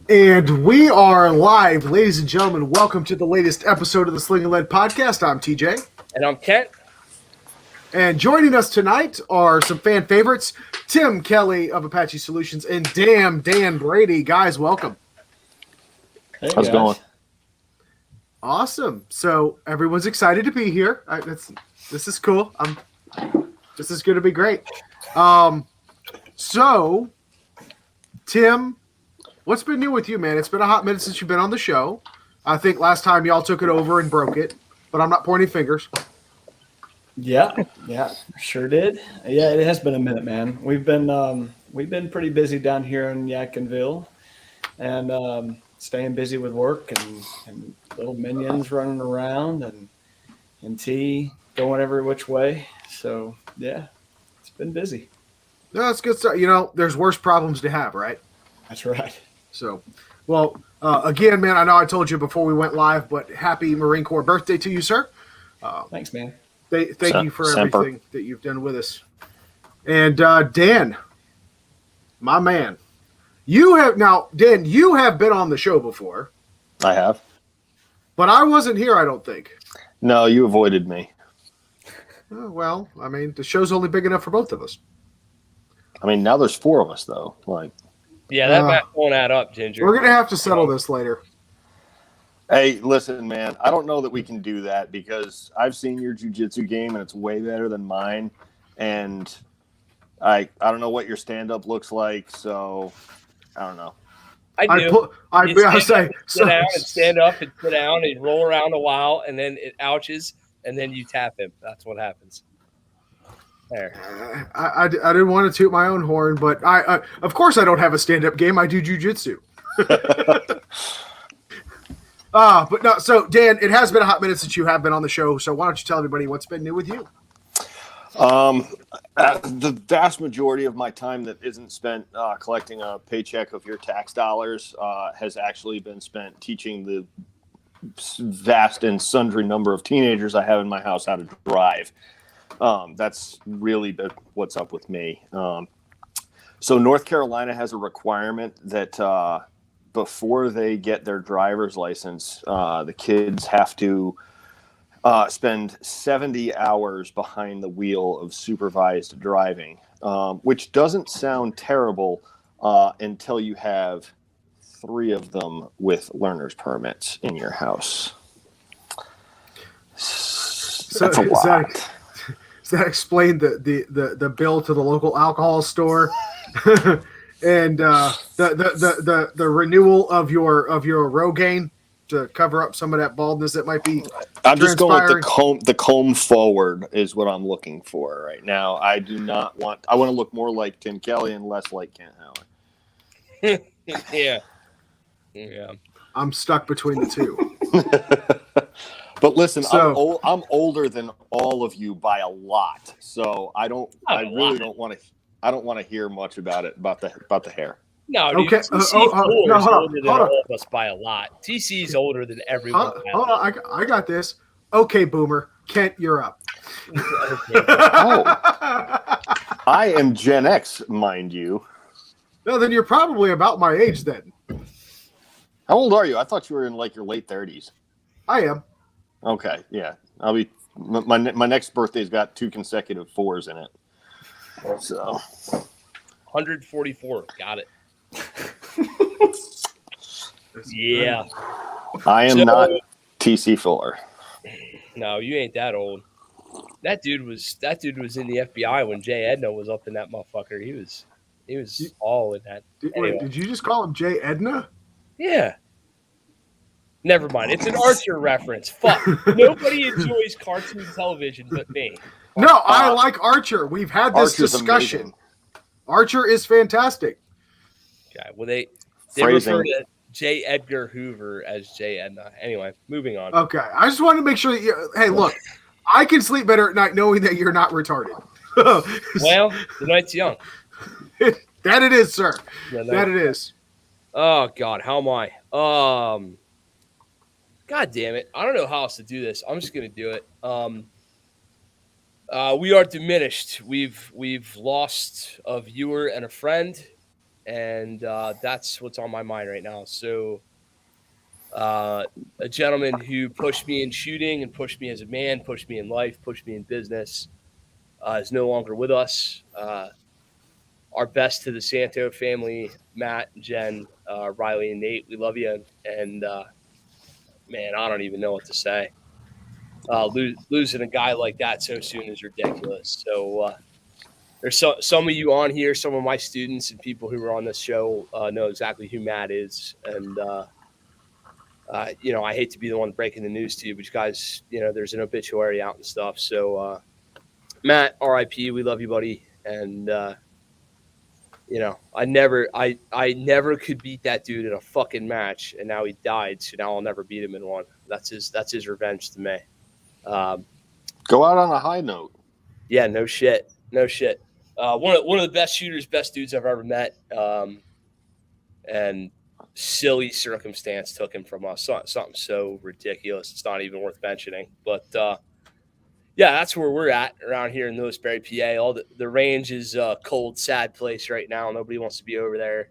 And we are live, ladies and gentlemen. Welcome to the latest episode of the Sling'N podcast. I'm TJ. And I'm Kent. And joining us tonight are some fan favorites, Tim Kelly of Apache Solutions and Dan Brady. Guys, welcome. Hey, how's it going? Awesome. So everyone's excited to be here. This is cool. This is going to be great. So, Tim, what's been new with you, man? It's been a hot minute since you've been on the show. I think last time y'all took it over and broke it, but I'm not pointing fingers. Yeah, sure did. Yeah, it has been a minute, man. We've been pretty busy down here in Yadkinville, and staying busy with work and little minions running around and T going every which way. So yeah, it's been busy. No, that's good stuff. You know, there's worse problems to have, right? That's right. So, well, again, man, I know I told you before we went live, but happy Marine Corps birthday to you, sir. Thanks, man. Thank you for everything that you've done with us. And Dan, my man, you have been on the show before. I have. But I wasn't here, I don't think. No, you avoided me. Well, I mean, the show's only big enough for both of us. I mean, now there's 4 of us, though. Yeah, that math won't add up, Ginger. We're going to have to settle this later. Hey, listen, man, I don't know that we can do that because I've seen your jiu-jitsu game and it's way better than mine. And I don't know what your stand-up looks like, so I don't know. I do. Sit down and stand up and sit down and roll around a while, and then it ouches, and then you tap him. That's what happens. There. I didn't want to toot my own horn, but I of course I don't have a stand-up game. I do jiu-jitsu. But no. So Dan, it has been a hot minute since you have been on the show. So why don't you tell everybody what's been new with you? The vast majority of my time that isn't spent collecting a paycheck of your tax dollars has actually been spent teaching the vast and sundry number of teenagers I have in my house how to drive. That's really what's up with me. So North Carolina has a requirement that before they get their driver's license, the kids have to spend 70 hours behind the wheel of supervised driving, which doesn't sound terrible until you have 3 of them with learner's permits in your house. That's a lot. Does that explain the bill to the local alcohol store and the renewal of your Rogaine to cover up some of that baldness that might be? I'm just going with the comb forward is what I'm looking for right now. I want to look more like Tim Kelly and less like Kent Howard. Yeah. I'm stuck between the two. But listen, I'm older than all of you by a lot, so I don't want to hear much about the hair. No, dude, okay. TC's older than all of us by a lot. TC's older than everyone. Hold on, I got this. Okay, Boomer, Kent, you're up. I am Gen X, mind you. No, then you're probably about my age then. How old are you? I thought you were in like your late 30s. I am. Okay, yeah. I'll be my next birthday's got 2 consecutive 4s in it. So 144. Got it. Yeah. I am not TC Fuller. No, you ain't that old. That dude was in the FBI when Jay Edna was up in that motherfucker. He was all in that. Wait, did you just call him Jay Edna? Yeah. Never mind. It's an Archer reference. Fuck. Nobody enjoys cartoon television but me. No, I like Archer. We've had this discussion. Amazing. Archer is fantastic. Okay. Well, they refer to J. Edgar Hoover as Jay Edna. Anyway, moving on. Okay. I just wanted to make sure that you. Hey, look, I can sleep better at night knowing that you're not retarded. Well, the night's young. That it is, sir. That it is. Oh God, how am I? God damn it! I don't know how else to do this. I'm just gonna do it. We are diminished. We've lost a viewer and a friend. and that's what's on my mind right now. So, a gentleman who pushed me in shooting and pushed me as a man, pushed me in life, pushed me in business, is no longer with us. Our best to the Santo family, Matt, Jen, Riley, and Nate. We love you, and man, I don't even know what to say. Losing a guy like that so soon is ridiculous. So there's some of you on here, some of my students and people who are on this show know exactly who Matt is, and I hate to be the one breaking the news to you, but you guys, there's an obituary out and stuff. So Matt, R.I.P. We love you, buddy, and I never could beat that dude in a fucking match, and now he died, so now I'll never beat him in one. That's his revenge to me. Go out on a high note. Yeah, no shit. One of the best shooters, best dudes I've ever met. And silly circumstance took him from us. Something so ridiculous, it's not even worth mentioning. But yeah, that's where we're at around here in Lewisberry, PA. All the range is a cold, sad place right now. Nobody wants to be over there.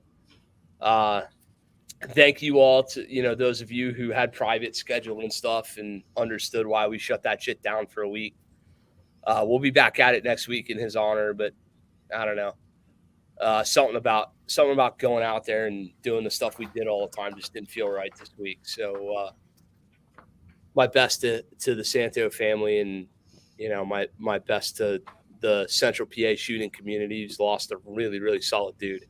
Thank you all to those of you who had private schedule and stuff and understood why we shut that shit down for a week. We'll be back at it next week in his honor, but I don't know. Something about going out there and doing the stuff we did all the time just didn't feel right this week. So my best to the Santo family, and my best to the Central PA shooting community who's lost a really, really solid dude.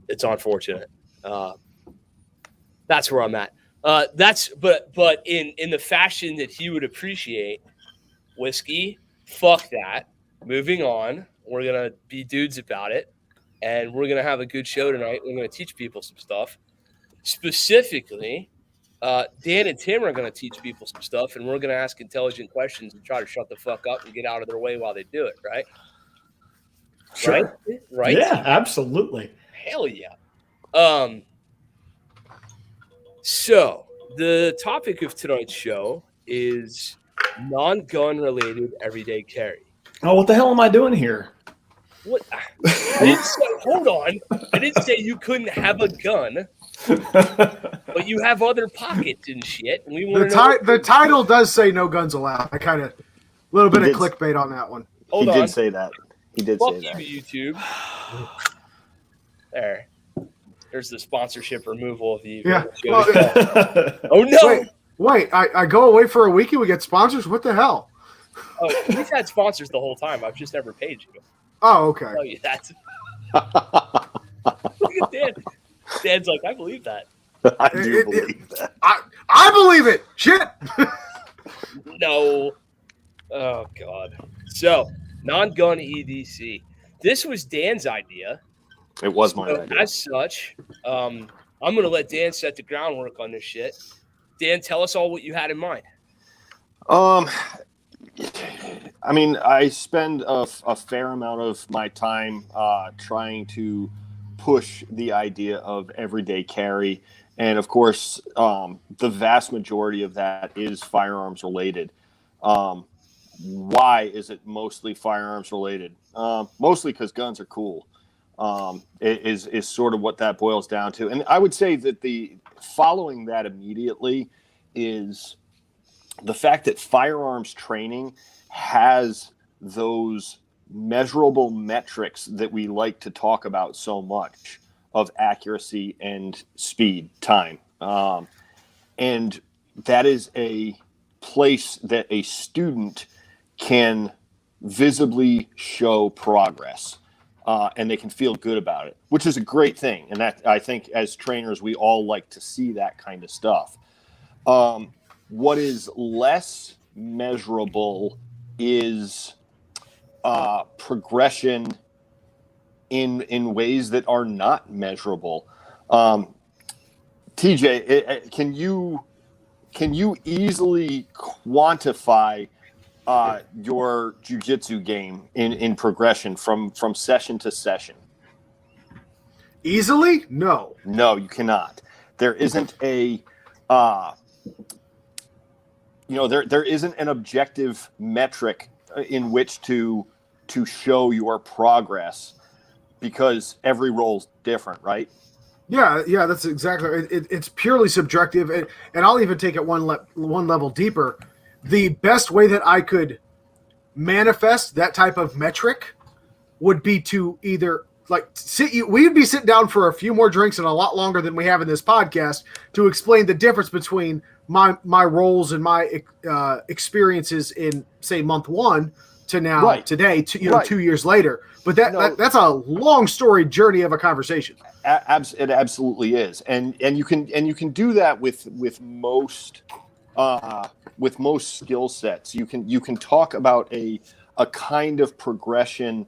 It's unfortunate. That's where I'm at. But in the fashion that he would appreciate, whiskey, fuck that. Moving on. We're gonna be dudes about it, and we're gonna have a good show tonight. We're gonna teach people some stuff. Specifically, Dan and Tim are gonna teach people some stuff, and we're gonna ask intelligent questions and try to shut the fuck up and get out of their way while they do it. Right? Sure. Right? Yeah, absolutely. Hell yeah. So the topic of tonight's show is non-gun related everyday carry. Oh, what the hell am I doing here? What? I didn't say. Hold on. I didn't say you couldn't have a gun, but you have other pockets and shit. And we want the title does say no guns allowed. I kind of a little bit of clickbait on that one. Hold on. He did say that. Fuck you, YouTube. There's the sponsorship removal of the yeah. Oh no! Wait! I go away for a week and we get sponsors. What the hell? Oh, we've had sponsors the whole time. I've just never paid you. Oh, okay. I'll tell you that. Look at Dan. Dan's like, I believe that. I do believe that. I believe it. Shit. No. Oh God. So, non-gun EDC. This was Dan's idea. It was my idea. As such, I'm going to let Dan set the groundwork on this shit. Dan, tell us all what you had in mind. I mean, I spend a fair amount of my time trying to push the idea of everyday carry. And of course, the vast majority of that is firearms related. Why is it mostly firearms related? Mostly because guns are cool. Is sort of what that boils down to. And I would say that the following that immediately is the fact that firearms training has those measurable metrics that we like to talk about so much of accuracy and speed, time. And that is a place that a student can visibly show progress. And they can feel good about it, which is a great thing. And that, I think, as trainers, we all like to see that kind of stuff. What is less measurable is progression in ways that are not measurable. TJ, can you easily quantify your jiu-jitsu game in progression from session to session? Easily? No, you cannot. There isn't a there isn't an objective metric in which to show your progress because every role's different, right? Yeah, that's exactly. It's purely subjective, and I'll even take it one level deeper. The best way that I could manifest that type of metric would be to either we'd be sitting down for a few more drinks and a lot longer than we have in this podcast to explain the difference between my roles and my experiences in, say, month one to now, Right. today, 2 years later. But that's a long story journey of a conversation. It absolutely is, and you can do that with most skill sets. You can talk about a kind of progression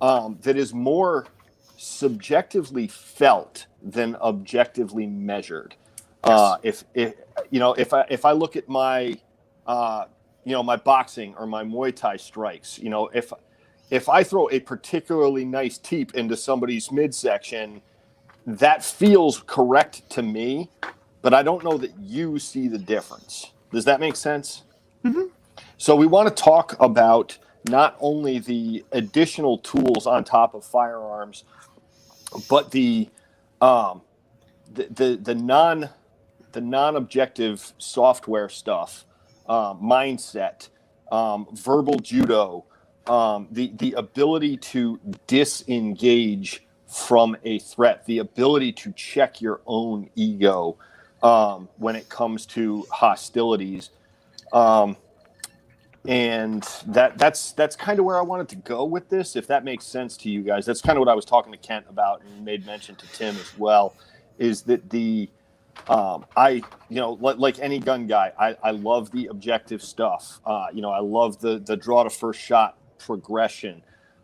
that is more subjectively felt than objectively measured. Yes. If I look at my my boxing or my Muay Thai strikes, if I throw a particularly nice teep into somebody's midsection, that feels correct to me, but I don't know that you see the difference. Does that make sense? Mm-hmm. So we want to talk about not only the additional tools on top of firearms, but the non-objective software stuff, mindset, verbal judo, the ability to disengage from a threat, the ability to check your own ego when it comes to hostilities. And that's kind of where I wanted to go with this, if that makes sense to you guys. That's kind of what I was talking to Kent about and made mention to Tim as well, is that like any gun guy, I love the objective stuff. I love the draw to first shot progression.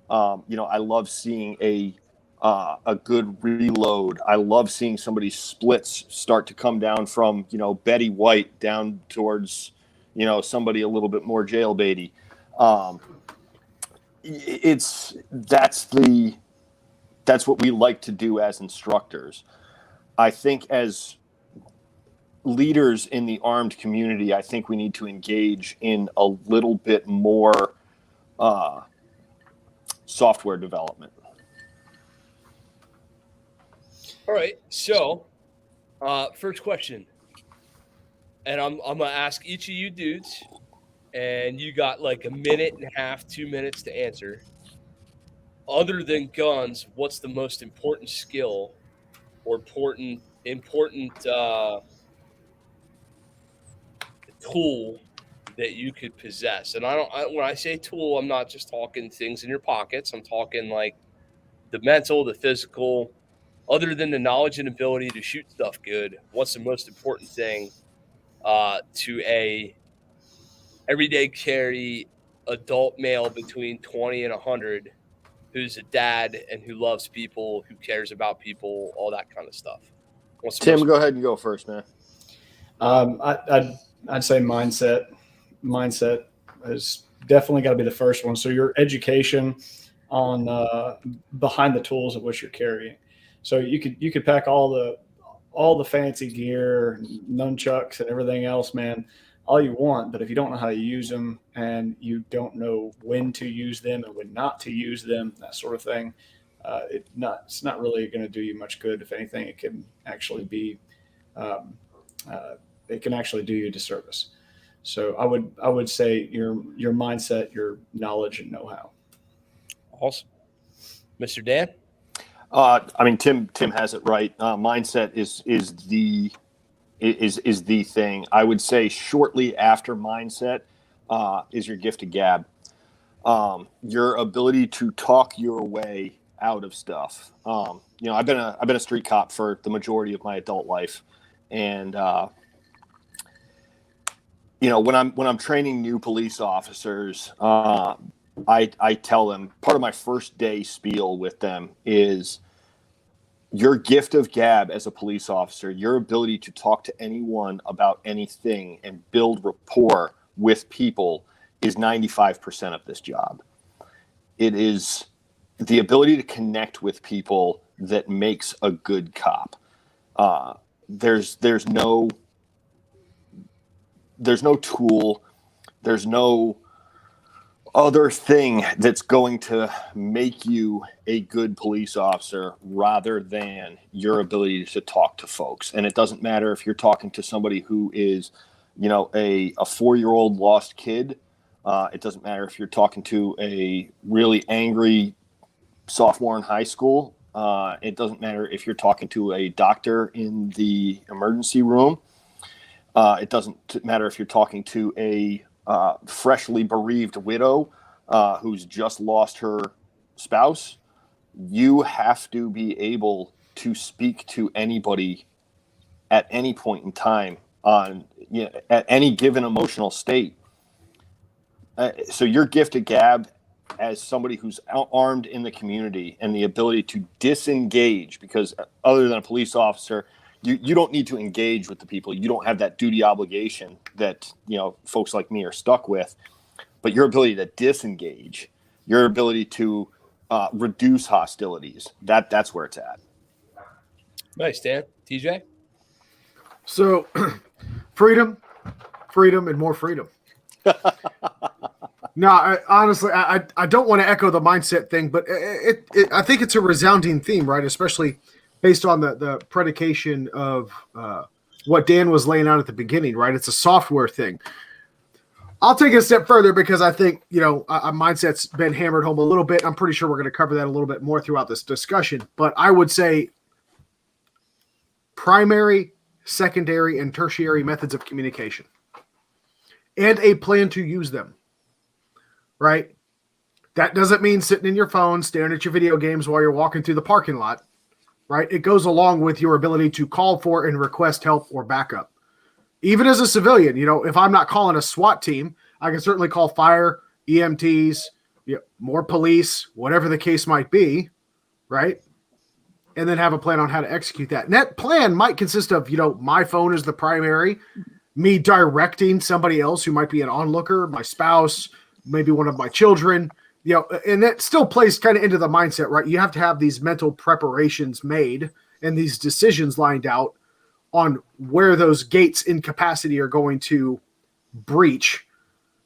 I love seeing a good reload. I love seeing somebody's splits start to come down from, Betty White down towards, somebody a little bit more jailbaity. That's what we like to do as instructors. I think as leaders in the armed community, I think we need to engage in a little bit more software development. All right. So, first question, and I'm gonna ask each of you dudes, and you got like a minute and a half, 2 minutes to answer. Other than guns, what's the most important skill or important tool that you could possess? And when I say tool, I'm not just talking things in your pockets. I'm talking like the mental, the physical. Other than the knowledge and ability to shoot stuff good, what's the most important thing to a everyday carry adult male between 20 and 100 who's a dad and who loves people, who cares about people, all that kind of stuff? Tim, go ahead and go first, man. I'd say mindset. Mindset has definitely got to be the first one. So your education on behind the tools of which you're carrying. So you could pack all the fancy gear, nunchucks, and everything else, man, all you want. But if you don't know how to use them and you don't know when to use them and when not to use them, that sort of thing, it's not really going to do you much good. If anything, it can actually be it can actually do you a disservice. So I would say your mindset, your knowledge, and know-how. Awesome, Mr. Dan. Tim has it right. Mindset is the thing. I would say shortly after mindset is your gift of gab. Your ability to talk your way out of stuff. I've been a street cop for the majority of my adult life, and when I'm training new police officers, I tell them part of my first day spiel with them is your gift of gab as a police officer, your ability to talk to anyone about anything and build rapport with people is 95% of this job. It is the ability to connect with people that makes a good cop. There's no tool, there's no other thing that's going to make you a good police officer rather than your ability to talk to folks. And it doesn't matter if you're talking to somebody who is, a 4-year-old lost kid. It doesn't matter if you're talking to a really angry sophomore in high school. It doesn't matter if you're talking to a doctor in the emergency room. It doesn't matter if you're talking to a freshly bereaved widow who's just lost her spouse. You have to be able to speak to anybody at any point in time at any given emotional state. So your gift of gab as somebody who's armed in the community and the ability to disengage, because other than a police officer, you don't need to engage with the people. You don't have that duty obligation that, folks like me are stuck with. But your ability to disengage, your ability to reduce hostilities, that's where it's at. Nice, Dan. TJ? So, freedom, and more freedom. No, honestly, I don't want to echo the mindset thing, but I think it's a resounding theme, right? Especially based on the predication of what Dan was laying out at the beginning, right? It's a software thing. I'll take it a step further because I think, a mindset's been hammered home a little bit. I'm pretty sure we're going to cover that a little bit more throughout this discussion. But I would say primary, secondary, and tertiary methods of communication and a plan to use them, right? That doesn't mean sitting in your phone, staring at your video games while you're walking through the parking lot, right? It goes along with your ability to call for and request help or backup. Even as a civilian, if I'm not calling a SWAT team, I can certainly call fire, EMTs, more police, whatever the case might be, right? And then have a plan on how to execute that. And that plan might consist of, my phone is the primary, me directing somebody else who might be an onlooker, my spouse, maybe one of my children, and that still plays kind of into the mindset, right? You have to have these mental preparations made and these decisions lined out on where those gates in capacity are going to breach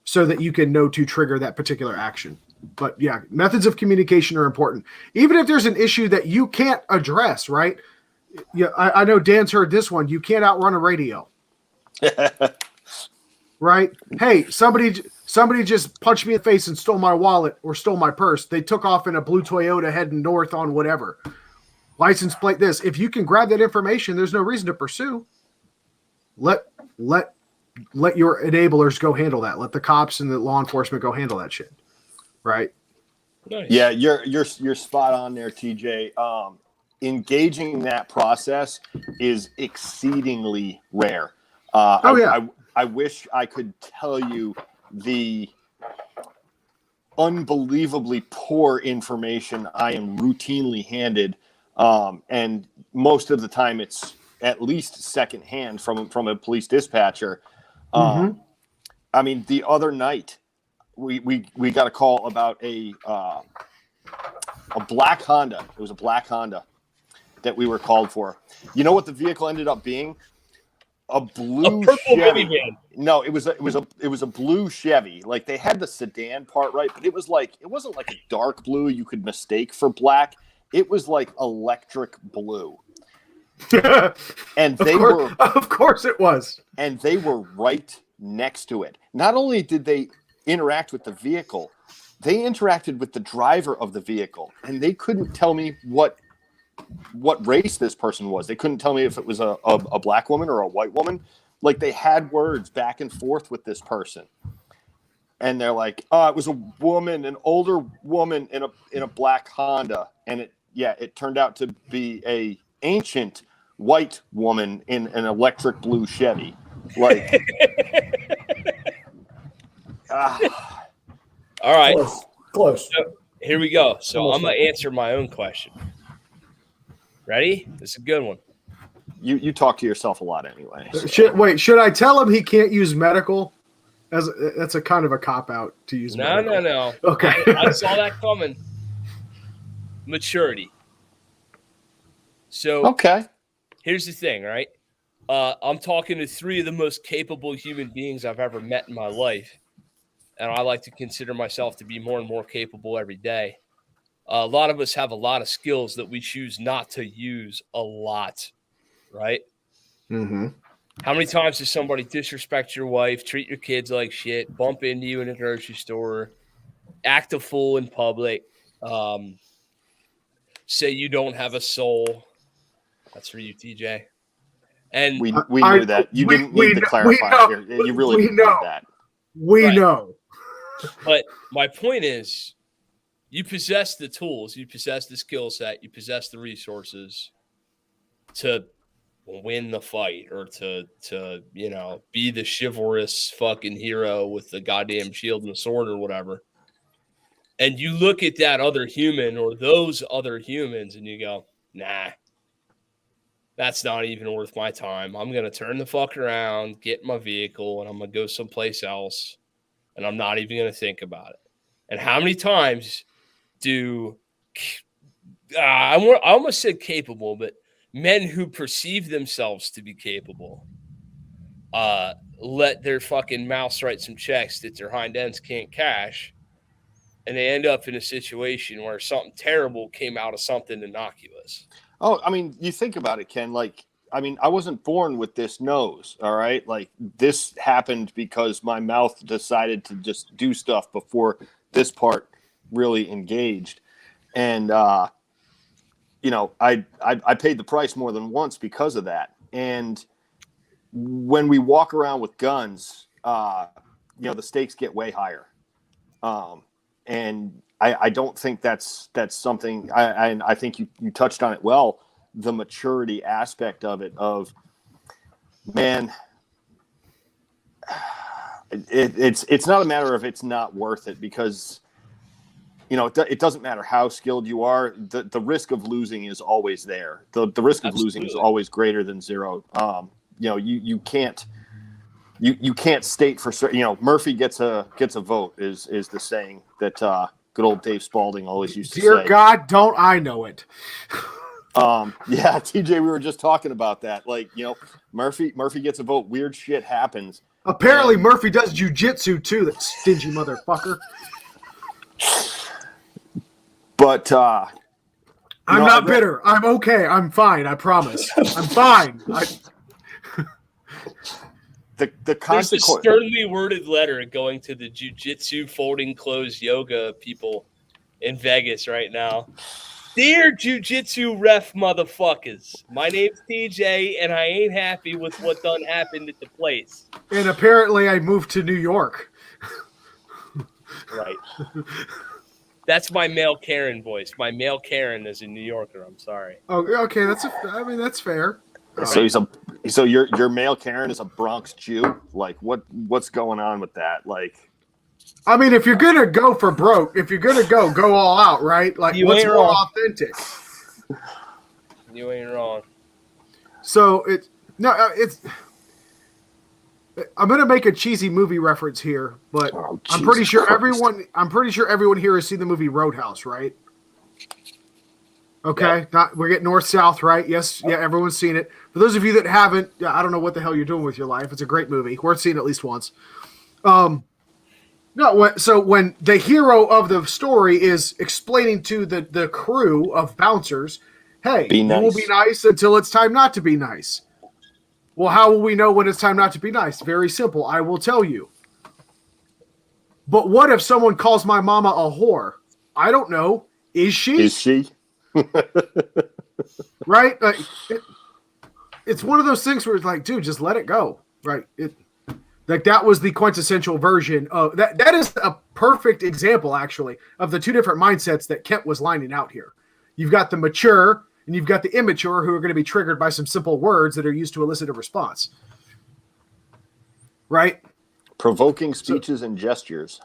so that you can know to trigger that particular action. But yeah, methods of communication are important. Even if there's an issue that you can't address, right? Yeah, I know Dan's heard this one. You can't outrun a radio. Right? Hey, somebody just punched me in the face and stole my wallet or stole my purse. They took off in a blue Toyota heading north on whatever. License plate this. If you can grab that information, there's no reason to pursue. Let your enablers go handle that. Let the cops and the law enforcement go handle that shit. Right? Nice. Yeah, you're spot on there, TJ. Engaging that process is exceedingly rare. I wish I could tell you the unbelievably poor information I am routinely handed. And most of the time it's at least secondhand from a police dispatcher. I mean, the other night we got a call about a black Honda. It was a black Honda that we were called for. You know what the vehicle ended up being? A blue Chevy. Minivan. No, it was a blue Chevy. Like they had the sedan part right, but it wasn't like a dark blue you could mistake for black. It was like electric blue. And of course it was. And they were right next to it. Not only did they interact with the vehicle, they interacted with the driver of the vehicle, and they couldn't tell me what race this person was. They couldn't tell me if it was a black woman or a white woman. Like they had words back and forth with this person. And they're like, it was a woman, an older woman in a black Honda. And it turned out to be a ancient white woman in an electric blue Chevy. Like, all right. Close. So, here we go. So I'm going to answer my own question. Ready? This is a good one. You talk to yourself a lot anyway. So. Should I tell him he can't use medical? That's a kind of a cop-out to use medical. No. Okay. I saw that coming. Maturity. So okay. Here's the thing, right? I'm talking to three of the most capable human beings I've ever met in my life. and I like to consider myself to be more and more capable every day. A lot of us have a lot of skills that we choose not to use a lot, right? Mm-hmm. How many times does somebody disrespect your wife, treat your kids like shit, bump into you in a grocery store, act a fool in public, say you don't have a soul? That's for you, TJ. And We knew that. You didn't need to clarify it here. You really didn't need that. We know. But my point is, you possess the tools, you possess the skill set, you possess the resources to win the fight or to be the chivalrous fucking hero with the goddamn shield and the sword or whatever. And you look at that other human or those other humans and you go, nah, that's not even worth my time. I'm going to turn the fuck around, get in my vehicle, and I'm going to go someplace else. And I'm not even going to think about it. And how many times do I almost said capable, but men who perceive themselves to be capable let their fucking mouths write some checks that their hind ends can't cash, and they end up in a situation where something terrible came out of something innocuous. Oh, I mean, you think about it, Ken. Like, I mean, I wasn't born with this nose, all right? Like, this happened because my mouth decided to just do stuff before this part really engaged. And, you know, I paid the price more than once because of that. And when we walk around with guns, you know, the stakes get way higher. And I don't think that's something. I think you touched on it well. The maturity aspect of it. Of man, it's not a matter of it's not worth it, because you know it doesn't matter how skilled you are. The risk of losing is always there. The risk of losing is always greater than zero. You know, you can't state for certain. You know, Murphy gets a vote is the saying that good old Dave Spalding always used to say. Dear God, don't I know it? Yeah, TJ, we were just talking about that. Like, you know, Murphy gets a vote. Weird shit happens. Apparently, Murphy does jujitsu too. That stingy motherfucker. But I'm not bitter. I'm okay. I'm fine. I promise. I'm fine. The There's a consequence. sternly worded letter going to the jujitsu folding clothes yoga people in Vegas right now. Dear jujitsu ref motherfuckers, my name's TJ and I ain't happy with what done happened at the place. And apparently I moved to New York. Right. That's my male Karen voice. My male Karen is a New Yorker. I'm sorry. Oh, okay. That's fair. So your male Karen is a Bronx Jew? Like what's going on with that? Like, I mean, if you're gonna go for broke, if you're gonna go all out, right? Like, what's more authentic? You ain't wrong. So I'm gonna make a cheesy movie reference here, but I'm pretty sure everyone here has seen the movie Roadhouse, right? Okay, Yeah. We're getting north-south, right? Yes, yeah, everyone's seen it. For those of you that haven't, I don't know what the hell you're doing with your life. It's a great movie. Worth seeing at least once. So when the hero of the story is explaining to the crew of bouncers, hey, you will be nice until it's time not to be nice. Well, how will we know when it's time not to be nice? Very simple. I will tell you. But what if someone calls my mama a whore? I don't know. Is she? Is she? Right? Like, it's one of those things where it's like, dude, just let it go. Right? Like that was the quintessential version of that. That is a perfect example, actually, of the two different mindsets that Kent was lining out here. You've got the mature and you've got the immature who are going to be triggered by some simple words that are used to elicit a response. Right? Provoking speeches and gestures.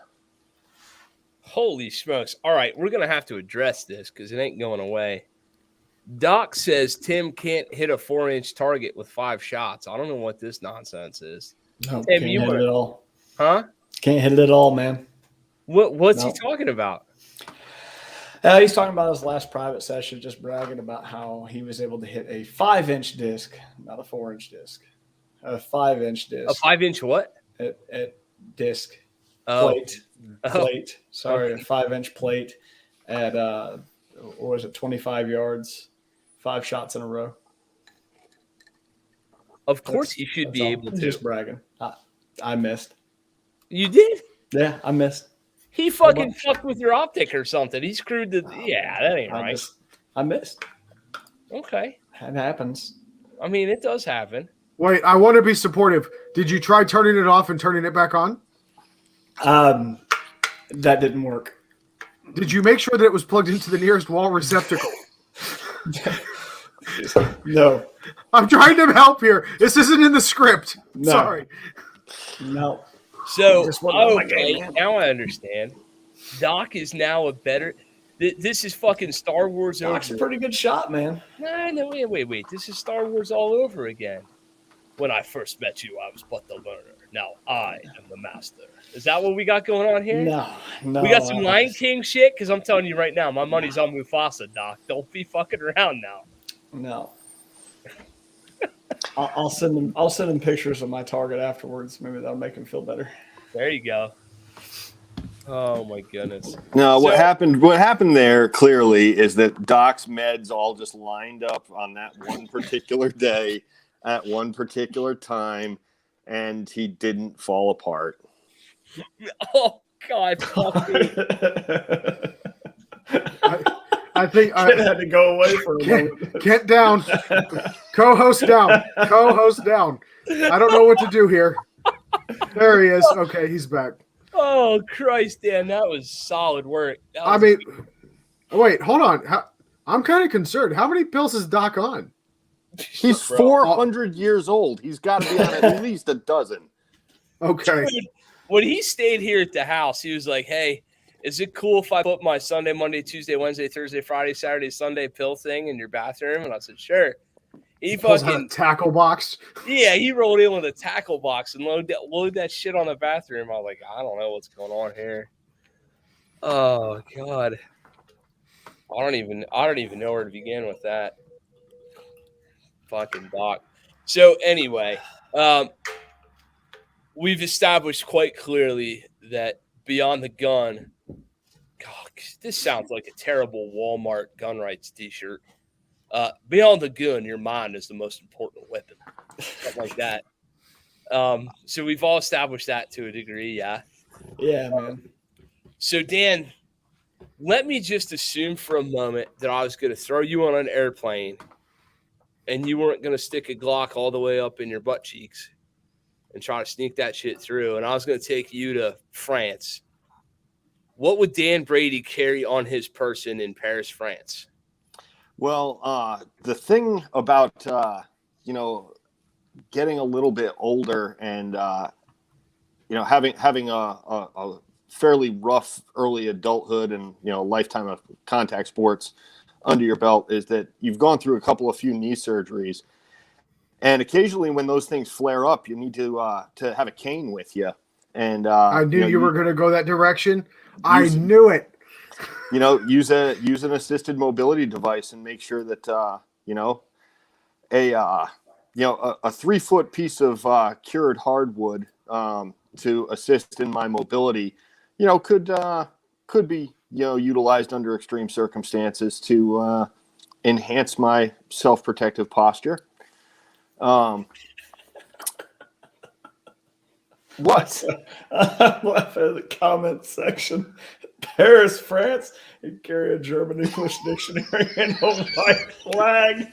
Holy smokes. All right, we're going to have to address this because it ain't going away. Doc says Tim can't hit a 4-inch target with 5 shots. I don't know what this nonsense is. No, Tim, can't hit it at all. Huh? Can't hit it at all, man. What's he talking about? He's talking about his last private session, just bragging about how he was able to hit a 5-inch disc, not a 4-inch disc. A 5-inch disc. A 5-inch what? At disc. Oh, plate. Sorry, okay. a 5-inch plate at what was it, 25 yards, 5 shots in a row. Of course you should be all. able to. Just bragging. I missed. You did? Yeah, I missed. He fucking fucked with your optic or something. He screwed the. Yeah, that ain't right. I missed. Okay. It happens. I mean, it does happen. Wait, I want to be supportive. Did you try turning it off and turning it back on? That didn't work. Did you make sure that it was plugged into the nearest wall receptacle? No. I'm trying to help here. This isn't in the script. No. Sorry. No. So, game, now I understand. Doc is now a better. This is fucking Star Wars. Doc's a pretty good shot, man. No, wait. This is Star Wars all over again. When I first met you, I was but the learner. Now I am the master. Is that what we got going on here? No. We got some Lion King shit? Because I'm telling you right now, my money's on Mufasa, Doc. Don't be fucking around now. No. I'll send him pictures of my target afterwards. Maybe that'll make him feel better. There you go. Oh my goodness. No, what happened there clearly is that Doc's meds all just lined up on that one particular day at one particular time, and he didn't fall apart. Oh God! I think I had to go away for a moment. Get down, co-host down, co-host down. I don't know what to do here. There he is. Okay, he's back. Oh Christ, Dan, that was solid work. Wait, hold on. I'm kind of concerned. How many pills is Doc on? He's 400 years old. He's got to be on at least a dozen. Okay. Dude, when he stayed here at the house, he was like, "Hey, is it cool if I put my Sunday, Monday, Tuesday, Wednesday, Thursday, Friday, Saturday, Sunday pill thing in your bathroom?" And I said, "Sure." He fucking tackle box. Yeah, he rolled in with a tackle box and load that shit on the bathroom. I was like, I don't know what's going on here. Oh God, I don't even know where to begin with that. Fucking Doc. So anyway, we've established quite clearly that beyond the gun, God, this sounds like a terrible Walmart gun rights t-shirt. Beyond the gun, your mind is the most important weapon. Something like that. So we've all established that to a degree, yeah? Yeah, man. So, Dan, let me just assume for a moment that I was going to throw you on an airplane and you weren't going to stick a Glock all the way up in your butt cheeks and try to sneak that shit through, and I was going to take you to France. What would Dan Brady carry on his person in Paris, France? Well, the thing about, getting a little bit older and, having a fairly rough early adulthood and, lifetime of contact sports under your belt is that you've gone through a few knee surgeries. And occasionally when those things flare up, you need to have a cane with you. And I knew you were going to go that direction. I knew it. Use an assisted mobility device and make sure that a 3-foot piece of cured hardwood to assist in my mobility, could be utilized under extreme circumstances to enhance my self-protective posture. What? I'm laughing at the comment section. Paris, France, you carry a German English dictionary and a white flag.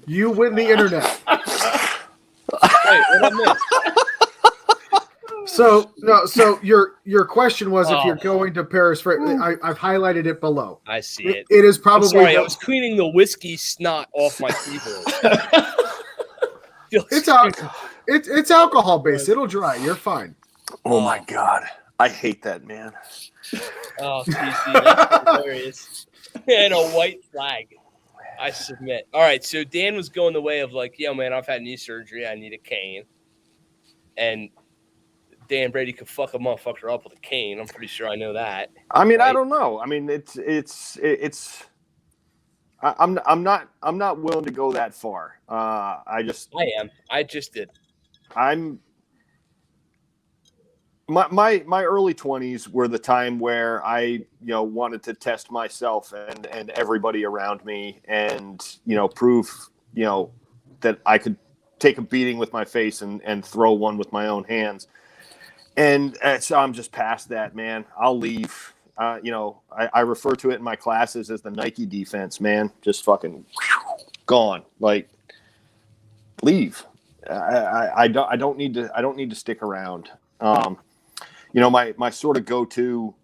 You win the internet. Wait, what I missed? So your question was if you're going to Paris, I've highlighted it below. I see it. It is probably. I'm sorry, I was cleaning the whiskey snot off my keyboard. It's alcohol based. It'll dry. You're fine. Oh my God, I hate that man. Oh, TC, that's hilarious. And a white flag. I submit. All right, so Dan was going the way of like, yo, man, I've had knee surgery. I need a cane. And Dan Brady could fuck a motherfucker up with a cane. I'm pretty sure I know that. I mean, right? I don't know. I mean, I'm not willing to go that far. I am. I just did. my early 20s were the time where I, wanted to test myself and everybody around me and, prove, that I could take a beating with my face and throw one with my own hands. And so I'm just past that, man. I'll leave. I refer to it in my classes as the Nike defense, man. Just fucking gone. Like, leave. I don't need to stick around. My sort of go-to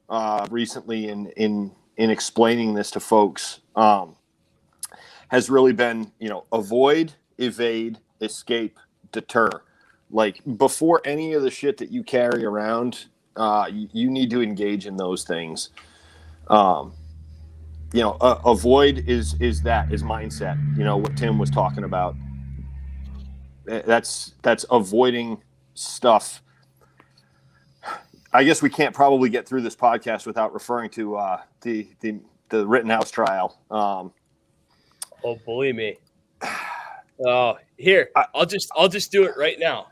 recently in explaining this to folks has really been, avoid, evade, escape, deter. Like, before any of the shit that you carry around, you need to engage in those things. Avoid is mindset. What Tim was talking about. That's avoiding stuff. I guess we can't probably get through this podcast without referring to the Rittenhouse trial. Oh, believe me. Here, I'll just do it right now.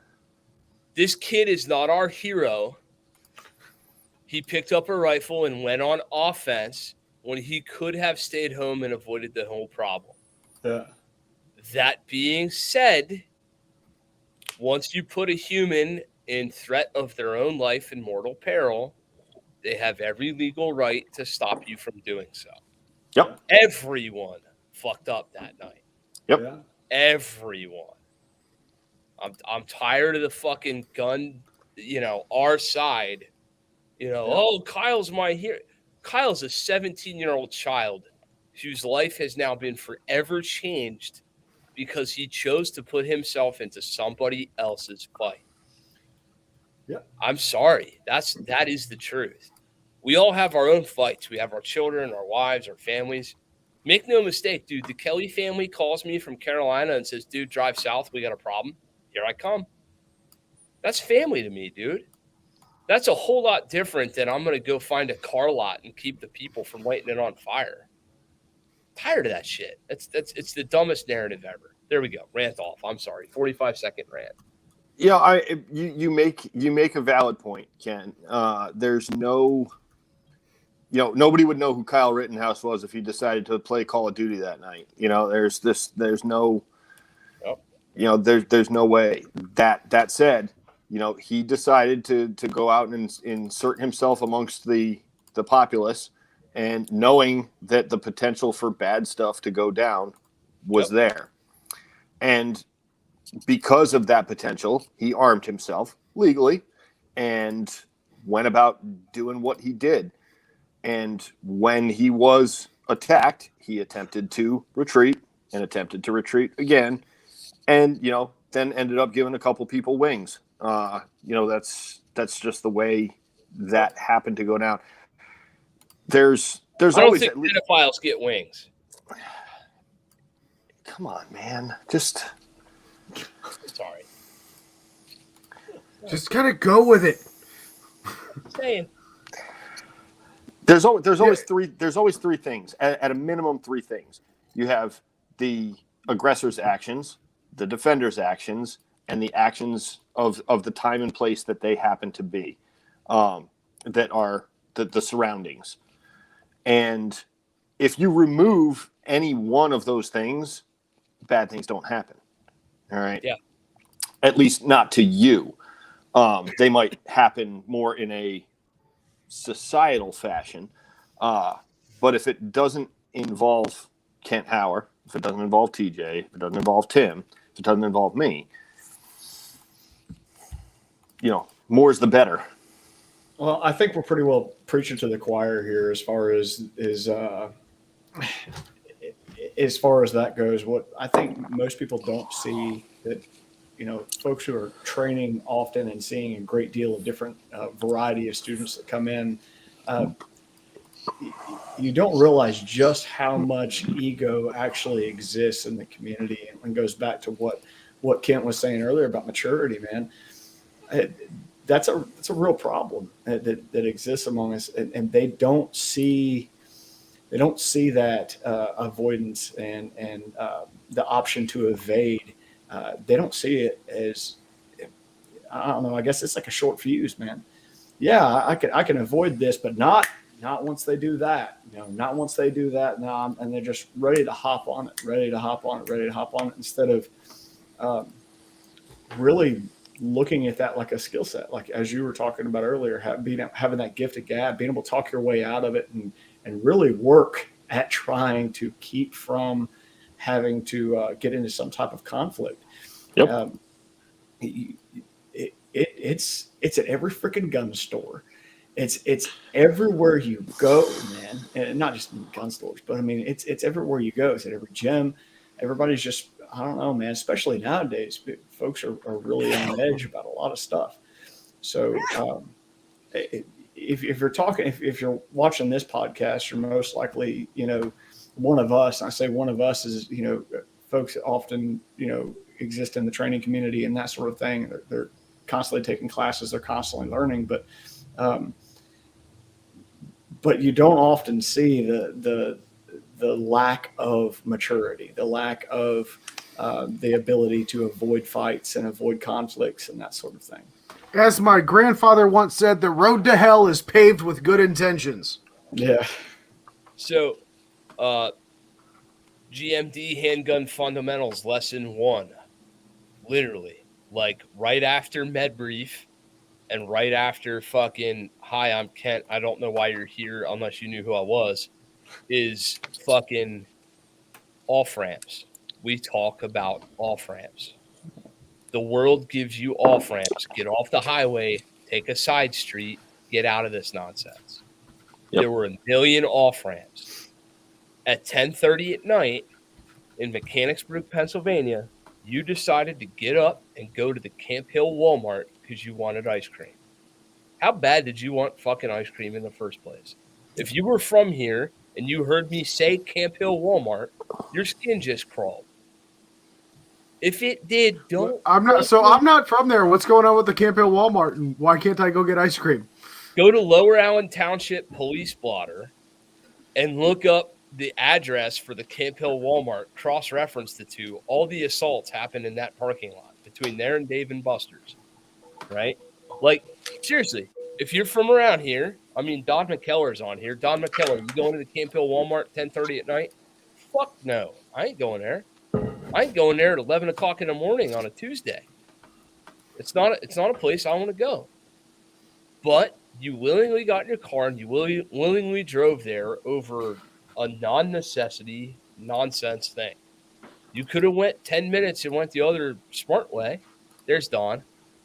This kid is not our hero. He picked up a rifle and went on offense when he could have stayed home and avoided the whole problem. Yeah. That being said, once you put a human in threat of their own life in mortal peril, they have every legal right to stop you from doing so. Yep. Everyone fucked up that night. Yep. Yeah. Everyone. I'm tired of the fucking gun, our side. Oh, Kyle's my hero. Kyle's a 17-year-old child whose life has now been forever changed because he chose to put himself into somebody else's fight. Yeah. I'm sorry. That is the truth. We all have our own fights. We have our children, our wives, our families. Make no mistake, dude. The Kelly family calls me from Carolina and says, dude, drive south. We got a problem. Here I come. That's family to me, dude. That's a whole lot different than I'm going to go find a car lot and keep the people from lighting it on fire. Tired of that shit. It's the dumbest narrative ever. There we go. Rant off. I'm sorry. 45-second rant. Yeah, you make a valid point, Ken. There's no, nobody would know who Kyle Rittenhouse was if he decided to play Call of Duty that night. There's no, there's no way. That said, he decided to go out and insert himself amongst the populace, and knowing that the potential for bad stuff to go down was there. And because of that potential, he armed himself legally and went about doing what he did. And when he was attacked, he attempted to retreat and attempted to retreat again. And, then ended up giving a couple people wings. That's just the way that happened to go down. There's I don't always think pedophiles get wings. Come on, man. Just Sorry. Just kind of go with it. Saying. There's always three things. At a minimum, three things. You have the aggressor's actions, the defender's actions, and the actions of the time and place that they happen to be, that are the surroundings. And if you remove any one of those things, bad things don't happen. All right. Yeah. At least not to you. They might happen more in a societal fashion. But if it doesn't involve Kent Hauer, if it doesn't involve TJ, if it doesn't involve Tim, if it doesn't involve me, more is the better. Well, I think we're pretty well preaching to the choir here as far as that goes. What I think most people don't see that, folks who are training often and seeing a great deal of different variety of students that come in, you don't realize just how much ego actually exists in the community, and goes back to what Kent was saying earlier about maturity, man. That's a real problem that exists among us, and they don't see that avoidance and the option to evade. They don't see it as I don't know. I guess it's like a short fuse, man. Yeah, I can avoid this, but not once they do that. Not once they do that. No, and they're just ready to hop on it, instead of really looking at that like a skill set, like as you were talking about earlier, having that gift of gab, being able to talk your way out of it, and really work at trying to keep from having to get into some type of conflict. Yep. It's at every freaking gun store. It's everywhere you go, man, and not just in gun stores, but I mean, it's everywhere you go. It's at every gym. Everybody's just, I don't know, man, especially nowadays, folks are really on edge about a lot of stuff. So if you're talking, if you're watching this podcast, you're most likely, one of us. And I say one of us is, folks that often, exist in the training community and that sort of thing. They're constantly taking classes. They're constantly learning, but you don't often see the lack of maturity, the lack of the ability to avoid fights and avoid conflicts and that sort of thing. As my grandfather once said, the road to hell is paved with good intentions. Yeah. So, GMD Handgun Fundamentals Lesson 1. Literally, like right after med brief and right after fucking, hi, I'm Kent, I don't know why you're here unless you knew who I was, is fucking off-ramps. We talk about off-ramps. The world gives you off-ramps. Get off the highway, take a side street, get out of this nonsense. Yep. There were a million off-ramps. At 10:30 at night in Mechanicsburg, Pennsylvania, you decided to get up and go to the Camp Hill Walmart because you wanted ice cream. How bad did you want fucking ice cream in the first place? If you were from here and you heard me say Camp Hill Walmart, your skin just crawled. If it did, don't. I'm not from there. What's going on with the Camp Hill Walmart, and why can't I go get ice cream? Go to Lower Allen Township Police Blotter and look up the address for the Camp Hill Walmart, cross-reference the two. All the assaults happened in that parking lot between there and Dave and Buster's, right? Like, seriously, if you're from around here, I mean, Don McKellar's on here. Don McKellar, you going to the Camp Hill Walmart 10:30 at night? Fuck no. I ain't going there. I ain't going there at 11 o'clock in the morning on a Tuesday. It's not a place I want to go. But you willingly got in your car and you willingly drove there over a non-necessity nonsense thing. You could have went 10 minutes and went the other smart way. There's Don.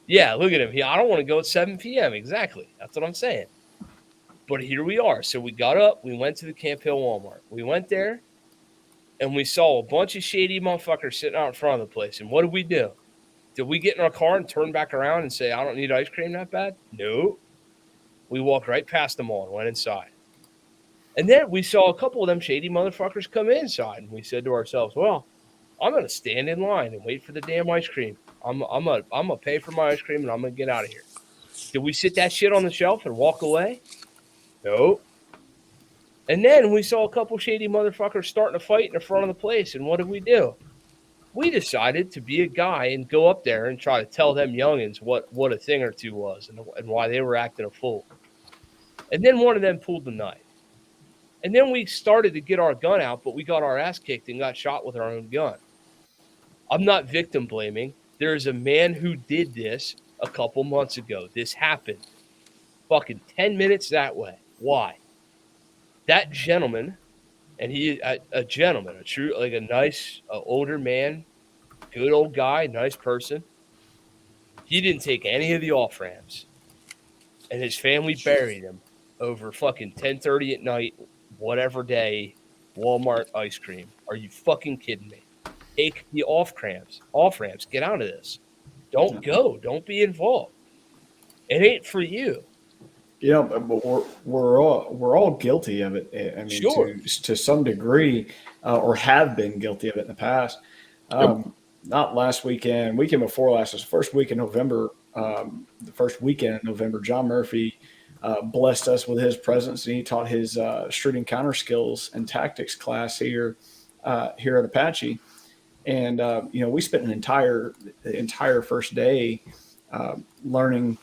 Yeah, look at him. I don't want to go at 7 p.m. Exactly. That's what I'm saying. But here we are. So we got up. We went to the Camp Hill Walmart. We went there, and we saw a bunch of shady motherfuckers sitting out in front of the place. And what did we do? Did we get in our car and turn back around and say, I don't need ice cream that bad? No. We walked right past them all and went inside. And then we saw a couple of them shady motherfuckers come inside. And we said to ourselves, well, I'm going to stand in line and wait for the damn ice cream. I'm going to pay for my ice cream and I'm going to get out of here. Did we sit that shit on the shelf and walk away? No. And then we saw a couple shady motherfuckers starting a fight in the front of the place. And what did we do? We decided to be a guy and go up there and try to tell them youngins what a thing or two was and why they were acting a fool. And then one of them pulled the knife. And then we started to get our gun out, but we got our ass kicked and got shot with our own gun. I'm not victim blaming. There is a man who did this a couple months ago. This happened fucking 10 minutes that way. Why? That gentleman, and he a gentleman, a true, like a nice older man, good old guy, nice person. He didn't take any of the off-ramps. And his family buried him over fucking 10:30 at night, whatever day, Walmart ice cream. Are you fucking kidding me? Take the off-ramps. Get out of this. Don't go. Don't be involved. It ain't for you. Yeah, but we're all guilty of it. I mean, sure. to some degree, or have been guilty of it in the past. Not last weekend before last, was the first week in November. The first weekend in November, John Murphy blessed us with his presence, and he taught his shooting counter skills and tactics class here at Apache. And we spent the entire first day learning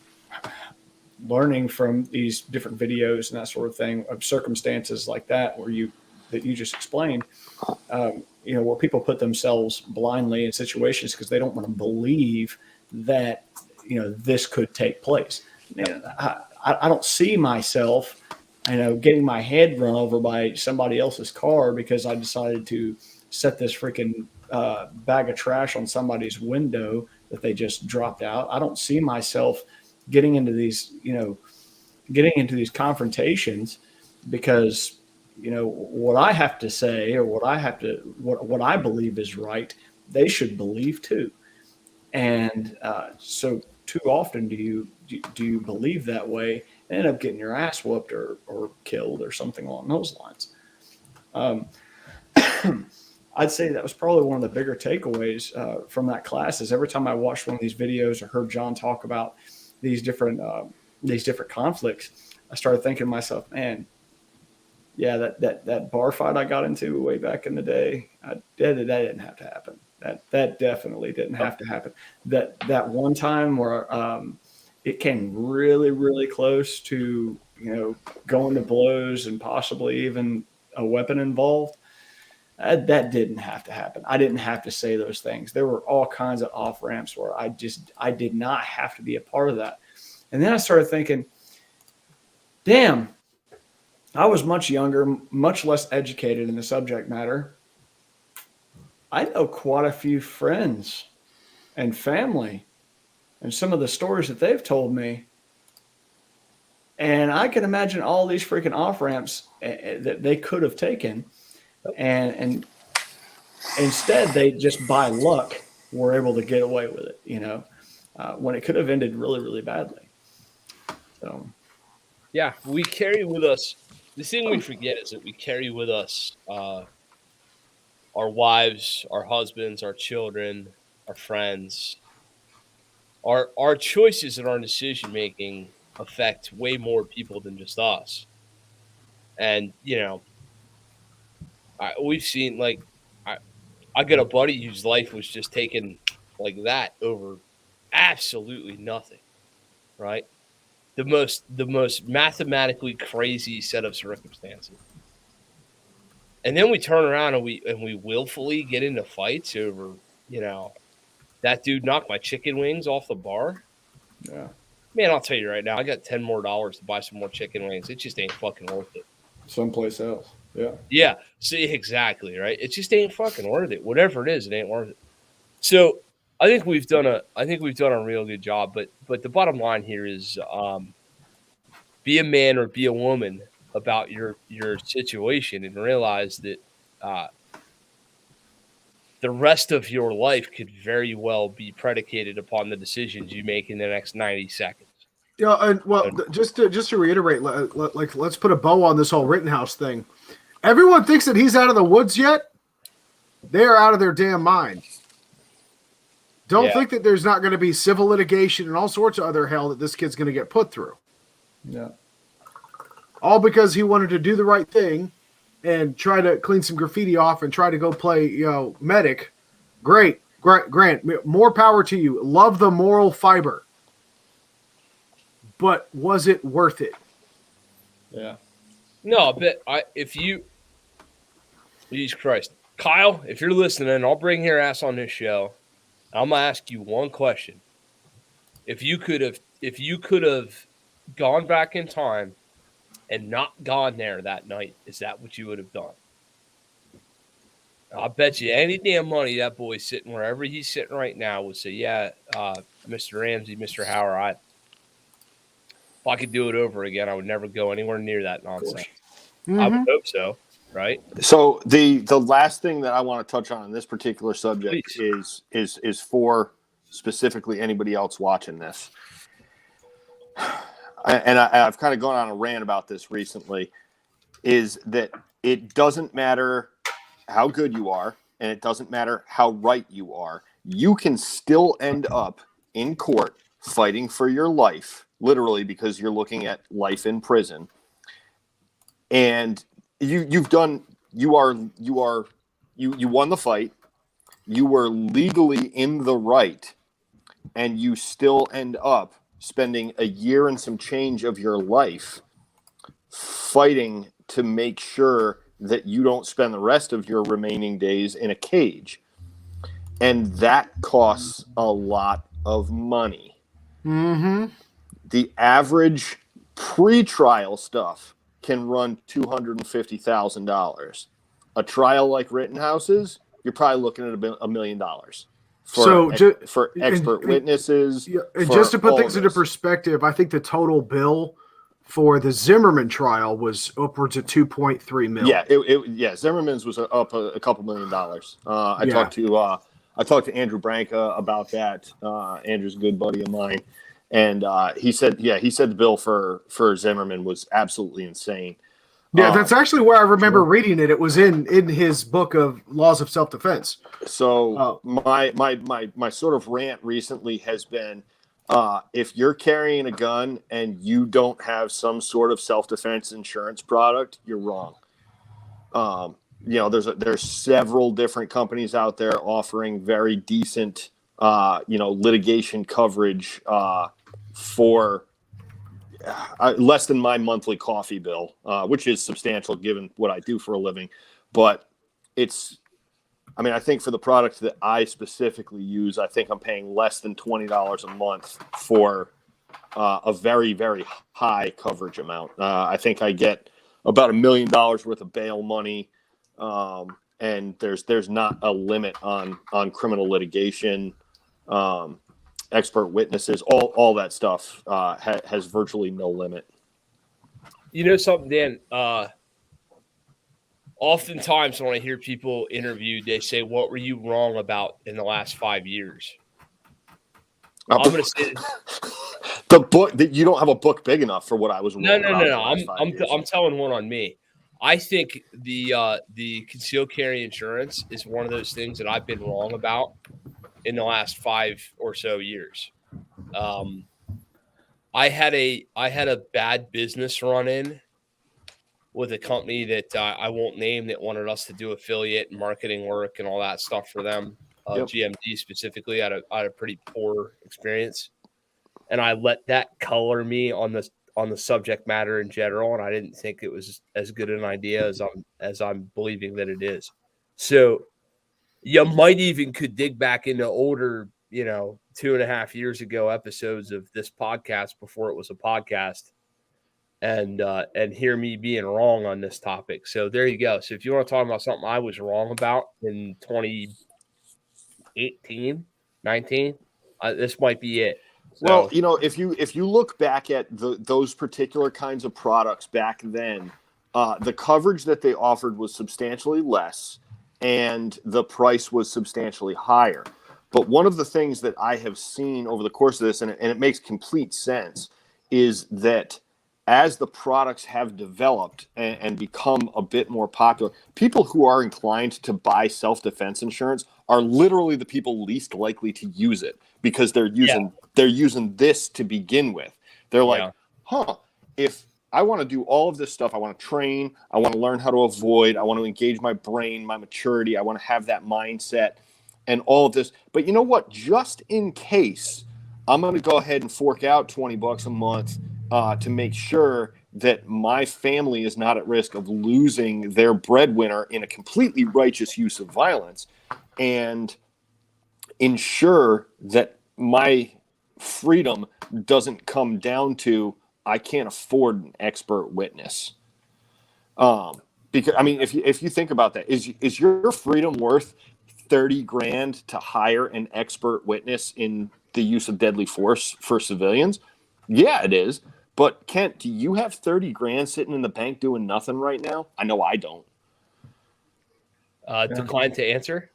from these different videos and that sort of thing, of circumstances like that where you just explained, where people put themselves blindly in situations because they don't want to believe that this could take place. I don't see myself getting my head run over by somebody else's car because I decided to set this freaking bag of trash on somebody's window that they just dropped out. I don't see myself getting into these confrontations because what I have to say or what I believe is right, they should believe too. And so too often do you believe that way and end up getting your ass whooped or killed or something along those lines. I'd say that was probably one of the bigger takeaways from that class is every time I watched one of these videos or heard John talk about these different conflicts, I started thinking to myself, man, yeah, that bar fight I got into way back in the day, that didn't have to happen. That definitely didn't have to happen. That one time where it came really, really close to going to blows and possibly even a weapon involved. That didn't have to happen. I didn't have to say those things. There were all kinds of off ramps where I did not have to be a part of that. And then I started thinking, damn, I was much younger, much less educated in the subject matter. I know quite a few friends and family and some of the stories that they've told me. And I can imagine all these freaking off ramps that they could have taken. And instead, they just by luck were able to get away with it, when it could have ended really, really badly. So, yeah, we carry with us. The thing we forget is that we carry with us our wives, our husbands, our children, our friends. Our choices and our decision making affect way more people than just us. And we've seen I got a buddy whose life was just taken like that over absolutely nothing, right? The most mathematically crazy set of circumstances. And then we turn around and we willfully get into fights over, that dude knocked my chicken wings off the bar. yeah. Man, I'll tell you right now, I got $10 more to buy some more chicken wings. It just ain't fucking worth it. Someplace else. Yeah. Yeah. See, exactly, right? It just ain't fucking worth it. Whatever it is, it ain't worth it. So I think we've done a real good job. But the bottom line here is be a man or be a woman about your situation and realize that the rest of your life could very well be predicated upon the decisions you make in the next 90 seconds. Yeah, and just to reiterate, let's put a bow on this whole Rittenhouse thing. Everyone thinks that he's out of the woods yet. They are out of their damn minds. Don't think that there's not going to be civil litigation and all sorts of other hell that this kid's going to get put through. Yeah. All because he wanted to do the right thing and try to clean some graffiti off and try to go play, medic. Great, Grant, more power to you. Love the moral fiber. But was it worth it? Yeah. No, but Jesus Christ. Kyle, if you're listening, I'll bring your ass on this show. I'm gonna ask you one question. If you could have gone back in time and not gone there that night, is that what you would have done? I'll bet you any damn money that boy's sitting wherever he's sitting right now would say, yeah, Mr. Ramsey, Mr. Howard, if I could do it over again, I would never go anywhere near that nonsense. Mm-hmm. I would hope so, right? So the last thing that I want to touch on in this particular subject is for specifically anybody else watching this. I've kind of gone on a rant about this recently, is that it doesn't matter how good you are, and it doesn't matter how right you are. You can still end up in court fighting for your life, literally, because you're looking at life in prison. And you won the fight. You were legally in the right and you still end up spending a year and some change of your life fighting to make sure that you don't spend the rest of your remaining days in a cage. And that costs a lot of money. Mm-hmm. The average pre-trial stuff can run $250,000. A trial like Rittenhouse's, you're probably looking at $1 million for expert witnesses. And just to put things into perspective, I think the total bill for the Zimmerman trial was upwards of 2.3 million. Yeah, Zimmerman's was up a couple $1 million. I talked to Andrew Branca about that. Andrew's a good buddy of mine, and he said the bill for Zimmerman was absolutely insane. Yeah, that's actually where I remember reading it. It was in his book of Laws of Self-Defense. So my sort of rant recently has been, if you're carrying a gun and you don't have some sort of self-defense insurance product, you're wrong. There's several different companies out there offering very decent, litigation coverage for less than my monthly coffee bill, which is substantial given what I do for a living. But I think for the product that I specifically use, I think I'm paying less than $20 a month for a very, very high coverage amount. I think I get about $1 million worth of bail money. And there's not a limit on criminal litigation, expert witnesses, all that stuff has virtually no limit. You know something, Dan? Oftentimes when I hear people interviewed, they say, "What were you wrong about in the last 5 years?" I'm going to say the book that you don't have a book big enough for what I was wrong about. No. I'm telling one on me. I think the concealed carry insurance is one of those things that I've been wrong about in the last 5 or so years. I had a bad business run in with a company that I won't name that wanted us to do affiliate and marketing work and all that stuff for them. GMD specifically, I had a pretty poor experience, and I let that color me on the subject matter in general, and I didn't think it was as good an idea as I'm believing that it is. So you might even could dig back into older, 2.5 years ago episodes of this podcast before it was a podcast, and hear me being wrong on this topic. So there you go. So if you want to talk about something I was wrong about in 2018, 19, this might be it. So, well, if you look back at those particular kinds of products back then, the coverage that they offered was substantially less, and the price was substantially higher. But one of the things that I have seen over the course of this, and it makes complete sense, is that as the products have developed and become a bit more popular, people who are inclined to buy self-defense insurance are literally the people least likely to use it because they're using this to begin with. They're like, if I want to do all of this stuff, I want to train, I want to learn how to avoid, I want to engage my brain, my maturity, I want to have that mindset and all of this. But you know what? Just in case, I'm going to go ahead and fork out $20 a month to make sure that my family is not at risk of losing their breadwinner in a completely righteous use of violence, and ensure that my freedom doesn't come down to I can't afford an expert witness. Because if you think about that, is your freedom worth $30,000 to hire an expert witness in the use of deadly force for civilians? Yeah, it is. But Kent, do you have $30,000 sitting in the bank doing nothing right now? I know I don't. Decline to answer.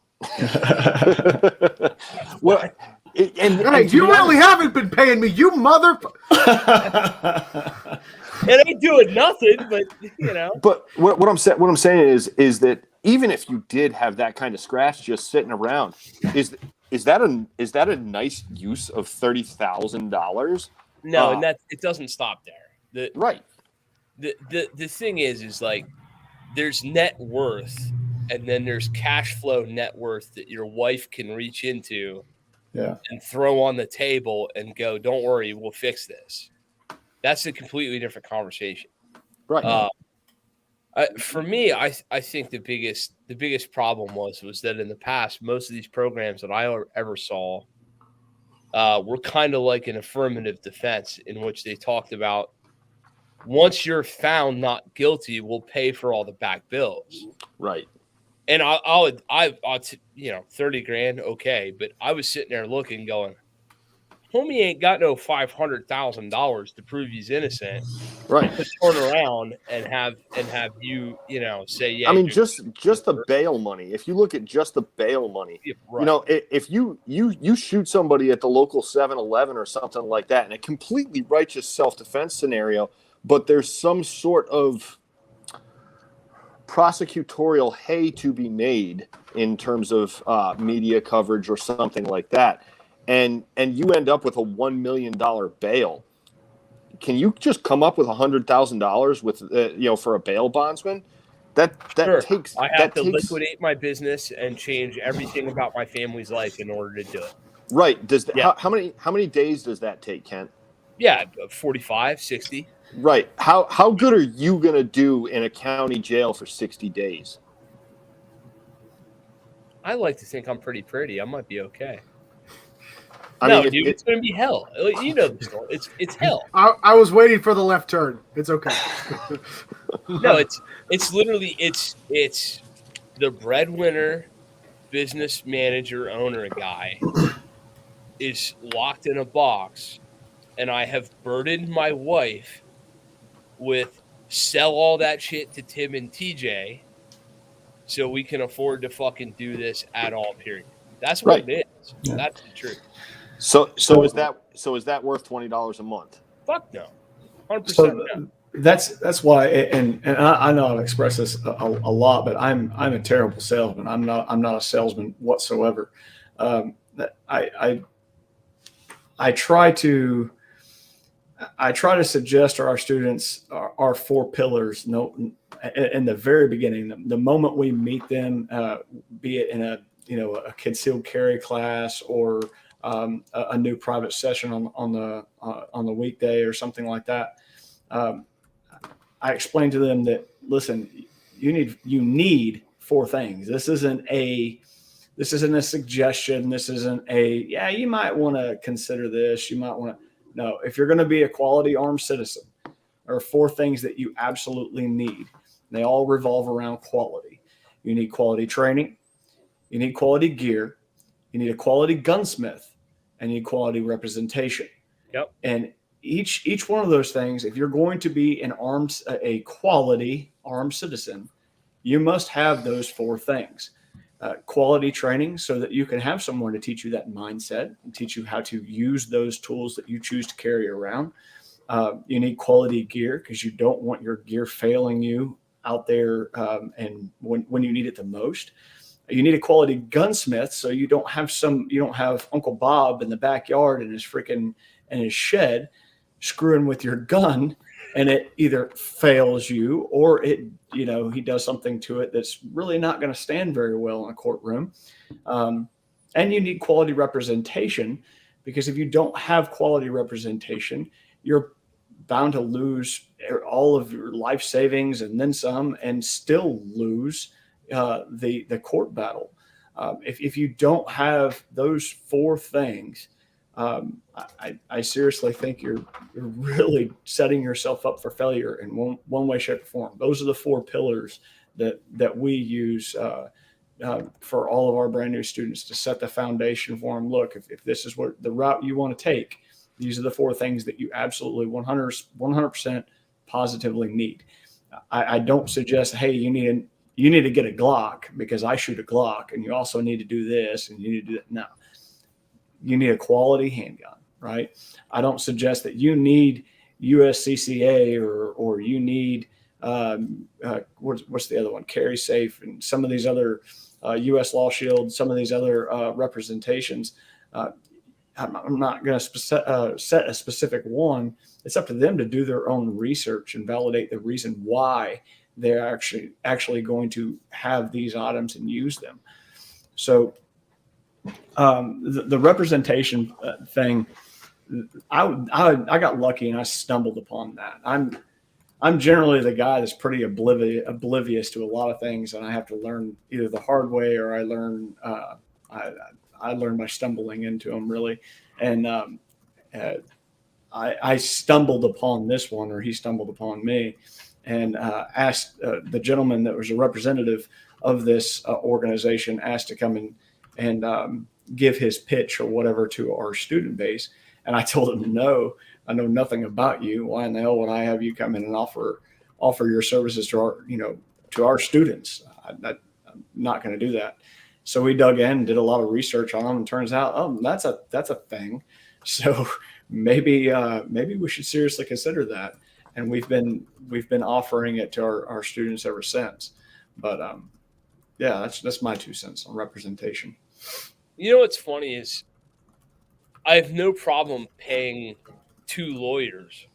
Well, and you really haven't been paying me, you motherfucker. It ain't doing nothing, but But what I'm saying is that even if you did have that kind of scratch just sitting around, is that a nice use of $30,000? No, and it doesn't stop there. Right. The thing is like there's net worth, and then there's cash flow net worth that your wife can reach into and throw on the table and go, don't worry, we'll fix this. That's a completely different conversation. Right. For me, I think the biggest problem was that in the past, most of these programs that I ever saw were kind of like an affirmative defense in which they talked about once you're found not guilty, we'll pay for all the back bills. Right. And I'll 30 grand, okay. But I was sitting there looking, going, homie ain't got no $500,000 to prove he's innocent. Right. To turn around and have you, say, yeah. I mean, just the bail money. If you look at just the bail money, right. If you shoot somebody at the local 7-Eleven or something like that in a completely righteous self-defense scenario, but there's some sort of prosecutorial hay to be made in terms of media coverage or something like that, and you end up with a $1 million bail. Can you just come up with $100,000 with for a bail bondsman? That Sure. takes. I have to liquidate my business and change everything about my family's life in order to do it. Right. How many days does that take, Kent? Yeah, 45, 60. Right. How good are you going to do in a county jail for 60 days? I like to think I'm pretty. I might be okay. I mean, dude, it's going to be hell. You know the story. It's hell. I was waiting for the left turn. It's okay. No, it's literally it's the breadwinner, business manager, owner guy is locked in a box, and I have burdened my wife with sell all that shit to Tim and TJ so we can afford to fucking do this at all, period. That's what it is. Yeah. That's the truth. So is that worth $20 a month? Fuck no. 100% no. That's why, and I know I've expressed this a lot, but I'm a terrible salesman. I'm not a salesman whatsoever. I try to suggest to our students our 4 pillars. No, in the very beginning, the moment we meet them, be it in a concealed carry class or a new private session on the weekday or something like that. I explained to them that, listen, you need 4 things. This isn't a suggestion. This isn't you might want to consider this. You might want to. No, if you're going to be a quality armed citizen, there are 4 things that you absolutely need. They all revolve around quality. You need quality training. You need quality gear. You need a quality gunsmith, and you need quality representation. Yep. And each one of those things, if you're going to be a quality armed citizen, you must have those 4 things. Quality training, so that you can have someone to teach you that mindset and teach you how to use those tools that you choose to carry around. You need quality gear, because you don't want your gear failing you out there and when you need it the most. You need a quality gunsmith, so you don't have Uncle Bob in the backyard in his shed screwing with your gun, and it either fails you or he does something to it that's really not going to stand very well in a courtroom. And you need quality representation, because if you don't have quality representation, you're bound to lose all of your life savings and then some, and still lose the court battle. If you don't have those 4 things, I seriously think you're really setting yourself up for failure in one way, shape, or form. Those are the 4 pillars that we use for all of our brand new students to set the foundation for them. Look, if this is what the route you want to take, these are the 4 things that you absolutely 100% positively need. I don't suggest, hey, you need to get a Glock because I shoot a Glock, and you also need to do this and you need to do that. No. You need a quality handgun, right? I don't suggest that you need USCCA or you need what's the other one? Carry Safe and some of these other U.S. Law Shield, some of these other representations. I'm not going to set a specific one. It's up to them to do their own research and validate the reason why they're actually going to have these items and use them. So The representation thing, I got lucky and I stumbled upon that. I'm generally the guy that's pretty oblivious to a lot of things, and I have to learn either the hard way or I learn by stumbling into them, really. And I stumbled upon this one, or he stumbled upon me, and asked the gentleman that was a representative of this organization, asked to come in and give his pitch or whatever to our student base. And I told him, no, I know nothing about you. Why in the hell would I have you come in and offer your services to our students? I'm not going to do that. So we dug in, did a lot of research on them, and turns out, that's a thing. So maybe we should seriously consider that. And we've been offering it to our students ever since. But yeah, that's my 2 cents on representation. You know what's funny is I have no problem paying 2 lawyers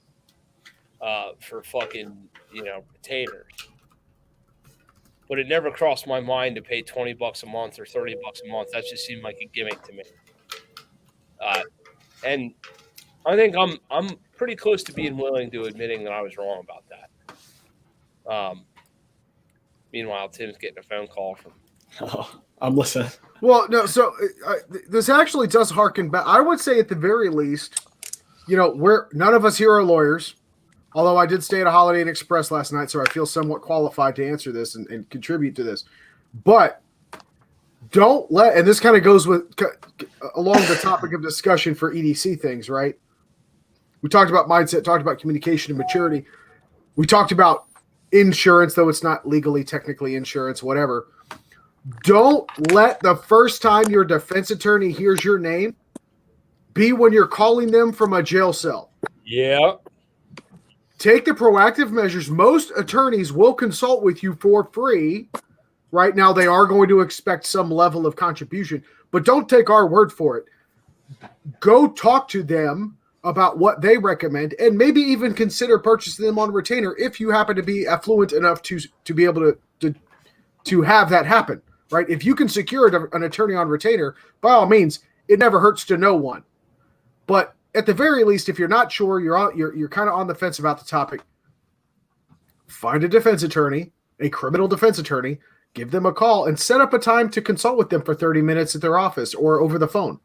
for fucking, retainers. But it never crossed my mind to pay $20 a month or $30 a month. That just seemed like a gimmick to me. And I think I'm pretty close to being willing to admitting that I was wrong about that. Meanwhile, Tim's getting a phone call from. Oh, I'm listening. Well, no, so this actually does harken back. I would say at the very least, none of us here are lawyers, although I did stay at a Holiday Inn Express last night, so I feel somewhat qualified to answer this and contribute to this. But don't let, and this kind of goes along the topic of discussion for EDC things, right? We talked about mindset, talked about communication and maturity. We talked about insurance, though it's not legally, technically insurance, whatever. Don't let the first time your defense attorney hears your name be when you're calling them from a jail cell. Yeah. Take the proactive measures. Most attorneys will consult with you for free. Right now, they are going to expect some level of contribution, but don't take our word for it. Go talk to them about what they recommend, and maybe even consider purchasing them on retainer if you happen to be affluent enough to be able to have that happen. Right? If you can secure an attorney on retainer, by all means, it never hurts to know one. But at the very least, if you're not sure, you're kind of on the fence about the topic, find a defense attorney, a criminal defense attorney, give them a call, and set up a time to consult with them for 30 minutes at their office or over the phone.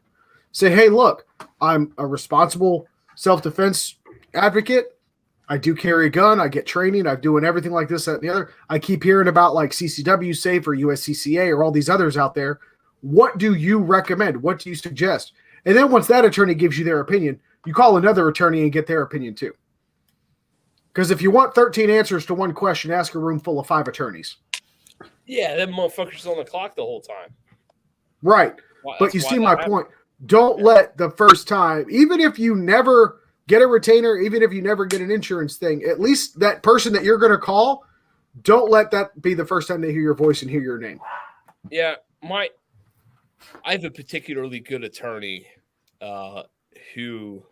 Say, hey, look, I'm a responsible self-defense advocate. I do carry a gun. I get training. I'm doing everything like this, that, and the other. I keep hearing about like CCW Safe or USCCA or all these others out there. What do you recommend? What do you suggest? And then once that attorney gives you their opinion, you call another attorney and get their opinion too. Because if you want 13 answers to one question, ask a room full of 5 attorneys. Yeah, that motherfucker's on the clock the whole time. Right. But you see my point. Don't let the first time, even if you never get a retainer, even if you never get an insurance thing, at least that person that you're going to call, don't let that be the first time they hear your voice and hear your name. Yeah, I have a particularly good attorney who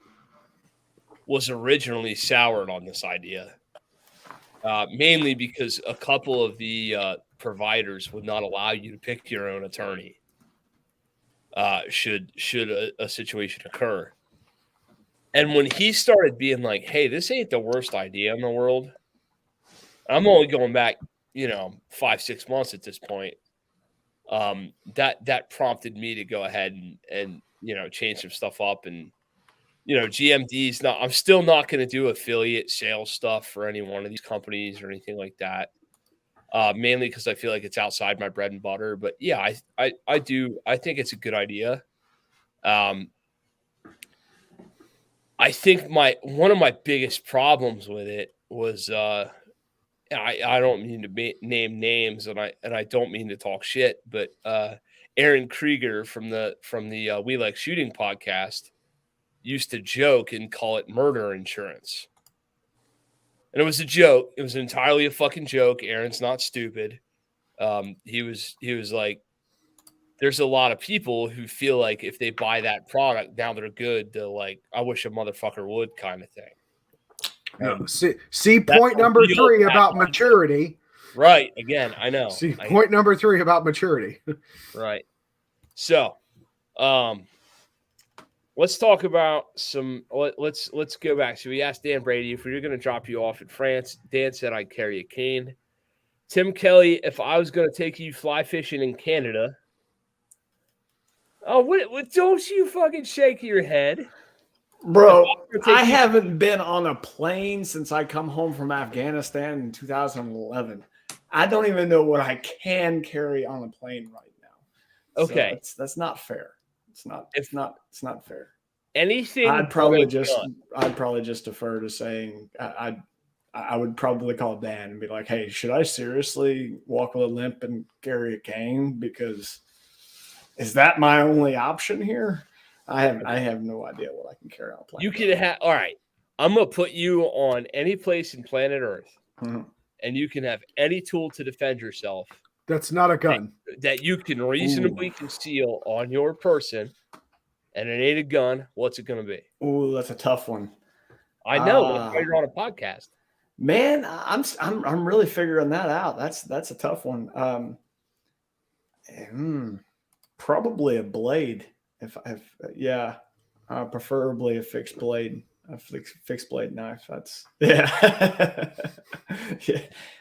was originally soured on this idea, mainly because a couple of the providers would not allow you to pick your own attorney should a situation occur. And when he started being like, hey, this ain't the worst idea in the world, I'm only going back, 5-6 months at this point. That prompted me to go ahead and change some stuff up. And, GMD's I'm still not going to do affiliate sales stuff for any one of these companies or anything like that. Mainly because I feel like it's outside my bread and butter. But yeah, I think it's a good idea. I think one of my biggest problems with it was I don't mean to name names and I don't mean to talk shit, but Aaron Krieger from the We Like Shooting podcast used to joke and call it murder insurance. And it was a joke. It was entirely a fucking joke. Aaron's not stupid. He was like, there's a lot of people who feel like if they buy that product, now they're good. They're like, I wish a motherfucker would kind of thing. No, see point number 3 about maturity. Right. Again, I know. Point number 3 about maturity. Right. So Let's talk about some. Let's go back. So we asked Dan Brady if we were going to drop you off in France. Dan said I'd carry a cane. Tim Kelly, if I was going to take you fly fishing in Canada. Oh, what? Don't you fucking shake your head, bro. I haven't been on a plane since I come home from Afghanistan in 2011. I don't even know what I can carry on a plane right now. Okay, so that's not fair. It's not fair. Anything I'd probably just defer to saying I would probably call Dan and be like, hey, should I seriously walk with a limp and carry a cane? Because is that my only option here? I have no idea what I can carry on a plane. You can have, all right. I'm gonna put you on any place in planet Earth, and you can have any tool to defend yourself. That's not a gun that you can reasonably conceal on your person, and it ain't a gun. What's it gonna be? Oh, that's a tough one. I know. That's why you're on a podcast. Man, I'm really figuring that out. That's a tough one. Probably a blade. Preferably a fixed blade, fixed blade knife. That's yeah.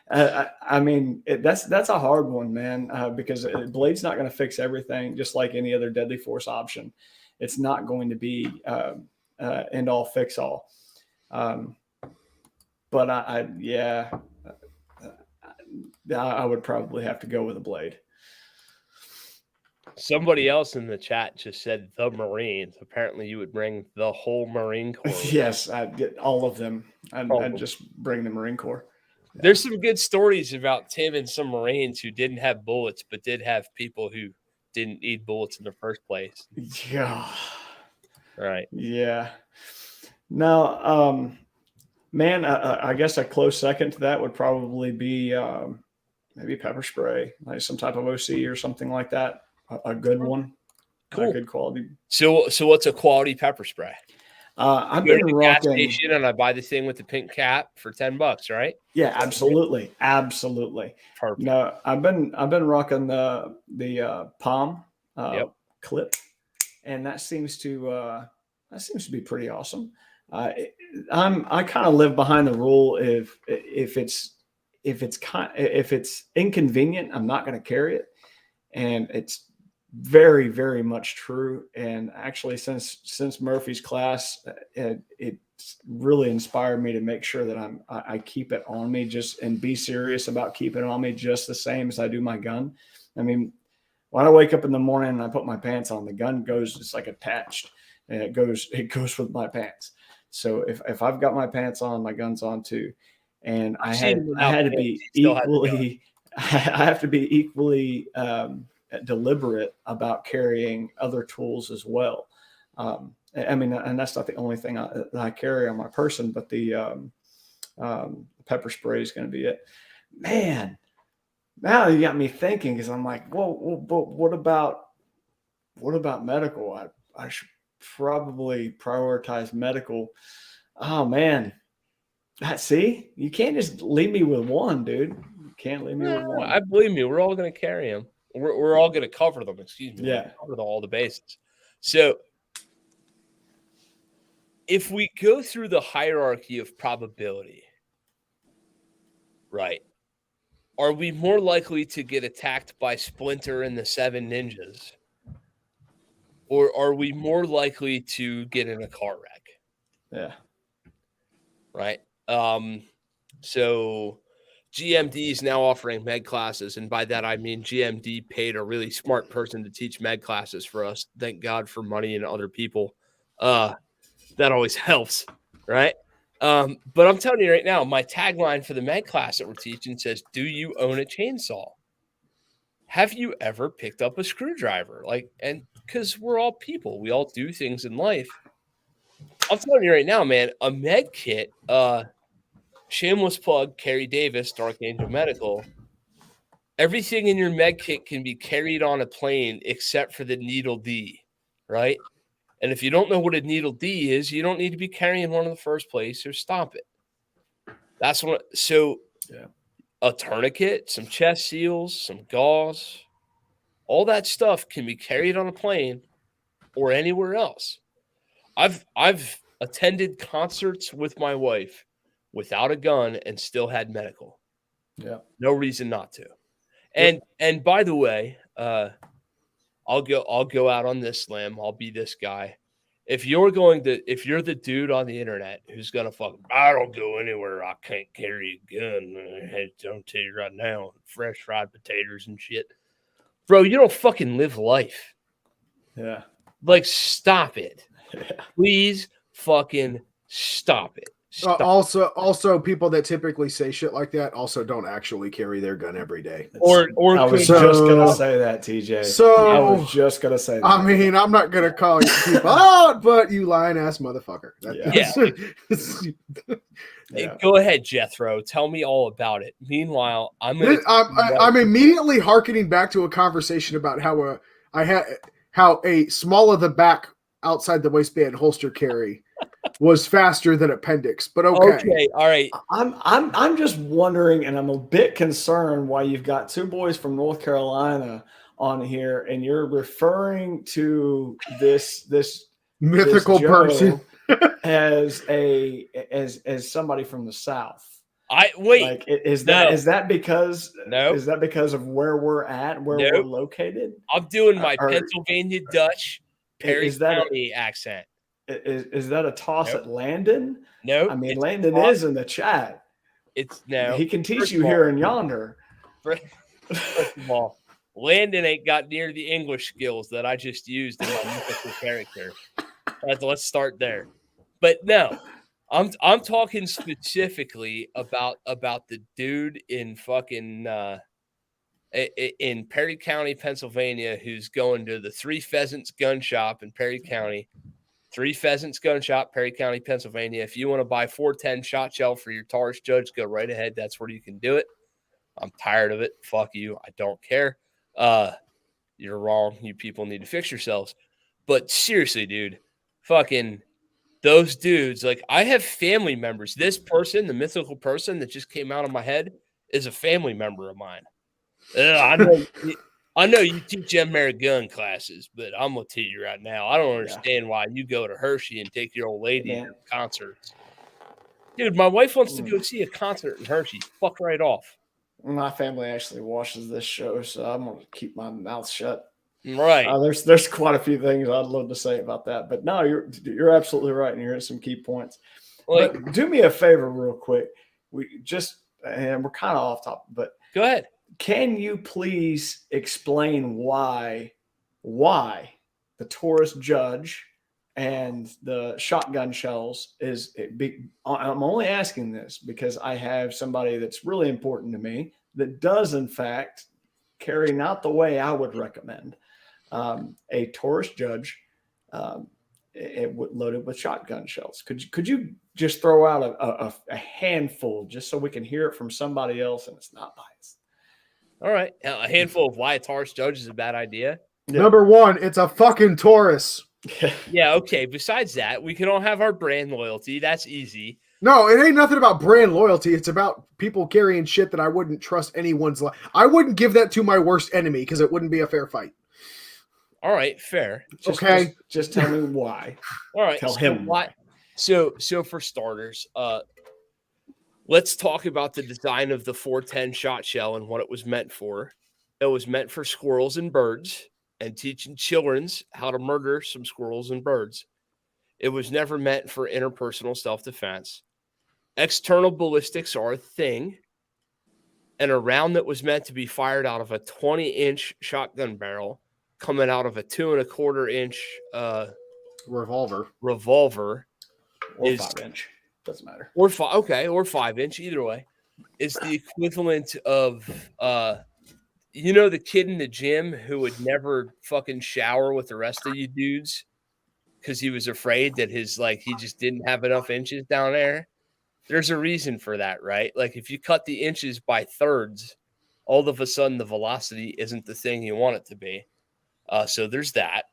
I mean, that's a hard one, man, because blade's not going to fix everything. Just like any other deadly force option, it's not going to be end all fix all. But I would probably have to go with a blade. Somebody else in the chat just said the Marines. Apparently, you would bring the whole Marine Corps. Yes, I'd get all of them. I'd just bring the Marine Corps. Yeah. There's some good stories about Tim and some Marines who didn't have bullets, but did have people who didn't need bullets in the first place. Yeah. Right. Yeah. No, man, I guess a close second to that would probably be maybe pepper spray, like some type of OC or something like that. A good one. Cool. A good quality. So what's a quality pepper spray? I've been rocking gas station and I buy the thing with the pink cap for $10, right? Yeah, absolutely. Perfect. No, I've been rocking the palm clip, and that seems to be pretty awesome. I kind of live behind the rule if it's inconvenient, I'm not going to carry it, and it's very, very much true. And actually, since Murphy's class, it really inspired me to make sure that I keep it on me, just and be serious about keeping it on me just the same as I do my gun. I mean, when I wake up in the morning and I put my pants on, the gun goes, it's like attached, and it goes with my pants. So if I've got my pants on, my gun's on too. And I had to be equally deliberate about carrying other tools as well. I mean, and that's not the only thing that I carry on my person, but the pepper spray is going to be it. Man, now you got me thinking, because I'm like, whoa, but what about medical? I should probably prioritize medical. Oh man, see, you can't just leave me with one, dude. You can't leave me with one. I believe me. We're all going to carry them. We're all going to cover them. Excuse me. Yeah, cover all the bases. So if we go through the hierarchy of probability, right? Are we more likely to get attacked by Splinter and the 7 Ninjas? Or are we more likely to get in a car wreck? Yeah. Right. So GMD is now offering med classes. And by that, I mean GMD paid a really smart person to teach med classes for us. Thank God for money and other people. That always helps. Right. But I'm telling you right now, my tagline for the med class that we're teaching says, do you own a chainsaw? Have you ever picked up a screwdriver? And because we're all people, we all do things in life. I'm telling you right now, man, a med kit, shameless plug, Carrie Davis, Dark Angel Medical. Everything in your med kit can be carried on a plane except for the needle D, right? And if you don't know what a needle D is, you don't need to be carrying one in the first place, or stop it. That's what. So, yeah. A tourniquet, some chest seals, some gauze, all that stuff can be carried on a plane or anywhere else. I've attended concerts with my wife without a gun and still had medical. Yeah. No reason not to. And by the way, I'll go out on this limb. I'll be this guy. If you're the dude on the internet who's gonna I don't go anywhere I can't carry a gun. I don't tell you right now, fresh fried potatoes and shit. Bro, you don't fucking live life. Yeah. Like, stop it. Yeah. Please fucking stop it. Stop. Also, people that typically say shit like that also don't actually carry their gun every day. Or I was So- just gonna say that, TJ. So I was just gonna say that. I mean, I'm not gonna call you people out, but you lying ass motherfucker. Yeah. Go ahead, Jethro. Tell me all about it. Meanwhile, I'm immediately hearkening back to a conversation about how a small of the back outside the waistband holster carry was faster than appendix. But okay, all right. I'm just wondering, and I'm a bit concerned why you've got two boys from North Carolina on here, and you're referring to this mythical Joe person. as somebody from the South. Wait. Is that because No. Is that because of where we're at, where we're located? I'm doing my Or- Pennsylvania Dutch Perry is that County accent. Is that a toss Nope. at Landon? No, I mean, it's Landon not. is in the chat. It's no. He can teach First you of all- here and yonder. First of all, Landon ain't got near the English skills that I just used in my mythical character. Let's start there. But no, I'm talking specifically about the dude in fucking in Perry County, Pennsylvania, who's going to the Three Pheasants Gun Shop in Perry County. Three Pheasants Gun Shop, Perry County, Pennsylvania. If you want to buy 410 shot shell for your Taurus Judge, go right ahead. That's where you can do it. I'm tired of it. Fuck you. I don't care. You're wrong. You people need to fix yourselves. But seriously, dude, fucking those dudes, like, I have family members. This person, the mythical person that just came out of my head, is a family member of mine. I know you teach them gun classes, but I'm gonna tell you right now, I don't understand why you go to Hershey and take your old lady to concerts. Dude, my wife wants to go see a concert in Hershey. Fuck right off. My family actually watches this show, so I'm gonna keep my mouth shut. Right. There's quite a few things I'd love to say about that, but no, you're absolutely right, and you're at some key points. But do me a favor, real quick. And we're kind of off topic, but go ahead. Can you please explain why the Taurus Judge and the shotgun shells I'm only asking this because I have somebody that's really important to me that does in fact carry not the way I would recommend a Taurus Judge loaded with shotgun shells. Could you just throw out a handful just so we can hear it from somebody else and it's not biased? All right. A handful of why a Taurus Judge is a bad idea. Yeah. Number one, it's a fucking Taurus. Yeah, okay. Besides that, we can all have our brand loyalty. That's easy. No, it ain't nothing about brand loyalty. It's about people carrying shit that I wouldn't trust anyone's life. I wouldn't give that to my worst enemy because it wouldn't be a fair fight. All right, fair. Just tell me why. All right. Tell him why. So for starters, let's talk about the design of the 410 shot shell and what it was meant for. It was meant for squirrels and birds and teaching children how to murder some squirrels and birds. It was never meant for interpersonal self-defense. External ballistics are a thing. And a round that was meant to be fired out of a 20-inch shotgun barrel coming out of a 2.25-inch revolver Or is 5-inch. Doesn't matter. or 5-inch, either way, is the equivalent of the kid in the gym who would never fucking shower with the rest of you dudes because he was afraid that he just didn't have enough inches down there. There's a reason for that, right? Like, if you cut the inches by thirds, all of a sudden the velocity isn't the thing you want it to be. So there's that.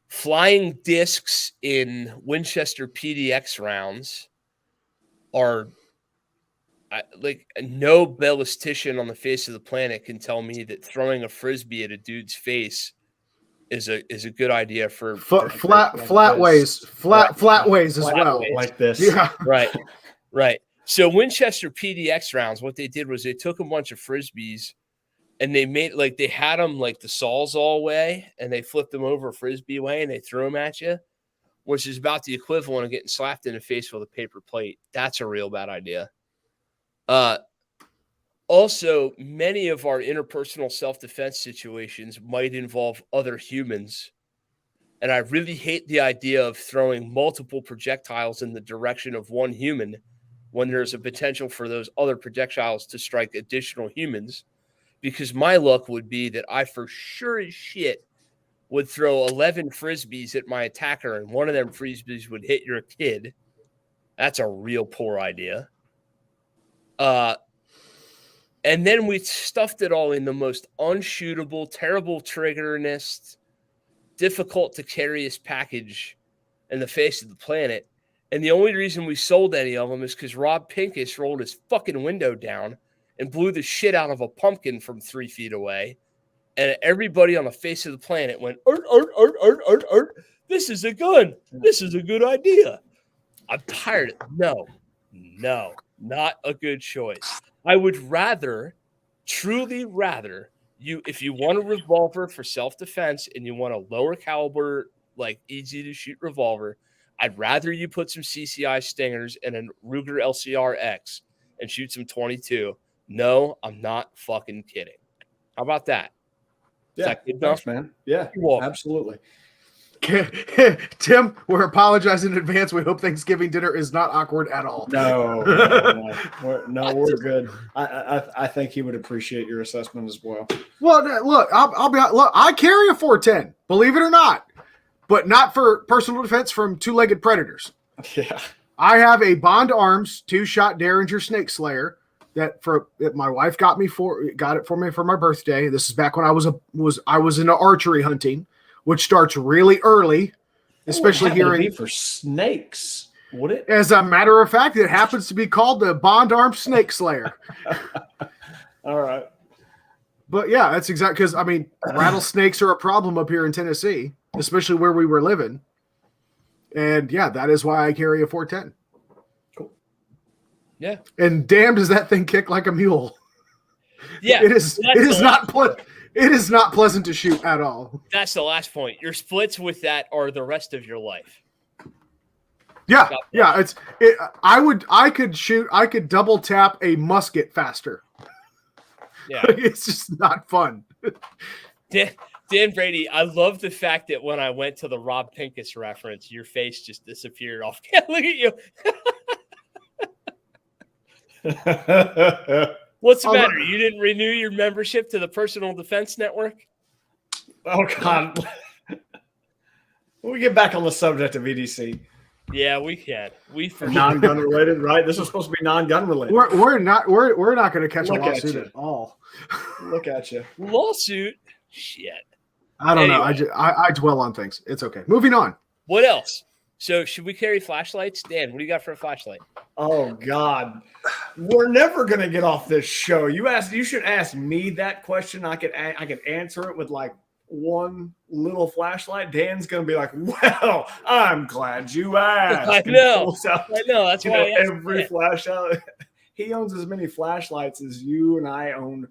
Flying discs in Winchester PDX rounds are like no ballistician on the face of the planet can tell me that throwing a frisbee at a dude's face is a good idea for flat ways as well. Like this. Yeah. Right. So Winchester PDX rounds, what they did was they took a bunch of Frisbees and they made they had them like the Sawzall way, and they flipped them over Frisbee way and they threw them at you, which is about the equivalent of getting slapped in the face with a paper plate. That's a real bad idea. Also, many of our interpersonal self-defense situations might involve other humans. And I really hate the idea of throwing multiple projectiles in the direction of one human when there's a potential for those other projectiles to strike additional humans, because my luck would be that I for sure as shit would throw 11 Frisbees at my attacker and one of them Frisbees would hit your kid. That's a real poor idea. And then we stuffed it all in the most unshootable, terrible triggerness, difficult to carryest package in the face of the planet. And the only reason we sold any of them is because Rob Pincus rolled his fucking window down and blew the shit out of a pumpkin from 3 feet away. And everybody on the face of the planet went, this is a gun. This is a good idea. I'm tired. No, not a good choice. I would truly rather, if you want a revolver for self-defense and you want a lower caliber, like easy to shoot revolver, I'd rather you put some CCI Stingers and a Ruger LCR X and shoot some 22. No, I'm not fucking kidding. How about that? Yeah, thanks, man. Yeah, absolutely. Tim, we're apologizing in advance. We hope Thanksgiving dinner is not awkward at all. No, we're good. I think he would appreciate your assessment as well. Well, look, I carry a 410, believe it or not, but not for personal defense from two-legged predators. Yeah, I have a Bond Arms 2-shot Derringer Snake Slayer that my wife got it for me for my birthday. This is back when I was into archery hunting, which starts really early, especially here in for snakes. Would it? As a matter of fact, it happens to be called the Bond Arms Snake Slayer. All right. But yeah, that's exactly because rattlesnakes are a problem up here in Tennessee, especially where we were living. And yeah, that is why I carry a 410. Cool. Yeah. And damn, does that thing kick like a mule? Yeah. It is not It is not pleasant to shoot at all. That's the last point. Your splits with that are the rest of your life. Yeah. I could double tap a musket faster. Yeah. It's just not fun. Dan Brady, I love the fact that when I went to the Rob Pincus reference, your face just disappeared off. Look at you. What's the matter? You didn't renew your membership to the Personal Defense Network? Oh, God. We get back on the subject of EDC. Yeah, we can. Non-gun related, right? This is supposed to be non-gun related. We're not going to catch a lawsuit at all. Look at you. Lawsuit? Shit. I don't know. I dwell on things. It's okay. Moving on. What else? So should we carry flashlights? Dan, what do you got for a flashlight? Oh, God. We're never going to get off this show. You should ask me that question. I could answer it with like one little flashlight. Dan's going to be like, well, I'm glad you asked. I know. That's why every flashlight. He owns as many flashlights as you and I own.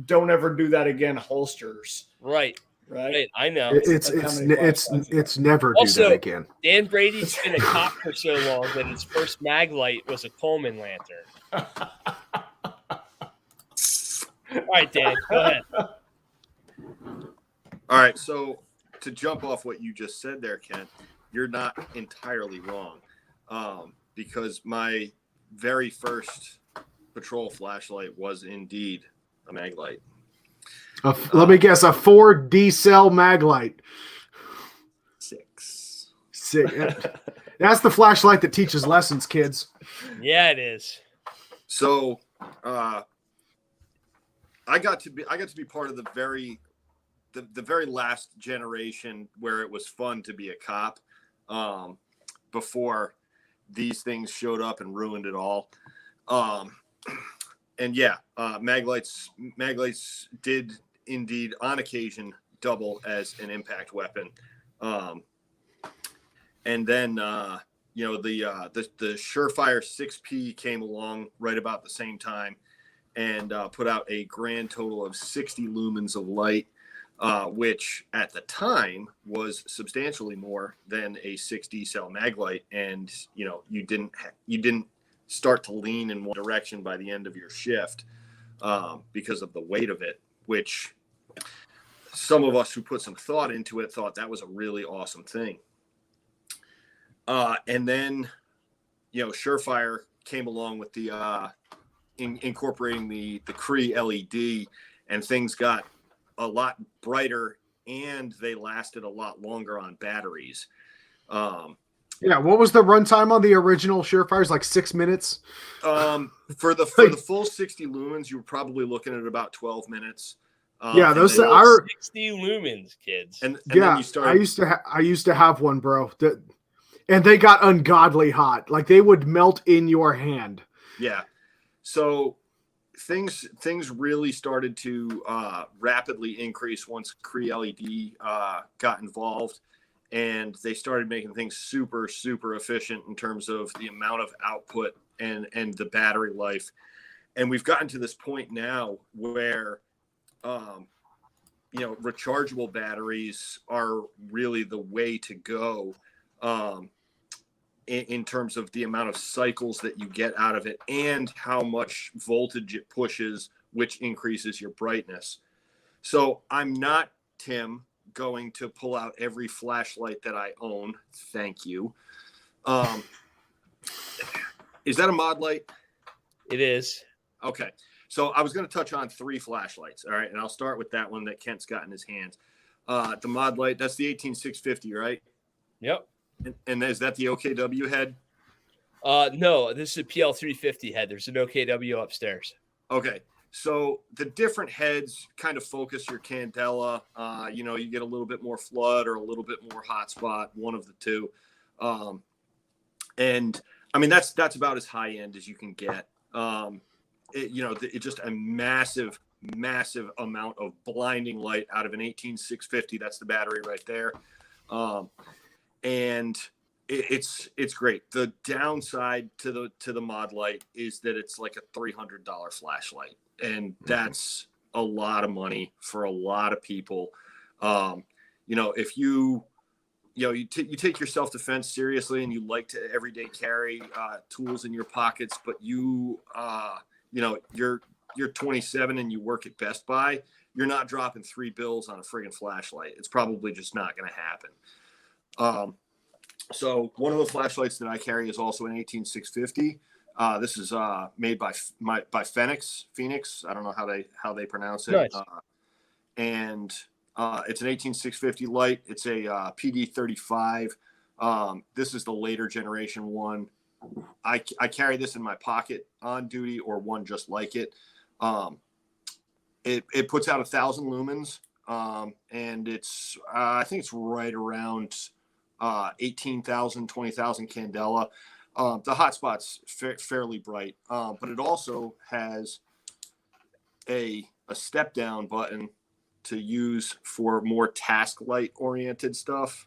Don't ever do that again. Holsters. Right. I know. It's never also, do that again. Dan Brady's been a cop for so long that his first mag light was a Coleman lantern. All right, Dan, go ahead. All right, so to jump off what you just said there, Kent, you're not entirely wrong, because my very first patrol flashlight was indeed a mag light. Let me guess, a 4D cell mag light. 6. That's the flashlight that teaches lessons, kids. Yeah, it is. So, I got to be part of the very last generation where it was fun to be a cop, before these things showed up and ruined it all. And yeah, mag lights did indeed on occasion double as an impact weapon. And then, the Surefire 6P came along right about the same time and put out a grand total of 60 lumens of light, which at the time was substantially more than a 6D cell mag light. And, you didn't start to lean in one direction by the end of your shift because of the weight of it, which some of us who put some thought into it thought that was a really awesome thing. And then, Surefire came along with the incorporating the Cree LED, and things got a lot brighter and they lasted a lot longer on batteries. Yeah, what was the runtime on the original Surefires? Like 6 minutes? For the full 60 lumens, you were probably looking at about 12 minutes. Yeah, those 60 lumens, kids. And yeah, then you started. I used to have one, bro. And they got ungodly hot. Like they would melt in your hand. Yeah. So things really started to rapidly increase once Cree LED got involved, and they started making things super, super efficient in terms of the amount of output and the battery life. And we've gotten to this point now where, rechargeable batteries are really the way to go. In terms of the amount of cycles that you get out of it and how much voltage it pushes, which increases your brightness. So I'm not, Tim, going to pull out every flashlight that I own. Thank you. Is that a mod light? It is. Okay. So I was going to touch on 3 flashlights. All right. And I'll start with that one that Kent's got in his hands. The mod light, that's the 18650, right? Yep. And is that the OKW head? No, this is a PL350 head. There's an OKW upstairs. Okay. So the different heads kind of focus your candela. You get a little bit more flood or a little bit more hotspot, one of the two. And I mean, that's about as high end as you can get. It's just a massive amount of blinding light out of an 18650. That's the battery right there. And it's great. The downside to the mod light is that it's like a $300 flashlight, and that's a lot of money for a lot of people. If you take your self-defense seriously and you like to everyday carry tools in your pockets, but you're 27 and you work at Best Buy, you're not dropping $3 bills on a friggin' flashlight. It's probably just not going to happen. So one of the flashlights that I carry is also an 18650. This is made by Phoenix. I don't know how they pronounce it. Nice. And it's an 18650 light. It's a PD35. This is the later generation one. I carry this in my pocket on duty, or one just like it. It puts out 1,000 lumens. And it's I think it's right around 18,000, 20,000 candela. The hotspot's fairly bright, but it also has a step down button to use for more task light oriented stuff,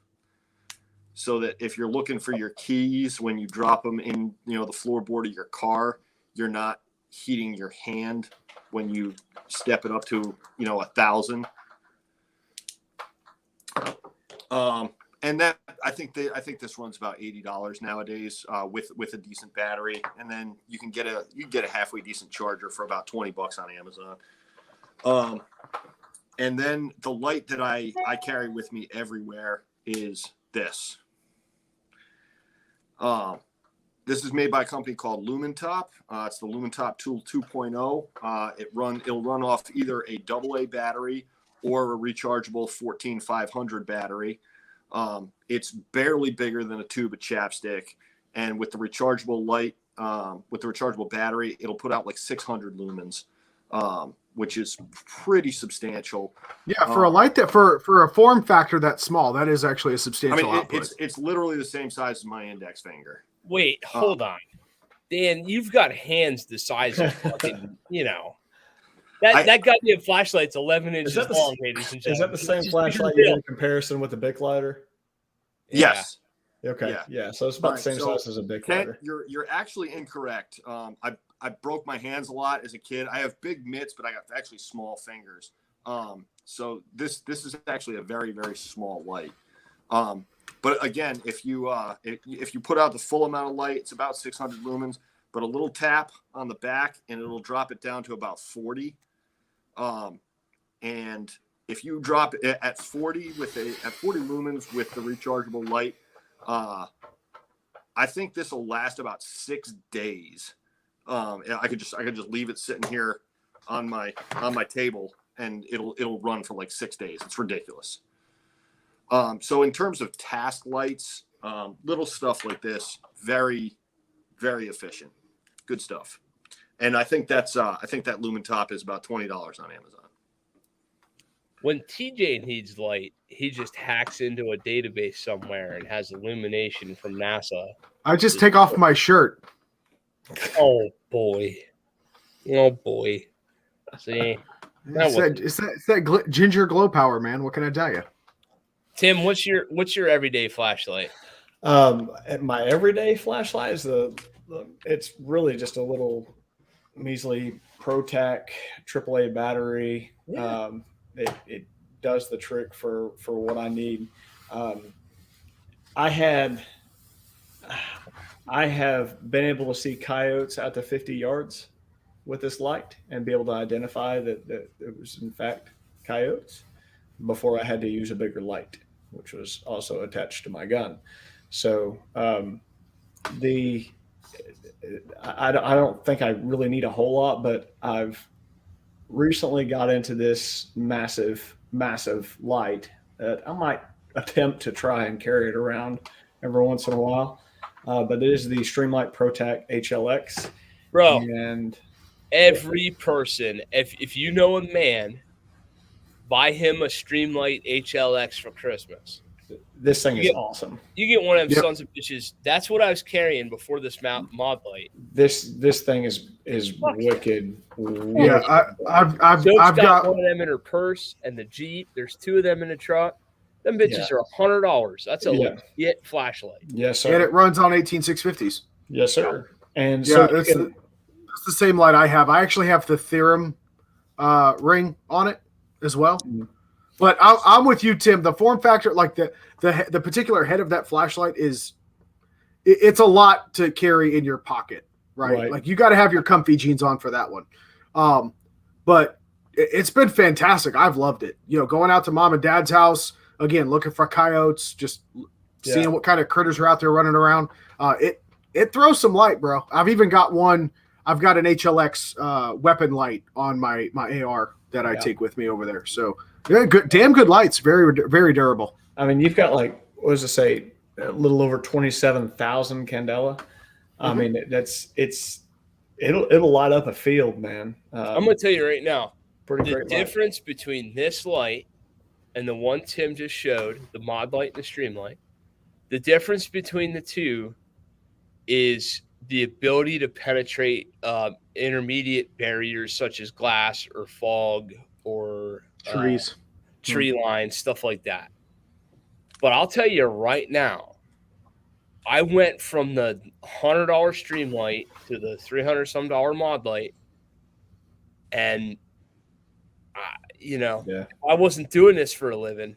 so that if you're looking for your keys when you drop them in the floorboard of your car, you're not heating your hand when you step it up to 1,000. And that I think this runs about $80 nowadays with a decent battery, and then you can get a halfway decent charger for about $20 on Amazon. And then the light that I carry with me everywhere is this. This is made by a company called LumenTop. It's the LumenTop Tool 2.0. It'll run off either a AA battery or a rechargeable 14500 battery. It's barely bigger than a tube of chapstick, and with the rechargeable light, with the rechargeable battery, it'll put out like 600 lumens, which is pretty substantial. Yeah, for a light that for a form factor that small, that is actually a substantial output. It's literally the same size as my index finger. Wait, hold on, Dan. You've got hands the size of fucking, That goddamn flashlight's 11 Is inches that long, ladies and is that gentlemen. the same Just flashlight be you real. did in comparison with the Bic lighter? Yeah. Yes. Okay. Yeah. Yeah. So it's about All the same right, so size as a Bic Kent, lighter. you're actually incorrect. I broke my hands a lot as a kid. I have big mitts, but I got actually small fingers. So this is actually a very, very small light. But again, if you put out the full amount of light, it's about 600 lumens. But a little tap on the back, and it'll drop it down to about 40. And if you drop it at 40 at 40 lumens with the rechargeable light, I think this will last about 6 days. I could just leave it sitting here on my table, and it'll run for like 6 days. It's ridiculous. So in terms of task lights, little stuff like this, very, very efficient, good stuff. And I think that Lumen Top is about $20 on Amazon. When TJ needs light, he just hacks into a database somewhere and has illumination from NASA. I just take off my shirt. Oh boy. See, It's that ginger glow power, man. What can I tell you? Tim, what's your everyday flashlight? My everyday flashlight is it's really just a little measly ProTech AAA battery. Yeah. It does the trick for what I need. I have been able to see coyotes out to 50 yards with this light and be able to identify that it was in fact coyotes before I had to use a bigger light, which was also attached to my gun. So I don't think I really need a whole lot, but I've recently got into this massive light that I might attempt to try and carry it around every once in a while. But it is the Streamlight ProTech HLX. Bro, and every person, if you know a man, buy him a Streamlight HLX for Christmas. This thing is awesome. You get one of them sons of bitches. That's what I was carrying before this mod light. This thing is wicked. Yeah, I've got got one of them in her purse and the Jeep. There's 2 of them in the truck. Them bitches are $100. That's a legit flashlight. Yes, sir. And it runs on 18650s. Yes, sir. And Yeah, so it's the same light I have. I actually have the Theorem ring on it as well. But I'm with you, Tim. The form factor, like the particular head of that flashlight it's a lot to carry in your pocket, right? Like you got to have your comfy jeans on for that one. But it's been fantastic. I've loved it. Going out to mom and dad's house again, looking for coyotes, just seeing what kind of critters are out there running around. It throws some light, bro. I've even got one. I've got an HLX weapon light on my AR that I take with me over there. So yeah, damn good lights. Very, very durable. I mean, you've got like, what does it say? A little over 27,000 candela. I mean, it'll light up a field, man. I'm gonna tell you right now, the difference between this light and the one Tim just showed, the mod light and the stream light, the difference between the two is the ability to penetrate intermediate barriers such as glass or fog or trees, tree lines, stuff like that. But I'll tell you right now, I went from the $100 stream light to the $300 some mod light, and I wasn't doing this for a living.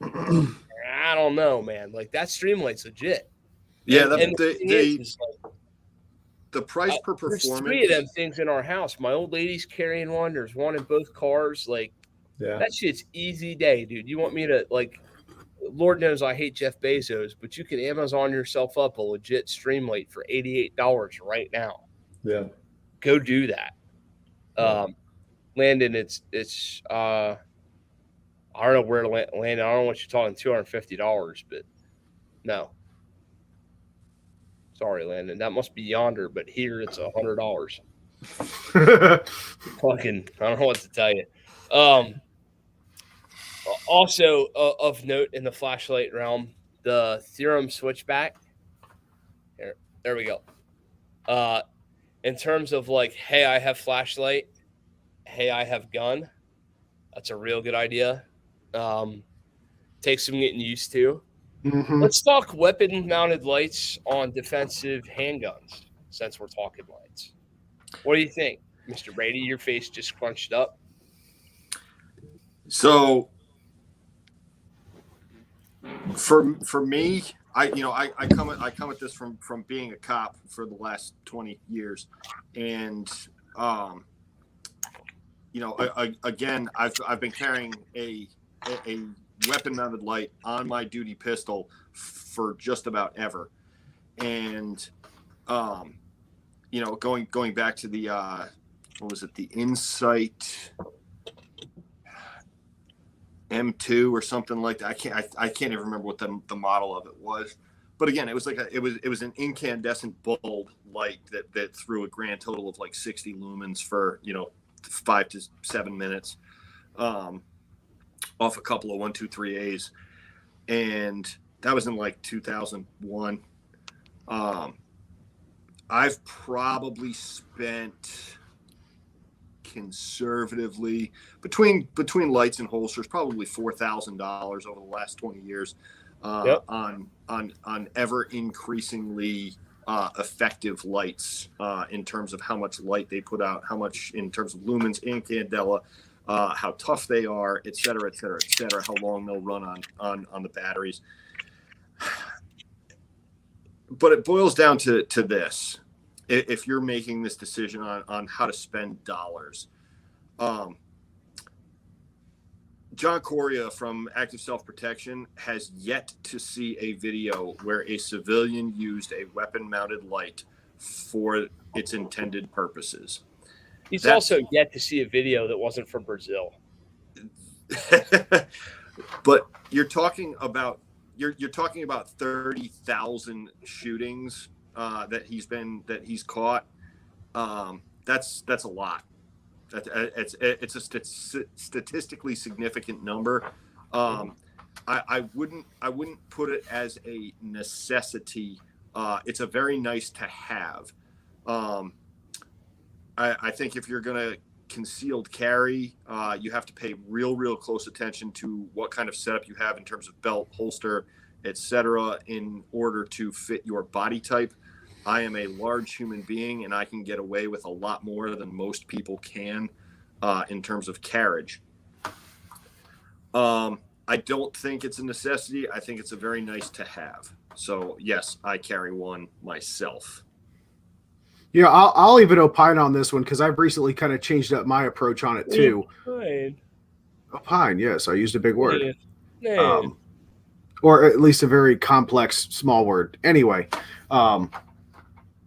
I don't know, man. Like that stream light's legit. Yeah, and the price per performance. There's 3 of them things in our house. My old lady's carrying one. There's one in both cars. Like that shit's easy day, dude. You want me to Lord knows I hate Jeff Bezos, but you can Amazon yourself up a legit Streamlight for $88 right now. Yeah. Go do that. Landon, it's I don't know where to land. I don't know what you're talking, $250, but no. Sorry, Landon. That must be yonder, but here it's $100. Fucking, I don't know what to tell you. Also of note in the flashlight realm, the Theorem switchback. There we go. In terms of hey, I have flashlight. hey, I have gun. That's a real good idea. Takes some getting used to. Mhm. Let's talk weapon-mounted lights on defensive handguns, since we're talking lights. What do you think, Mr. Brady? Your face just crunched up. So for me, I come at this from being a cop for the last 20 years, and again, I've been carrying a weapon mounted light on my duty pistol for just about ever, and going back to the what was it, the Insight M2 or something like that. I can't even remember what the model of it was. But again, it was like it was an incandescent bulb light that threw a grand total of like 60 lumens for 5 to 7 minutes, off a couple of 123As, and that was in like 2001. I've probably spent conservatively between lights and holsters probably $4,000 over the last 20 years on ever increasingly effective lights, in terms of how much light they put out, how much in terms of lumens and candela, how tough they are, et cetera, how long they'll run on the batteries. But it boils down to this. If you're making this decision on how to spend dollars, John Coria from Active Self-Protection has yet to see a video where a civilian used a weapon-mounted light for its intended purposes. He's also yet to see a video that wasn't from Brazil. But you're talking about 30,000 shootings that he's caught. That's a lot. It's a statistically significant number. I wouldn't put it as a necessity. It's a very nice to have. I think if you're going to concealed carry, you have to pay real close attention to what kind of setup you have in terms of belt, holster, etc., in order to fit your body type. I am a large human being, and I can get away with a lot more than most people can in terms of carriage. I don't think it's a necessity. I think it's a very nice to have. So yes, I carry one myself. Yeah, I'll even opine on this one because I've recently kind of changed up my approach on it too. Opine, yes, I used a big word, or at least a very complex small word. Anyway,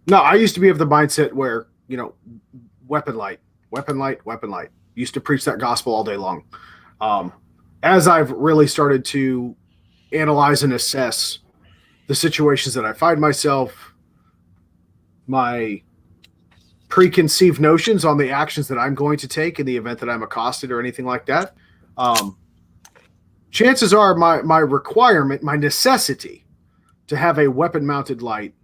no, I used to be of the mindset where weapon light. Used to preach that gospel all day long. As I've really started to analyze and assess the situations that I find myself, my preconceived notions on the actions that I'm going to take in the event that I'm accosted or anything like that, chances are my requirement, my necessity to have a weapon-mounted light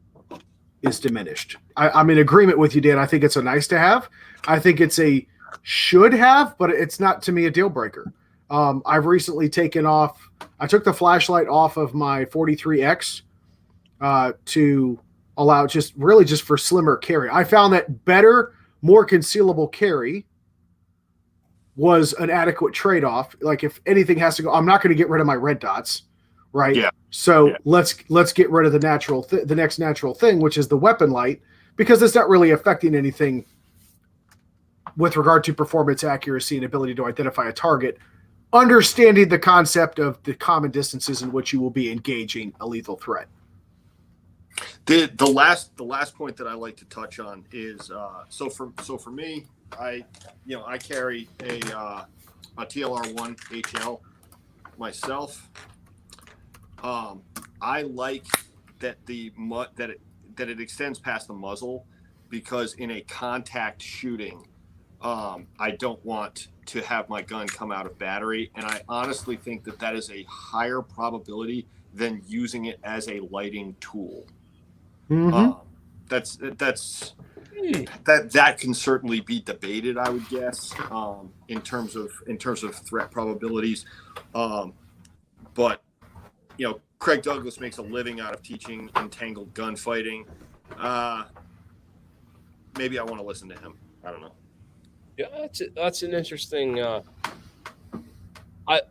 is diminished. I'm in agreement with you, Dan. I think it's a nice to have. I think it's a should have, but it's not to me a deal breaker. I've recently I took the flashlight off of my 43X to allow just for slimmer carry. I found that better, more concealable carry was an adequate trade-off. Like if anything has to go, I'm not going to get rid of my red dots, right? Yeah. So let's get rid of the next natural thing, which is the weapon light, because it's not really affecting anything with regard to performance, accuracy, and ability to identify a target. Understanding the concept of the common distances in which you will be engaging a lethal threat. The last point that I like to touch on is so for me, I carry a TLR1 HL myself. I like that it extends past the muzzle, because in a contact shooting, I don't want to have my gun come out of battery, and I honestly think that is a higher probability than using it as a lighting tool. Mm-hmm. That's that can certainly be debated, I would guess, in terms of threat probabilities. But Craig Douglas makes a living out of teaching entangled gunfighting. Maybe I want to listen to him. I don't know. Yeah, that's an interesting.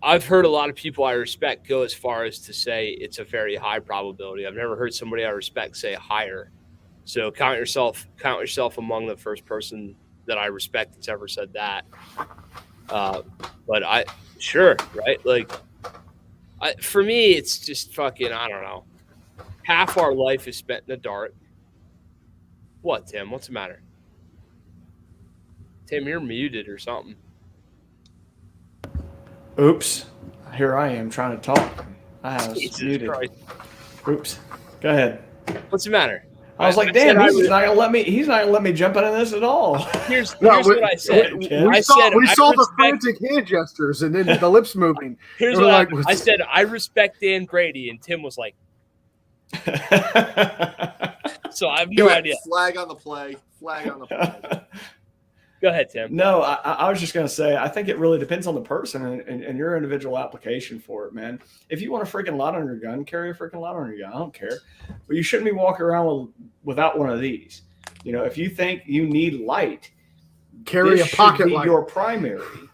I've heard a lot of people I respect go as far as to say it's a very high probability. I've never heard somebody I respect say higher. So count yourself among the first person that I respect that's ever said that. But right? Like, for me, it's just fucking, I don't know. Half our life is spent in the dark. What, Tim? What's the matter? Tim, you're muted or something. Oops. Here I am trying to talk. I was muted. Christ. Oops. Go ahead. What's the matter? I was like, damn, he's not gonna let me jump into this at all. Here's what I said. We saw the frantic hand gestures and then the lips moving. Here's what I said. I respect Dan Brady, and Tim was like, so I have no idea. Flag on the play. Go ahead, Tim. No, I was just going to say, I think it really depends on the person and your individual application for it, man. If you want a freaking light on your gun, carry a freaking light on your gun. I don't care. But you shouldn't be walking around without one of these. If you think you need light, carry a pocket light. Your primary.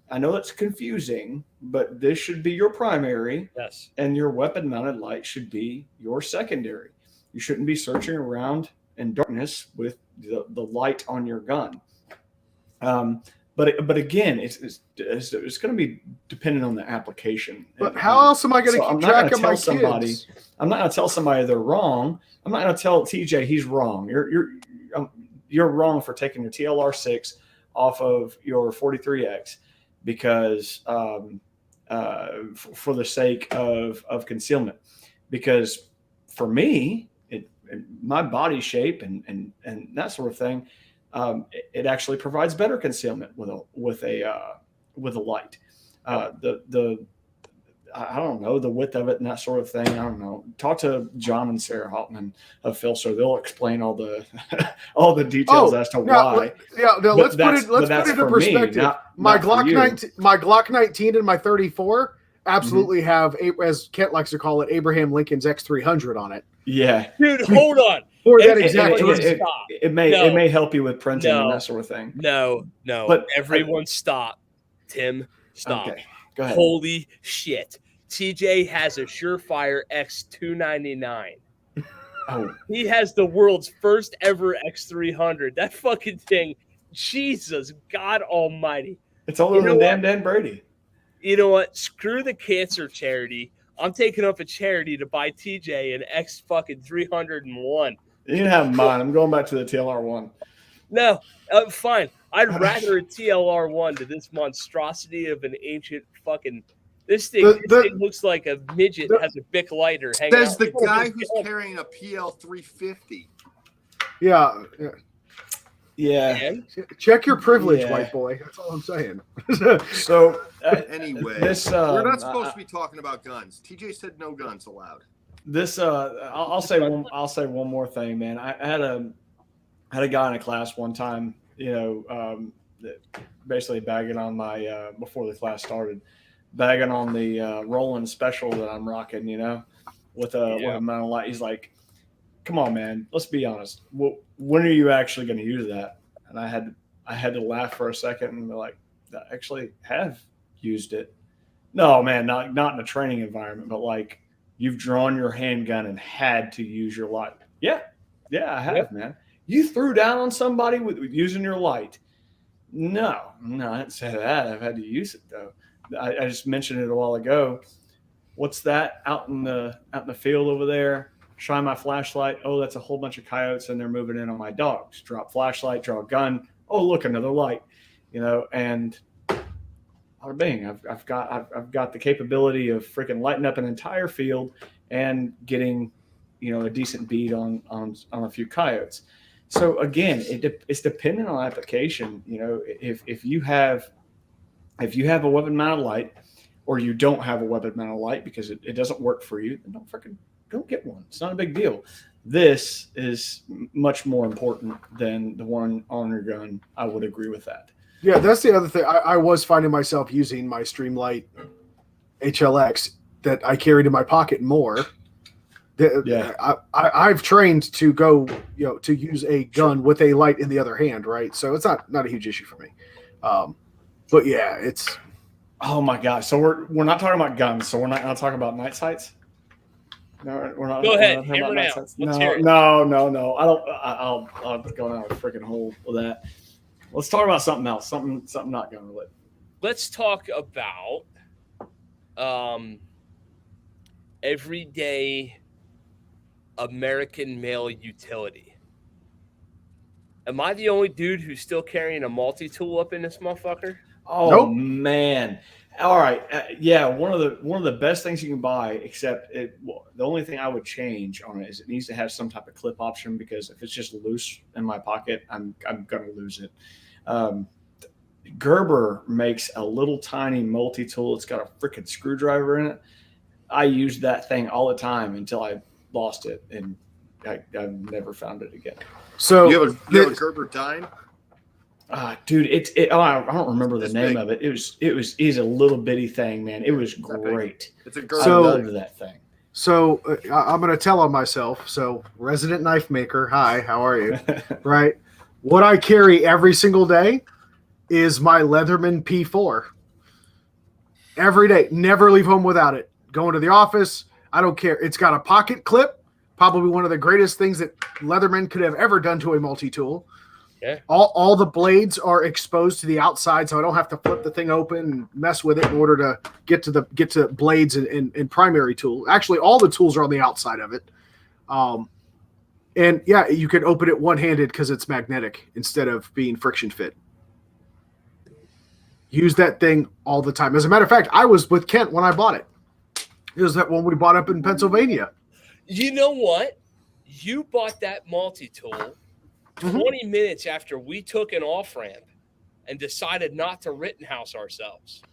I know it's confusing, but this should be your primary. Yes. And your weapon-mounted light should be your secondary. You shouldn't be searching around in darkness with the light on your gun. But again, it's going to be dependent on the application. But how else am I going to keep track of my kids? I'm not going to tell somebody they're wrong. I'm not going to tell TJ he's wrong. You're wrong for taking your TLR 6 off of your 43X because for the sake of concealment. Because for me, my body shape and that sort of thing. It actually provides better concealment with a light. I don't know, the width of it and that sort of thing. I don't know. Talk to John and Sarah Hoffman of Philster. They'll explain all the details as to why. Let's put it into perspective. My Glock 19 and my 34 absolutely have, as Kent likes to call it, Abraham Lincoln's X300 on it. Yeah, dude, hold on. For that exact reason. It may help you with printing and that sort of thing. No. But everyone stop. Tim, stop. Okay, go ahead. Holy shit. TJ has a Surefire X299. Oh. He has the world's first ever X300. That fucking thing, Jesus, God almighty. It's older than damn Dan Brady. You know what? Screw the cancer charity. I'm taking up a charity to buy TJ an X fucking 301. You can have mine. I'm going back to the TLR1. No, fine. I'd rather a TLR1 to this monstrosity of an ancient fucking. This thing looks like a midget that has a Bic lighter hanging out. Says the guy who's carrying a PL 350. Yeah. And? Check your privilege, white boy. That's all I'm saying. So anyway, we're not supposed to be talking about guns. TJ said no guns allowed. I'll say one more thing, man. I had a guy in a class one time, basically bagging on my before the class started, bagging on the Roland Special that I'm rocking, with a mounted light. He's like, "Come on, man. Let's be honest. When are you actually going to use that?" And I had to laugh for a second and be like, "I actually have used it." No, man, not in a training environment, but like you've drawn your handgun and had to use your light. Yeah, I have, man. You threw down on somebody with using your light. No, I didn't say that. I've had to use it though. I just mentioned it a while ago. What's that out in the field over there? Shine my flashlight. Oh, that's a whole bunch of coyotes and they're moving in on my dogs. Drop flashlight, draw a gun. Oh, look, another light. And bada bing, I've got the capability of freaking lighting up an entire field and getting, a decent bead on a few coyotes. So again, it's dependent on application. If you have a weapon mounted light, or you don't have a weapon mounted light because it doesn't work for you, then don't freaking go get one. It's not a big deal. This is much more important than the one on your gun. I would agree with that. Yeah, that's the other thing. I was finding myself using my Streamlight HLX that I carried in my pocket more. I've trained to go, to use a gun with a light in the other hand, right? So it's not a huge issue for me. But yeah, it's. Oh my gosh! So we're not talking about guns. So we're not going to talk about night sights. No, we're not. Go ahead, talking hammer about it night out. sights. Let's hear it. No. I'll go down a freaking hole with that. Let's talk about something else. Something not gun related. Let's talk about everyday American male utility. Am I the only dude who's still carrying a multi-tool up in this motherfucker? Oh Nope. man! All right, yeah. One of the best things you can buy, except the only thing I would change on it is it needs to have some type of clip option, because if it's just loose in my pocket, I'm gonna lose it. Gerber makes a little tiny multi-tool. It's got a freaking screwdriver in it. I used that thing all the time until I lost it, and I've never found it again. So You have a Gerber Dime? Dude, I don't remember the It's name big. of it. It's a little bitty thing, man. It was great. It's a Gerber. So- I loved that thing. So I'm going to tell on myself. So resident knife maker. Hi, how are you? Right. What I carry every single day is my Leatherman P4. Every day. Never leave home without it. Going to the office. I don't care. It's got a pocket clip. Probably one of the greatest things that Leatherman could have ever done to a multi-tool. Yeah. All the blades are exposed to the outside, so I don't have to flip the thing open and mess with it in order to get to blades and primary tool. Actually, all the tools are on the outside of it. And yeah, you can open it one-handed because it's magnetic instead of being friction fit. Use that thing all the time. As a matter of fact, I was with Kent when I bought it. It was that one we bought up in Pennsylvania. You know what? You bought that multi-tool 20 minutes after we took an off-ramp and decided not to Rittenhouse ourselves.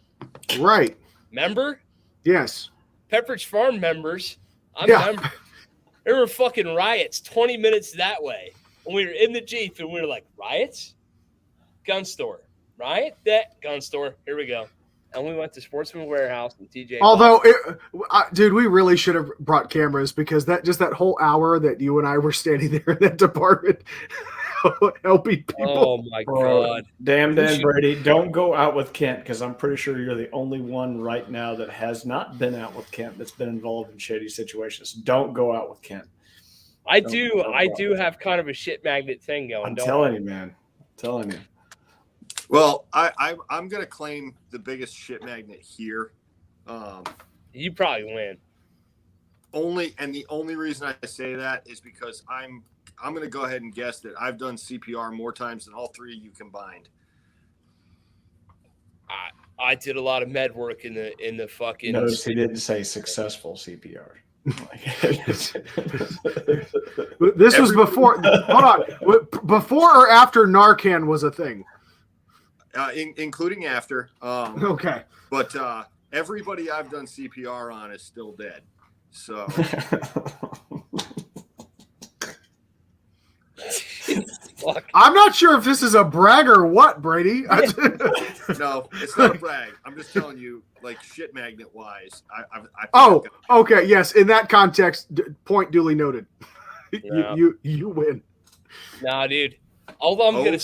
Right. Remember? Yes. Pepperidge Farm members. I Yeah. remember. There were fucking riots 20 minutes that way. And we were in the Jeep and we were like, riots? Gun store. Riot? That gun store. Here we go. And we went to Sportsman Warehouse and TJ. Although, dude, we really should have brought cameras, because that whole hour that you and I were standing there in that department helping people. Oh my God. Damn, Dan Brady, don't go out with Kent, because I'm pretty sure you're the only one right now that has not been out with Kent that's been involved in shady situations. Don't go out with Kent. I do have kind of a shit magnet thing going. I'm telling you, man. I'm telling you. Well, I'm going to claim the biggest shit magnet here. You probably win. The only reason I say that is because I'm going to go ahead and guess that I've done CPR more times than all three of you combined. I did a lot of med work in the fucking. Notice he didn't say successful CPR. This was before. Hold on. Before or after Narcan was a thing? Including after. Okay. But everybody I've done CPR on is still dead. So. Fuck. I'm not sure if this is a brag or what, Brady. No, it's not a brag. I'm just telling you, like, shit magnet wise. Oh, okay. Yes. In that context, point duly noted. Yeah. You win. Nah, dude. All I'm gonna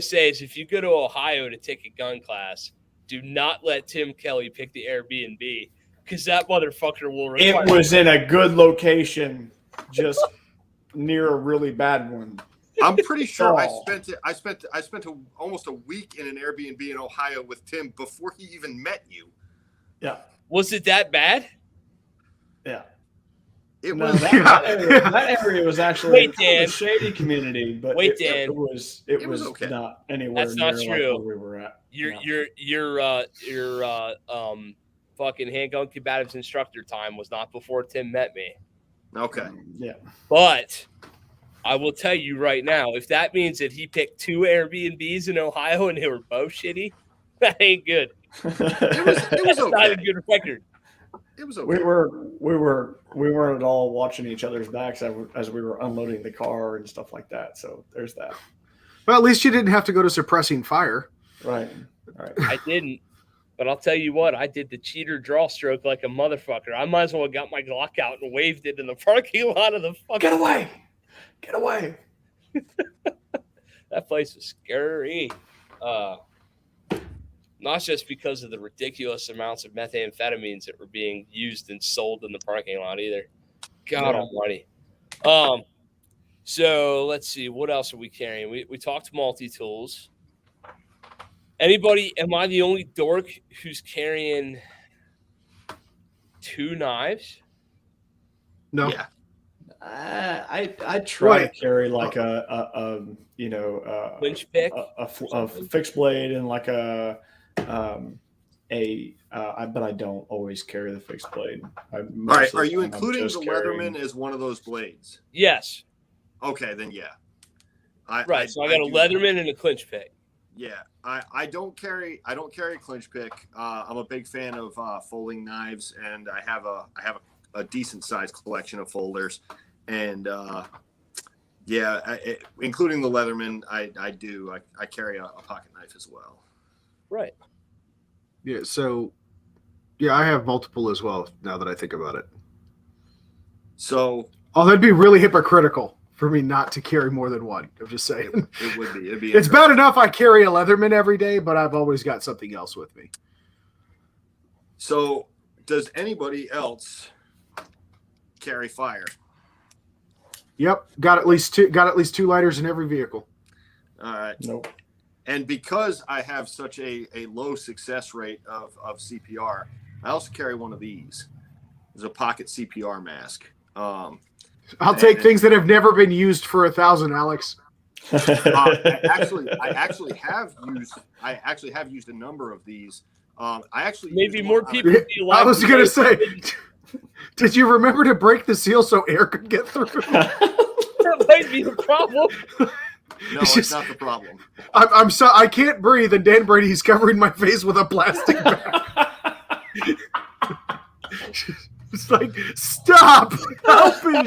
say is if you go to Ohio to take a gun class, do not let Tim Kelly pick the Airbnb, because that motherfucker will require. It was in a good location, just near a really bad one. I'm pretty sure I spent almost a week in an Airbnb in Ohio with Tim before he even met you. Yeah. Was it that bad? Yeah. It No, was. that area was actually Wait, Dan. a shady community, but Wait, it Dan. was okay. not anywhere That's near not true. like where we were at. Your fucking handgun combatives instructor time was not before Tim met me. Okay. Yeah. But I will tell you right now, if that means that he picked 2 Airbnbs in Ohio and they were both shitty, that ain't good. It was That's not a okay. good record. It was okay. We weren't at all watching each other's backs as we were unloading the car and stuff like that. So there's that. Well, at least you didn't have to go to suppressing fire. Right. I didn't. But I'll tell you what, I did the cheater draw stroke like a motherfucker. I might as well have got my Glock out and waved it in the parking lot of the fucking. Get away! Get away! That place was scary. Not just because of the ridiculous amounts of methamphetamines that were being used and sold in the parking lot either. God almighty. So let's see. What else are we carrying? We talked multi-tools. Anybody, am I the only dork who's carrying 2 knives? No. Yeah. I try to carry like a Clinch pick, a fixed blade and like but I don't always carry the fixed blade. All right. Are you including the Leatherman as one of those blades? Yes. Okay, then yeah. So I got a Leatherman and a clinch pick. Yeah, I don't carry a clinch pick. I'm a big fan of folding knives, and I have a decent sized collection of folders, and including the Leatherman, I carry a pocket knife as well. Right. Yeah. So, yeah, I have multiple as well. Now that I think about it. So. Oh, that'd be really hypocritical for me not to carry more than one. I'm just saying. It would be. It'd be. It's bad enough I carry a Leatherman every day, but I've always got something else with me. So, does anybody else carry fire? Yep, got at least two lighters in every vehicle. All right. Nope. And because I have such a low success rate of CPR, I also carry one of these. It's a pocket CPR mask. I'll take things that have never been used for 1,000, Alex. I actually have used a number of these. Maybe more people. I was going to say, did you remember to break the seal so air could get through? That might be the problem. No, it's not the problem. I can't breathe, and Dan Brady's covering my face with a plastic bag. It's like, stop! Help me!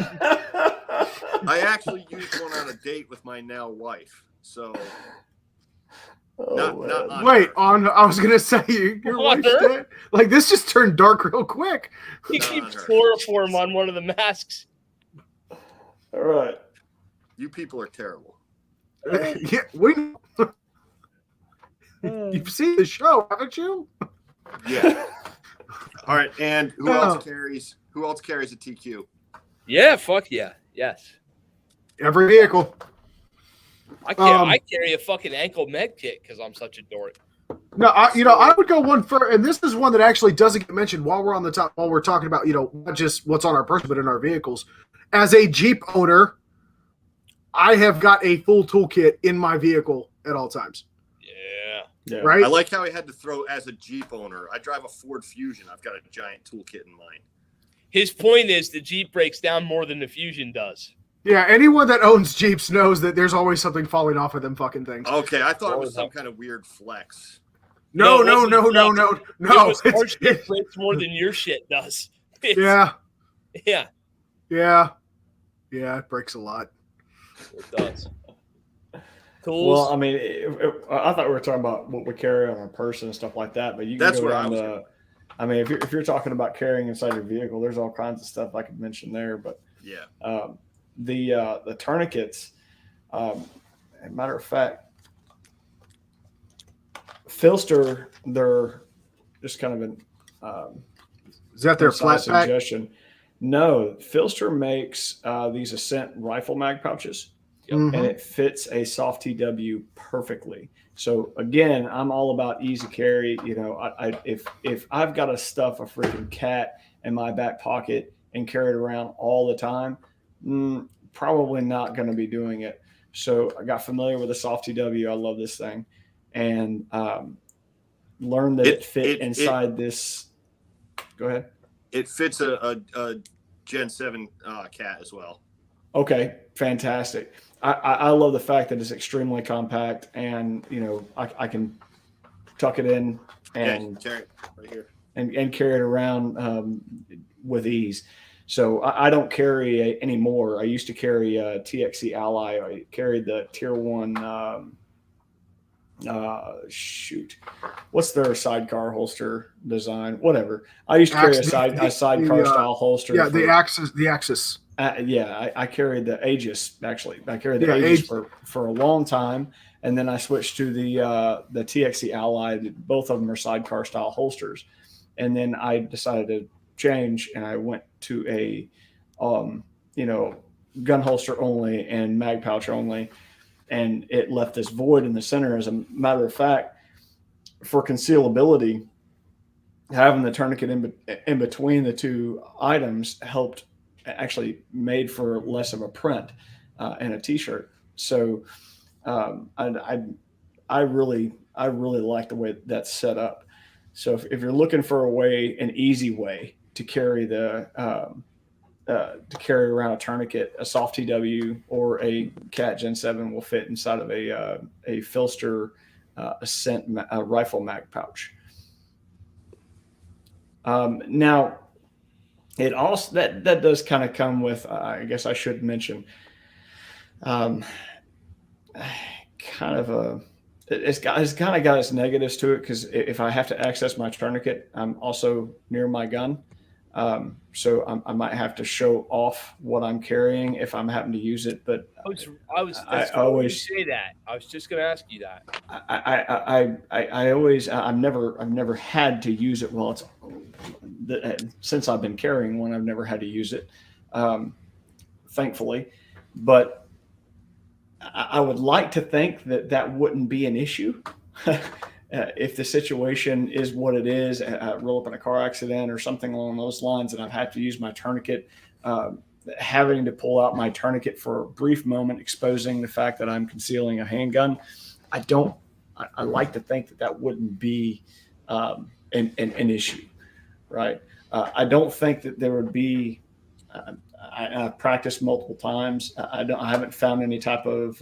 I actually used one on a date with my now wife. So, not wait. I was gonna say your wife's dead. Like this just turned dark real quick. He keeps chloroform on one of the masks. All right. You people are terrible. Yeah, we. You've seen the show, haven't you? Yeah. All right, and who else carries a TQ? Yeah, fuck yeah, yes. Every vehicle. I carry a fucking ankle med kit because I'm such a dork. No, I would go one further, and this is one that actually doesn't get mentioned while we're talking about not just what's on our person but in our vehicles. As a Jeep owner, I have got a full toolkit in my vehicle at all times. Yeah. Right. I like how he had to throw as a Jeep owner. I drive a Ford Fusion. I've got a giant toolkit in mine. His point is the Jeep breaks down more than the Fusion does. Yeah, anyone that owns Jeeps knows that there's always something falling off of them fucking things. Okay, I thought it was some kind of weird flex. No. Our shit breaks more than your shit does. Yeah. Yeah. It breaks a lot. It does. Tools. Well, I mean, I thought we were talking about what we carry on our person and stuff like that, but that's where I was. I mean, if you're talking about carrying inside your vehicle, there's all kinds of stuff I could mention there. But yeah, the tourniquets. Matter of fact, Filster, they're just kind of an is that their flat pack? Suggestion? No, Filster makes these Ascent rifle mag pouches. Yep. Mm-hmm. And it fits a soft TW perfectly. So again, I'm all about easy carry. If I've got to stuff a freaking cat in my back pocket and carry it around all the time, probably not going to be doing it. So I got familiar with the soft TW. I love this thing, and learned that it fit inside this. Go ahead. It fits a Gen 7 cat as well. Okay, fantastic. I love the fact that it's extremely compact, and I can tuck it in and carry it right here. and carry it around with ease. So I don't carry anymore. I used to carry a TXC Ally. I carried the Tier 1. What's their sidecar holster design? Whatever. I used to carry a sidecar style holster. Yeah, the Axis. I carried the Aegis, actually. I carried the Aegis for a long time, and then I switched to the TXC Ally. Both of them are sidecar style holsters, and then I decided to change, and I went to a gun holster only and mag pouch only, and it left this void in the center. As a matter of fact, for concealability, having the tourniquet in between the two items actually made for less of a print in a t-shirt. So I really like the way that's set up. So if you're looking for an easy way to carry to carry around a tourniquet, a soft TW or a Cat Gen 7 will fit inside of a Filster Ascent rifle mag pouch. Now, it also that does kind of come with, I guess I should mention, kind of it's kind of got its negatives to it, because if I have to access my tourniquet, I'm also near my gun. So I might have to show off what I'm carrying if I'm having to use it. But I always say that. I was just going to ask you that. I've never had to use it. Well, since I've been carrying one, I've never had to use it, thankfully. But I would like to think that wouldn't be an issue. If the situation is what it is, roll up in a car accident or something along those lines, and I've had to use my tourniquet, having to pull out my tourniquet for a brief moment, exposing the fact that I'm concealing a handgun, I like to think that wouldn't be an issue, right? I don't think that there would be. I've practiced multiple times. I haven't found any type of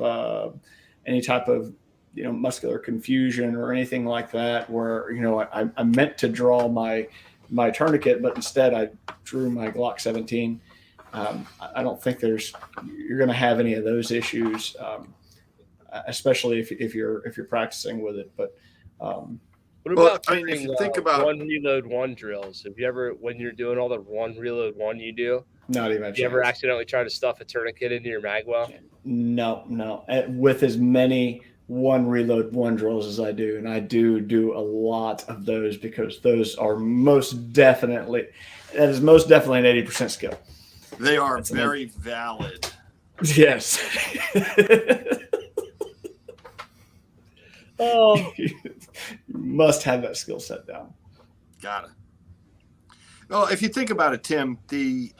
muscular confusion or anything like that, where I meant to draw my tourniquet, but instead I drew my Glock 17. I don't think you're going to have any of those issues, especially if you're practicing with it. But what about if you think about one reload one drills? Have you ever, when you're doing all the one reload one you do, not even have you ever accidentally tried to stuff a tourniquet into your mag well? No. With as many one reload one drills as I do, and I do a lot of those, because those are most definitely an 80% skill. They are very valid. Yes. You must have that skill set down. Got it. Well, if you think about it, Tim, the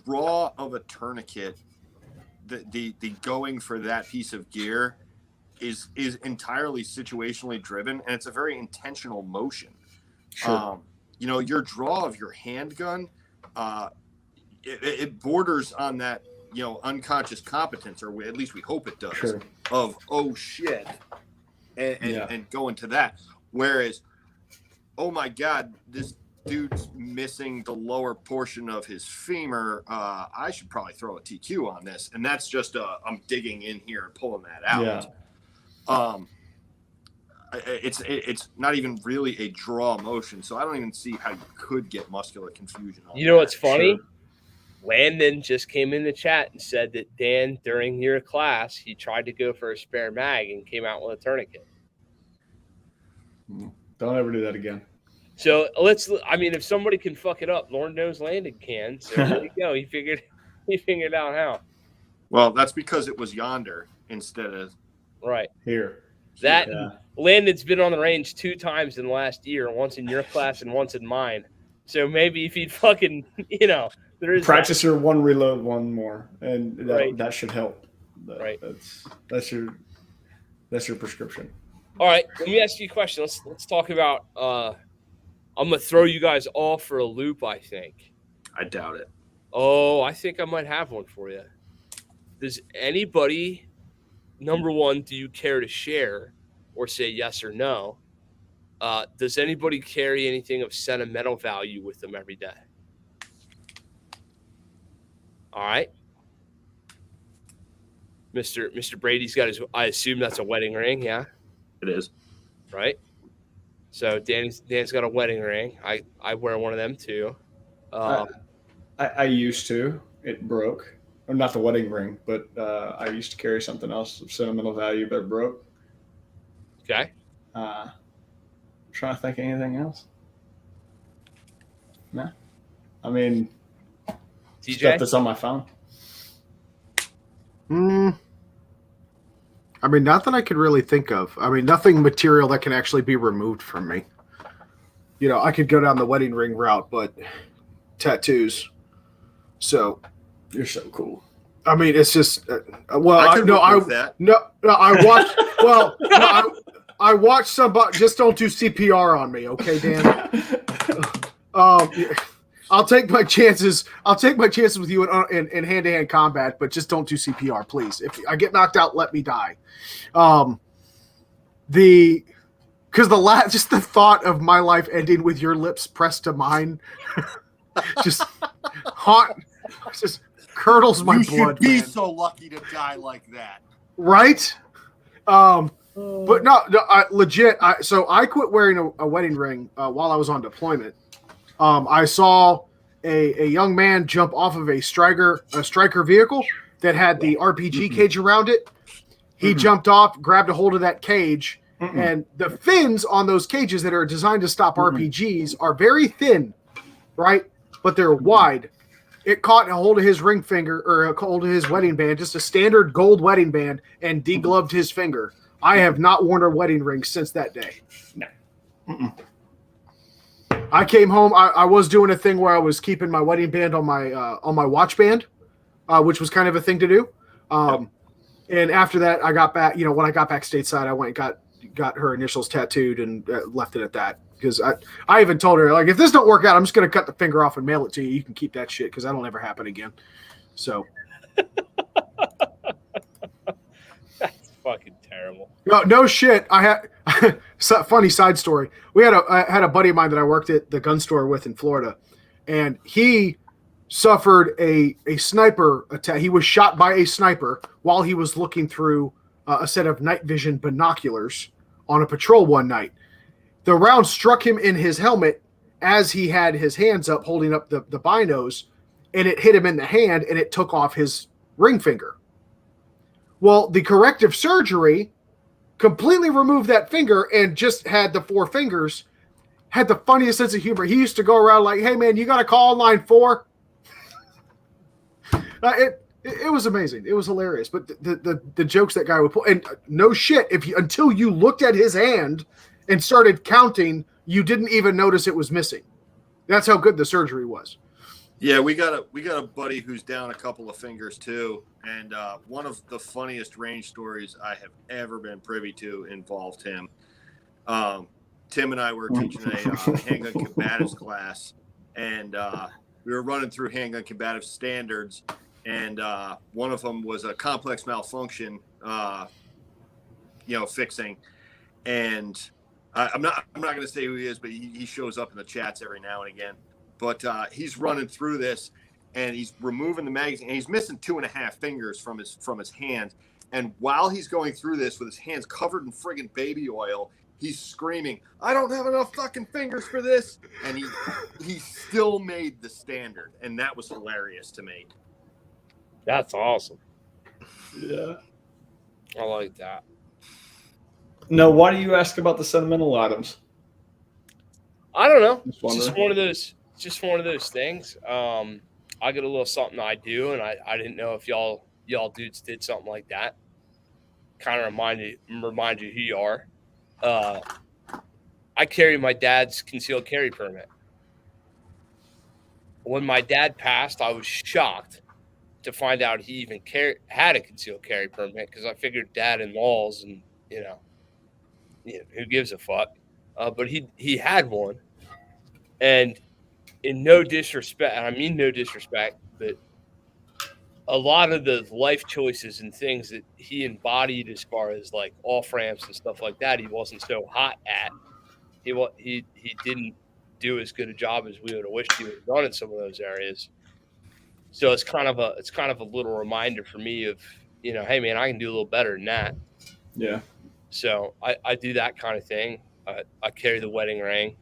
draw of a tourniquet, the going for that piece of gear is entirely situationally driven, and it's a very intentional motion. Sure. Your draw of your handgun, it borders on that, unconscious competence, or at least we hope it does, sure, of, oh shit, and go into that. Whereas, oh my God, this dude's missing the lower portion of his femur. I should probably throw a TQ on this. And that's just I'm digging in here and pulling that out. Yeah. It's not even really a draw motion, so I don't even see how you could get muscular confusion on what's funny? Sure. Landon just came in the chat and said that Dan, during your class, he tried to go for a spare mag and came out with a tourniquet. Don't ever do that again. So if somebody can fuck it up, Lord knows Landon can. So there you go. He figured out how. Well, that's because it was yonder instead of right here. Landon's been on the range 2 times in the last year, once in your class and once in mine. So maybe if he'd fucking, there is practice your one reload one more, and that should help. Right. That's your prescription. All right, let me ask you a question. Let's talk about. I'm gonna throw you guys all for a loop. I think. I doubt it. Oh, I think I might have one for you. Does anybody, number one, do you care to share or say yes or no? Does anybody carry anything of sentimental value with them every day? All right. Mr. Brady's got his, I assume that's a wedding ring. Yeah. It is. Right. So Dan's got a wedding ring. I wear one of them too. I used to. It broke. Or not the wedding ring, but I used to carry something else of sentimental value, but it broke. Okay. I'm trying to think of anything else. No. I mean, TJ? stuff that's on my phone. I mean, nothing I could really think of. I mean, nothing material that can actually be removed from me. You know, I could go down the wedding ring route, but tattoos. So, You're so cool. I mean, it's just I watched. Well, no, I watched somebody. Just don't do CPR on me, okay, Dan? I'll take my chances. I'll take my chances with you in hand-to-hand combat, but just don't do CPR, please. If I get knocked out, let me die. Just the thought of my life ending with your lips pressed to mine, just curdles my blood. You should be man. so lucky to die like that, right? But no, legit. So I quit wearing a wedding ring while I was on deployment. I saw a young man jump off of a striker vehicle that had the RPG cage around it. He jumped off, grabbed a hold of that cage, and the fins on those cages that are designed to stop RPGs are very thin, right? But they're wide. It caught a hold of his ring finger or a hold of his wedding band, just a standard gold wedding band, and degloved his finger. I have not worn a wedding ring since that day. No. I came home. I was doing a thing where I was keeping my wedding band on my watch band, which was kind of a thing to do. And after that, I got back. You know, when I got back stateside, I went and got her initials tattooed and left it at that. Because I even told her, like, if this don't work out, I'm just going to cut the finger off and mail it to you. You can keep that shit because that'll never happen again. So. That's fucking terrible. No shit. I had funny side story. I had a buddy of mine that I worked at the gun store with in Florida, and he suffered a sniper attack. He was shot by a sniper while he was looking through a set of night vision binoculars on a patrol one night. The round struck him in his helmet as he had his hands up holding up the binos, and it hit him in the hand, and it took off his ring finger. Well, the corrective surgery completely removed that finger and just had the 4 fingers. Had the funniest sense of humor. He used to go around like, "Hey man, you got to call line 4." It was amazing. It was hilarious. But the jokes that guy would pull, and no shit, until you looked at his hand and started counting, you didn't even notice it was missing. That's how good the surgery was. Yeah, we got a buddy who's down a couple of fingers too, and one of the funniest range stories I have ever been privy to involved him. Tim and I were teaching a handgun combatives class, and we were running through handgun combative standards, and one of them was a complex malfunction, fixing, and I'm not going to say who he is, but he shows up in the chats every now and again. But he's running through this, and he's removing the magazine, and he's missing 2.5 fingers from his hand. And while he's going through this with his hands covered in friggin' baby oil, he's screaming, "I don't have enough fucking fingers for this!" And he still made the standard, and that was hilarious to me. That's awesome. Yeah. I like that. No, why do you ask about the sentimental items? I don't know. Just It's wondering. just one of those things. I got a little something I do, and I didn't know if y'all dudes did something like that. Kind of remind you who you are. I carry my dad's concealed carry permit. When my dad passed, I was shocked to find out he even had a concealed carry permit, because I figured dad and laws, and who gives a fuck. But he had one, and in no disrespect, and I mean no disrespect, but a lot of the life choices and things that he embodied as far as like off ramps and stuff like that, he wasn't so hot at. he didn't do as good a job as we would have wished he would have done in some of those areas. So it's kind of a little reminder for me of, hey man, I can do a little better than that. Yeah. So I do that kind of thing. I carry the wedding ring.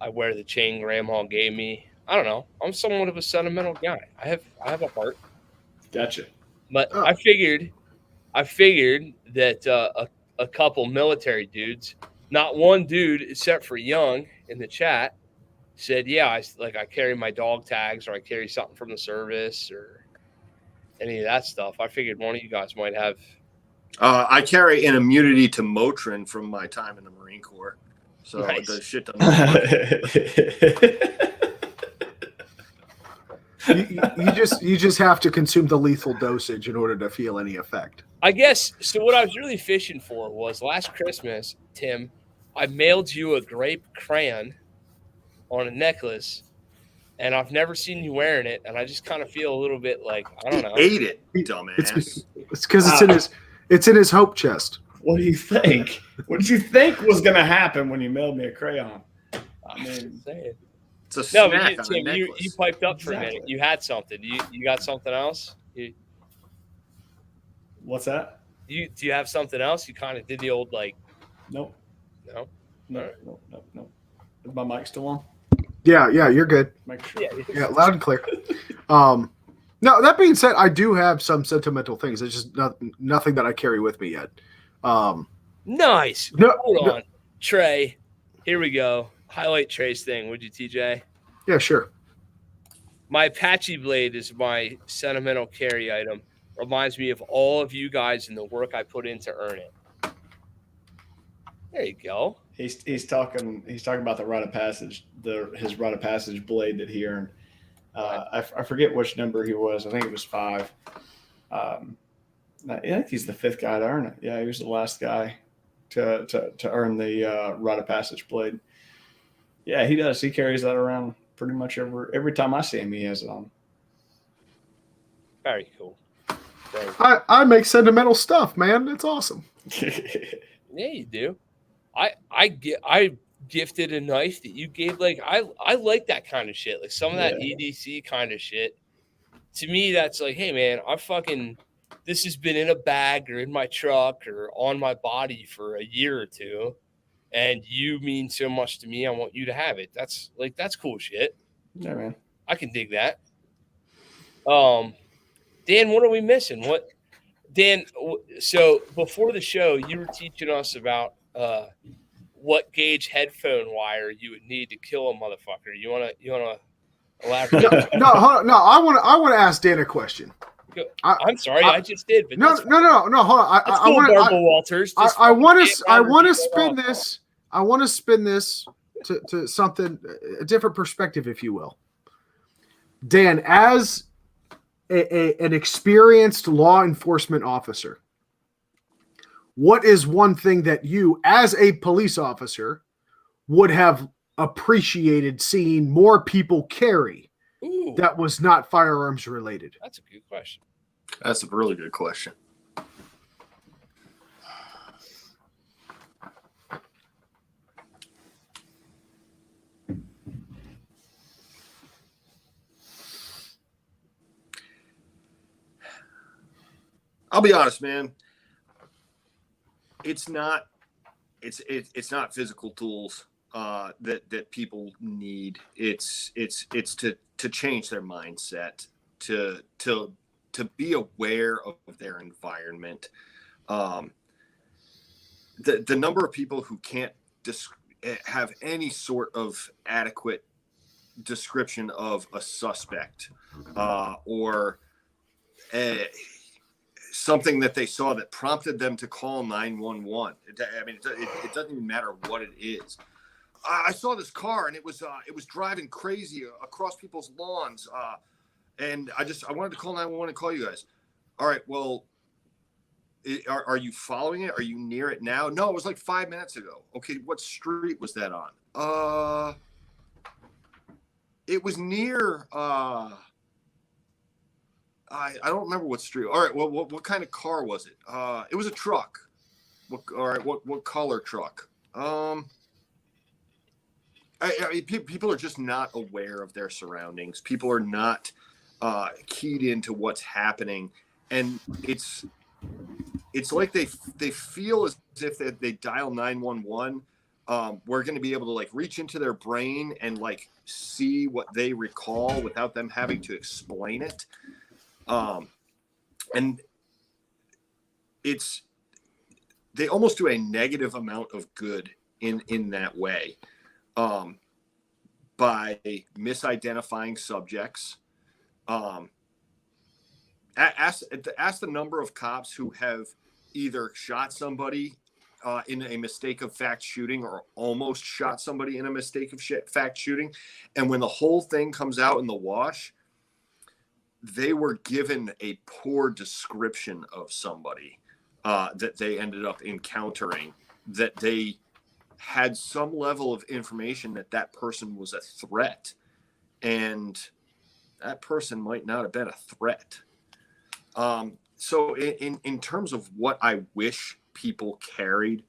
I wear the chain grandma gave me. I don't know. I'm somewhat of a sentimental guy. I have a heart. Gotcha. But Oh. I figured that a couple military dudes, not one dude except for Young in the chat, said, "Yeah, I carry my dog tags, or I carry something from the service, or any of that stuff." I figured one of you guys might have. I carry an immunity to Motrin from my time in the Marine Corps, so Nice. the shit doesn't work. You just have to consume the lethal dosage in order to feel any effect. I guess so. What I was really fishing for was last Christmas, Tim. I mailed you a grape crayon on a necklace, and I've never seen you wearing it, and I just kind of feel a little bit like, I don't know. Ate it, dumbass. It's because it's in his hope chest. What do you think? What did you think was going to happen when you mailed me a crayon? I mean, It's a no, snack but on a Tim, necklace. you piped up for a Exactly. minute. You had something. You got something else? what's that? Do you have something else? You kind of did the old like, Nope. no? No. Is my mic still on? Yeah, you're good. Make sure. Yeah, loud and clear. No, that being said, I do have some sentimental things. It's just nothing that I carry with me yet. Nice. No, Hold no. on. Trey, here we go. Highlight Trey's thing, would you, TJ? Yeah, sure. My Apache blade is my sentimental carry item. Reminds me of all of you guys and the work I put in to earn it. There you go. He's talking about the rite of passage, his rite of passage blade that he earned. I forget which number he was. I think it was 5. I think he's the 5th guy to earn it. Yeah, he was the last guy to earn the rite of passage blade. Yeah, he does. He carries that around pretty much every time I see him. He has it on. Very cool. I make sentimental stuff, man. It's awesome. Yeah, you do. I gifted a knife that you gave. Like I like that kind of shit. Like some of that EDC kind of shit. To me, that's like, hey man, this has been in a bag or in my truck or on my body for a year or two, and you mean so much to me. I want you to have it. That's cool shit. Yeah, man. I can dig that. Dan, what are we missing? Dan? So before the show, you were teaching us about what gauge headphone wire you would need to kill a motherfucker. You wanna elaborate? No, hold on. No, I want to ask Dan a question. I'm sorry, I just did. But No. Hold on. I want Barbara Walters. I want to spin this. I want to spin this to something, a different perspective, if you will. Dan, as an experienced law enforcement officer, what is one thing that you, as a police officer, would have appreciated seeing more people carry that was not firearms related? That's a good question. That's a really good question. I'll be honest, man. It's not physical tools that people need. It's to change their mindset, to be aware of their environment. The number of people who can't have any sort of adequate description of a suspect or something that they saw that prompted them to call 911. I mean, it doesn't even matter what it is. I saw this car and it was driving crazy across people's lawns. And I wanted to call 911 and call you guys. All right, well, are you following it? Are you near it now? No, it was like 5 minutes ago. Okay, what street was that on? It was near. I don't remember what street. All right, well, what kind of car was it? It was a truck. What color truck? I mean, people are just not aware of their surroundings. People are not keyed into what's happening, and it's like they feel as if they dial 911. We're going to be able to like reach into their brain and like see what they recall without them having to explain it. And they almost do a negative amount of good in that way, by misidentifying subjects. Ask the number of cops who have either shot somebody in a mistake of fact shooting or almost shot somebody in a mistake of fact shooting. And when the whole thing comes out in the wash, they were given a poor description of somebody that they ended up encountering, that they had some level of information that person was a threat, and that person might not have been a threat. So in terms of what I wish people carried,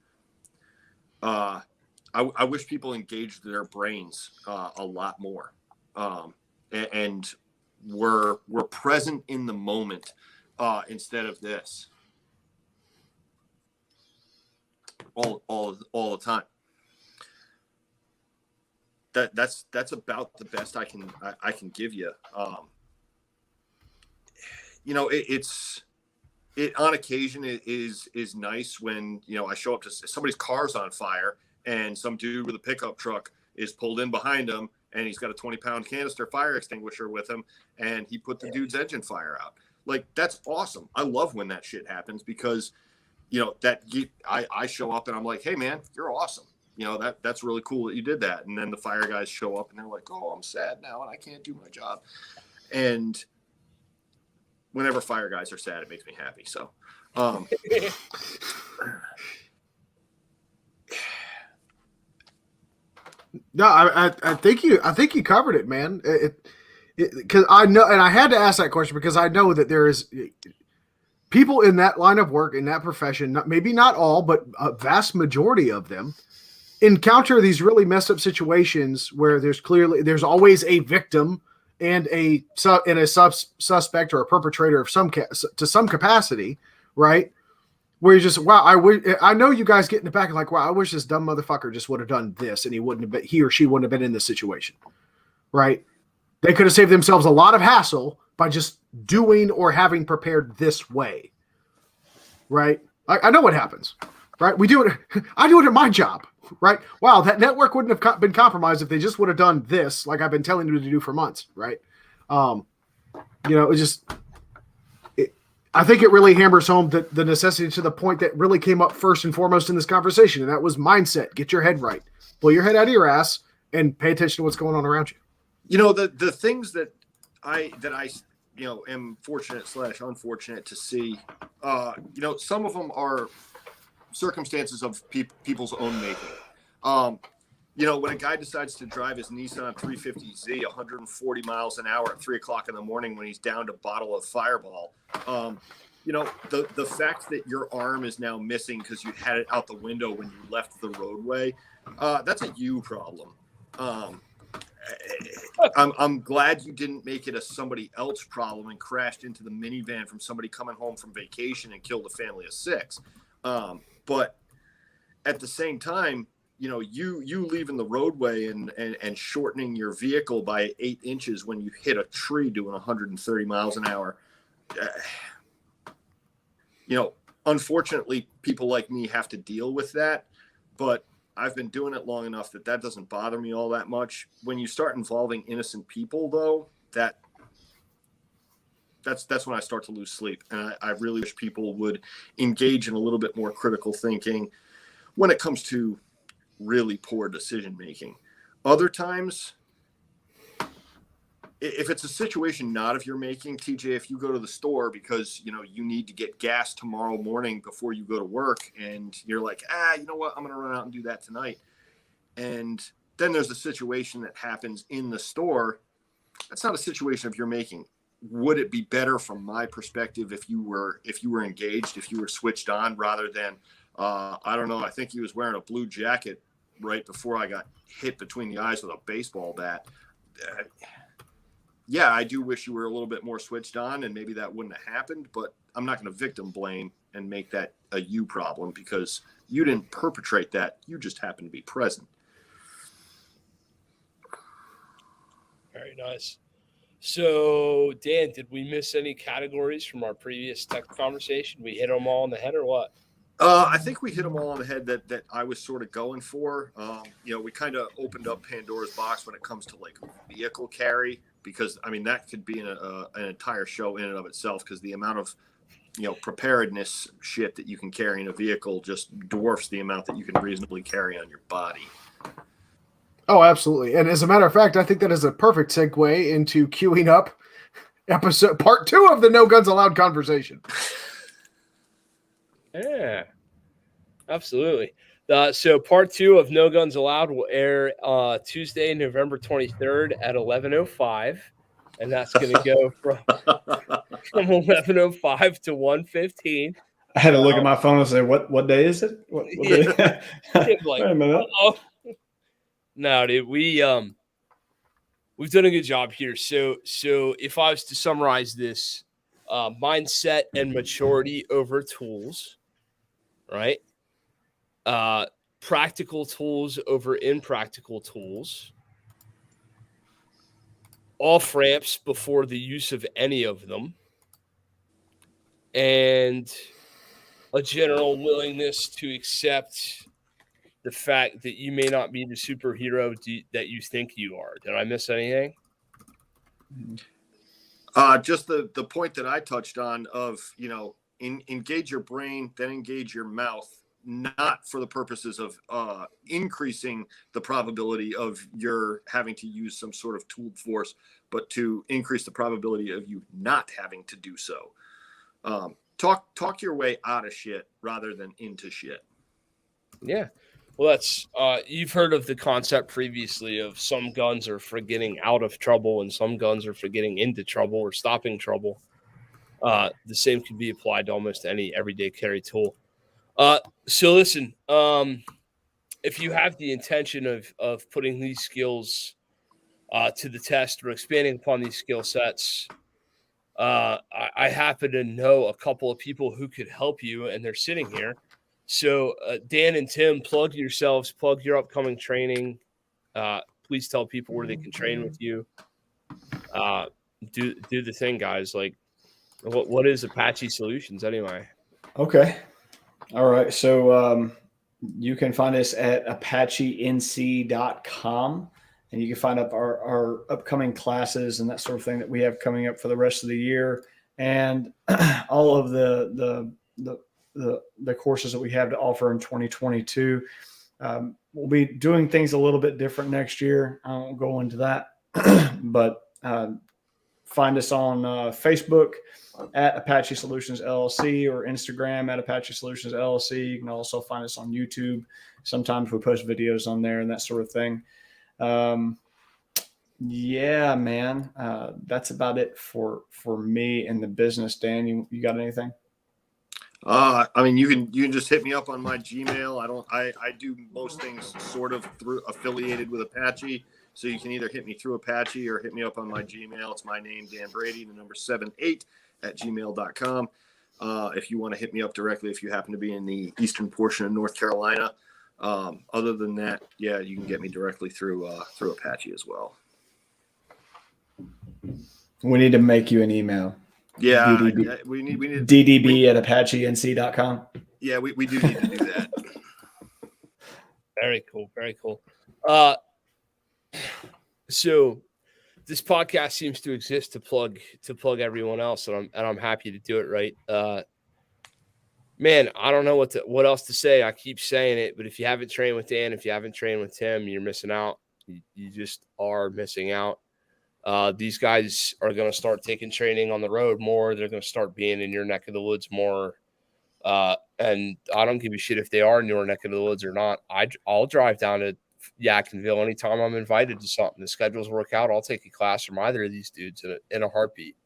I wish people engaged their brains a lot more, and were present in the moment instead of this all the time. That's about the best I can give you. You know, it on occasion it is nice when, you know, I show up to somebody's car's on fire and some dude with a pickup truck is pulled in behind him and he's got a 20-pound canister fire extinguisher with him and he put the dude's engine fire out. Like, that's awesome. I love when that shit happens because, you know, I show up and I'm like, hey man, you're awesome. You know, that's really cool that you did that. And then the fire guys show up and they're like, oh, I'm sad now and I can't do my job. And whenever fire guys are sad, it makes me happy. So, no, I think you covered it, man. Because I know, and I had to ask that question because I know that there is people in that line of work, in that profession, maybe not all, but a vast majority of them encounter these really messed up situations where there's always a victim and a suspect or a perpetrator of to some capacity, right? Where you just, wow, I know you guys get in the back and like, wow, I wish this dumb motherfucker just would have done this and he or she wouldn't have been in this situation, right? They could have saved themselves a lot of hassle by just doing or having prepared this way, right? I know what happens, right? We do it. I do it at my job, right? Wow, that network wouldn't have been compromised if they just would have done this, like I've been telling you to do for months, right? You know, I think it really hammers home the necessity to the point that really came up first and foremost in this conversation, and that was mindset. Get your head right. Pull your head out of your ass and pay attention to what's going on around you. You know, the things that I you know am fortunate / unfortunate to see, you know, some of them are circumstances of people's own making. You know, when a guy decides to drive his Nissan 350Z 140 miles an hour at 3 o'clock in the morning when he's downed a bottle of Fireball, you know, the fact that your arm is now missing because you had it out the window when you left the roadway, that's a you problem. I'm glad you didn't make it a somebody else problem and crashed into the minivan from somebody coming home from vacation and killed a family of 6. But at the same time, you know, you leaving the roadway and shortening your vehicle by 8 inches when you hit a tree doing 130 miles an hour. You know, unfortunately, people like me have to deal with that, but I've been doing it long enough that doesn't bother me all that much. When you start involving innocent people, though, that's when I start to lose sleep. And I really wish people would engage in a little bit more critical thinking when it comes to really poor decision making. Other times, if it's a situation not of your making, TJ, if you go to the store because, you know, you need to get gas tomorrow morning before you go to work and you're like, you know what, I'm going to run out and do that tonight. And then there's a situation that happens in the store. That's not a situation of your making. Would it be better from my perspective if you were engaged, if you were switched on rather than, I don't know, I think he was wearing a blue jacket right before I got hit between the eyes with a baseball bat. Yeah, I do wish you were a little bit more switched on, and maybe that wouldn't have happened, but I'm not going to victim blame and make that a you problem, because you didn't perpetrate that. You just happened to be present. Very nice. So, Dan, did we miss any categories from our previous tech conversation? We hit them all on the head or what? I think we hit them all on the head that I was sort of going for. We kind of opened up Pandora's box when it comes to like vehicle carry, because I mean that could be an entire show in and of itself, because the amount of preparedness shit that you can carry in a vehicle just dwarfs the amount that you can reasonably carry on your body. Oh, absolutely. And as a matter of fact, I think that is a perfect segue into queuing up episode part 2 of the No Guns Allowed conversation. Yeah, absolutely. So part 2 of No Guns Allowed will air Tuesday, November 23rd at 11:05. And that's going to go from 11:05 to 1:15. I had to look at my phone and say, what day is it? What day? Like, wait a minute. No, dude, we've done a good job here. So if I was to summarize this, mindset and maturity over tools, right? Practical tools over impractical tools. Off ramps before the use of any of them. And a general willingness to accept the fact that you may not be the superhero that you think you are. Did I miss anything? Just the point that I touched on of, engage your brain, then engage your mouth, not for the purposes of increasing the probability of your having to use some sort of tool force, but to increase the probability of you not having to do so. Talk your way out of shit rather than into shit. Yeah. Well, that's you've heard of the concept previously of some guns are for getting out of trouble and some guns are for getting into trouble or stopping trouble. The same can be applied to almost any everyday carry tool. So listen, if you have the intention of putting these skills to the test or expanding upon these skill sets, I happen to know a couple of people who could help you, and they're sitting here. So Dan and Tim, plug yourselves, plug your upcoming training. Please tell people where they can train with you. Do the thing, guys. Like, what is Apache Solutions anyway? Okay. All right. So you can find us at ApacheNC.com, and you can find up our upcoming classes and that sort of thing that we have coming up for the rest of the year, and all of the courses that we have to offer in 2022. We'll be doing things a little bit different next year. I won't go into that, but find us on Facebook at Apache Solutions LLC or Instagram at Apache Solutions LLC. You can also find us on YouTube. Sometimes we post videos on there and that sort of thing. Yeah, man, that's about it for me in the business. Dan, you got anything? I mean, you can just hit me up on my Gmail. I do most things sort of through affiliated with Apache. So you can either hit me through Apache or hit me up on my Gmail. It's my name, Dan Brady, the number 78 at gmail.com. If you want to hit me up directly, if you happen to be in the eastern portion of North Carolina. Other than that, yeah, you can get me directly through Apache as well. We need to make you an email. Yeah, DDB, we need DDB at ApacheNC.com. Yeah, we do need to do that. Very cool. Very cool. So this podcast seems to exist to plug everyone else, and I'm happy to do it. Right. Man, I don't know what else to say. I keep saying it, but if you haven't trained with Dan, if you haven't trained with Tim, you're missing out. You just are missing out. These guys are going to start taking training on the road more. They're going to start being in your neck of the woods more. And I don't give a shit if they are in your neck of the woods or not. I'll drive down to Yadkinville anytime I'm invited to something. The schedules work out. I'll take a class from either of these dudes in a heartbeat.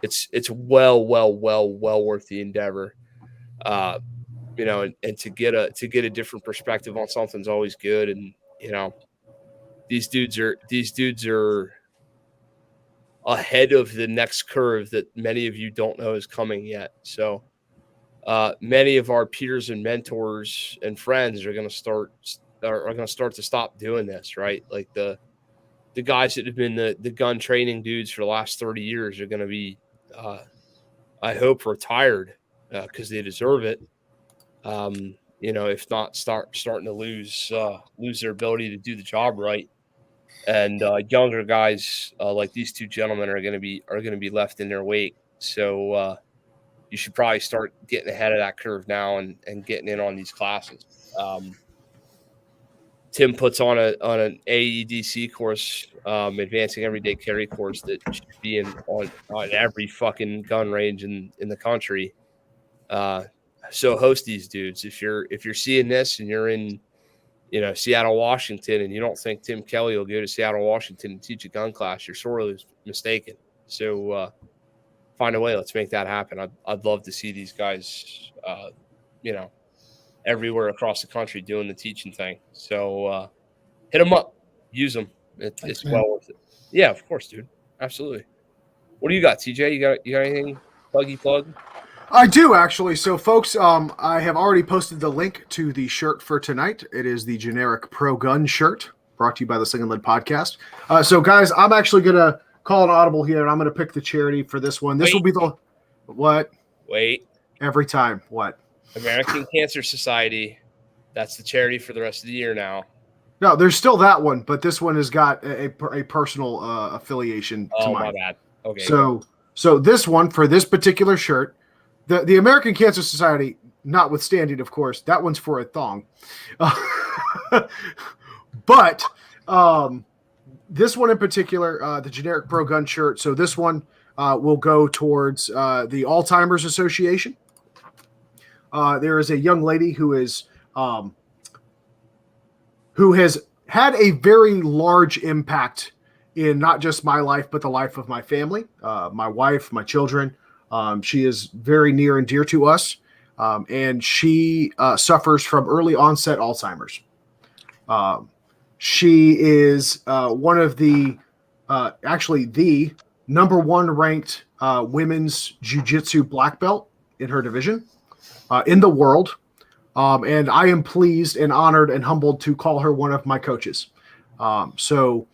It's well worth the endeavor. and to get a different perspective on something's always good. And these dudes are ahead of the next curve that many of you don't know is coming yet. So many of our peers and mentors and friends are going to start to stop doing this, right? Like the guys that have been the gun training dudes for the last 30 years are going to be, I hope, retired because they deserve it. If not starting to lose their ability to do the job right. And younger guys like these two gentlemen are going to be left in their wake. So you should probably start getting ahead of that curve now and getting in on these classes. Tim puts on an AEDC course, advancing everyday carry course that should be on every fucking gun range in the country. So host these dudes. If you're seeing this and you're in Seattle, Washington, and you don't think Tim Kelly will go to Seattle, Washington and teach a gun class, you're sorely mistaken. So find a way. Let's make that happen. I'd love to see these guys, everywhere across the country doing the teaching thing. So hit them up, use them. It's well worth it. Yeah, of course, dude. Absolutely. What do you got, TJ? You got anything? Plug? I do, actually. So, folks, I have already posted the link to the shirt for tonight. It is the generic Pro Gun shirt, brought to you by the Sling'N podcast. So, guys, I'm actually going to call an audible here, and I'm going to pick the charity for this one. This will be the... What? Wait. Every time. What? American Cancer Society. That's the charity for the rest of the year now. No, there's still that one, but this one has got a personal affiliation to mine. My bad. Okay. So this one, for this particular shirt, the American Cancer Society, notwithstanding, of course, that one's for a thong. But this one in particular, the generic Pro Gun shirt, so this one will go towards the Alzheimer's Association. There is a young lady who has had a very large impact in not just my life, but the life of my family, my wife, my children. She is very near and dear to us, and she suffers from early onset Alzheimer's. She is one of actually the number one ranked women's jiu-jitsu black belt in her division in the world. And I am pleased and honored and humbled to call her one of my coaches. So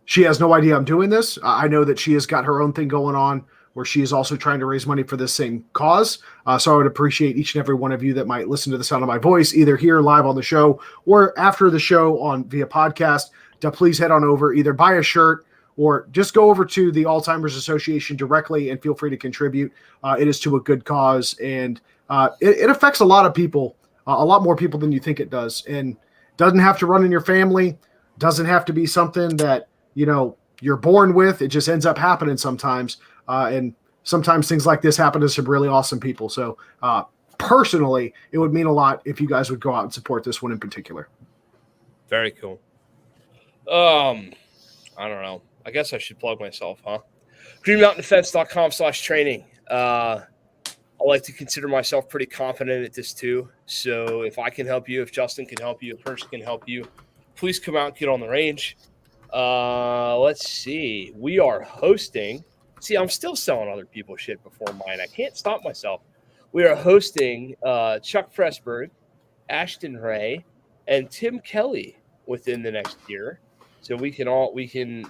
she has no idea I'm doing this. I know that she has got her own thing going on where she is also trying to raise money for this same cause. So I would appreciate each and every one of you that might listen to the sound of my voice, either here live on the show or after the show via podcast, to please head on over, either buy a shirt or just go over to the Alzheimer's Association directly and feel free to contribute. It is to a good cause, and it affects a lot of people, a lot more people than you think it does. And doesn't have to run in your family, doesn't have to be something that, you're born with. It just ends up happening sometimes. And sometimes things like this happen to some really awesome people. So personally, it would mean a lot if you guys would go out and support this one in particular. Very cool. I don't know. I guess I should plug myself, huh? GreenMountainDefense.com/training. I like to consider myself pretty confident at this too. So if I can help you, if Justin can help you, if Percy can help you, please come out and get on the range. Let's see. We are hosting. See, I'm still selling other people's shit before mine. I can't stop myself. We are hosting Chuck Pressburg, Ashton Ray, and Tim Kelly within the next year. So we can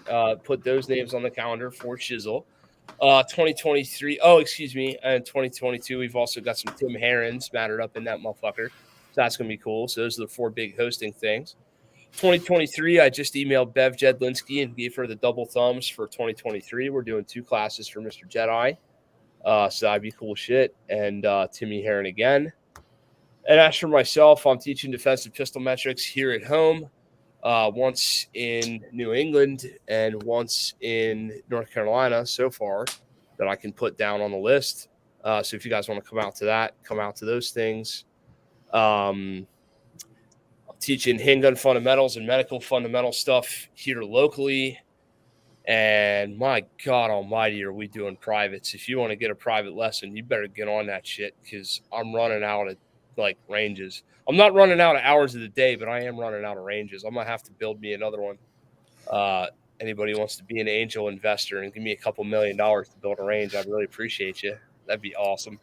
put those names on the calendar for Shizzle. 2023. Oh, excuse me. And 2022, we've also got some Tim Herons mattered up in that motherfucker. So that's gonna be cool. So those are the 4 big hosting things. 2023, I just emailed Bev Jedlinski and gave her the double thumbs for 2023. We're doing 2 classes for Mr. Jedi. So that'd be cool shit. And Timmy Heron again. And as for myself, I'm teaching defensive pistol metrics here at home. Once in New England and once in North Carolina so far that I can put down on the list. So if you guys want to come out to that, come out to those things. I'm teaching handgun fundamentals and medical fundamental stuff here locally. And my God almighty, are we doing privates? If you want to get a private lesson, you better get on that shit, because I'm running out of like ranges. I'm not running out of hours of the day, but I am running out of ranges. I'm going to have to build me another one. Anybody wants to be an angel investor and give me a couple $1 million to build a range, I'd really appreciate you. That'd be awesome.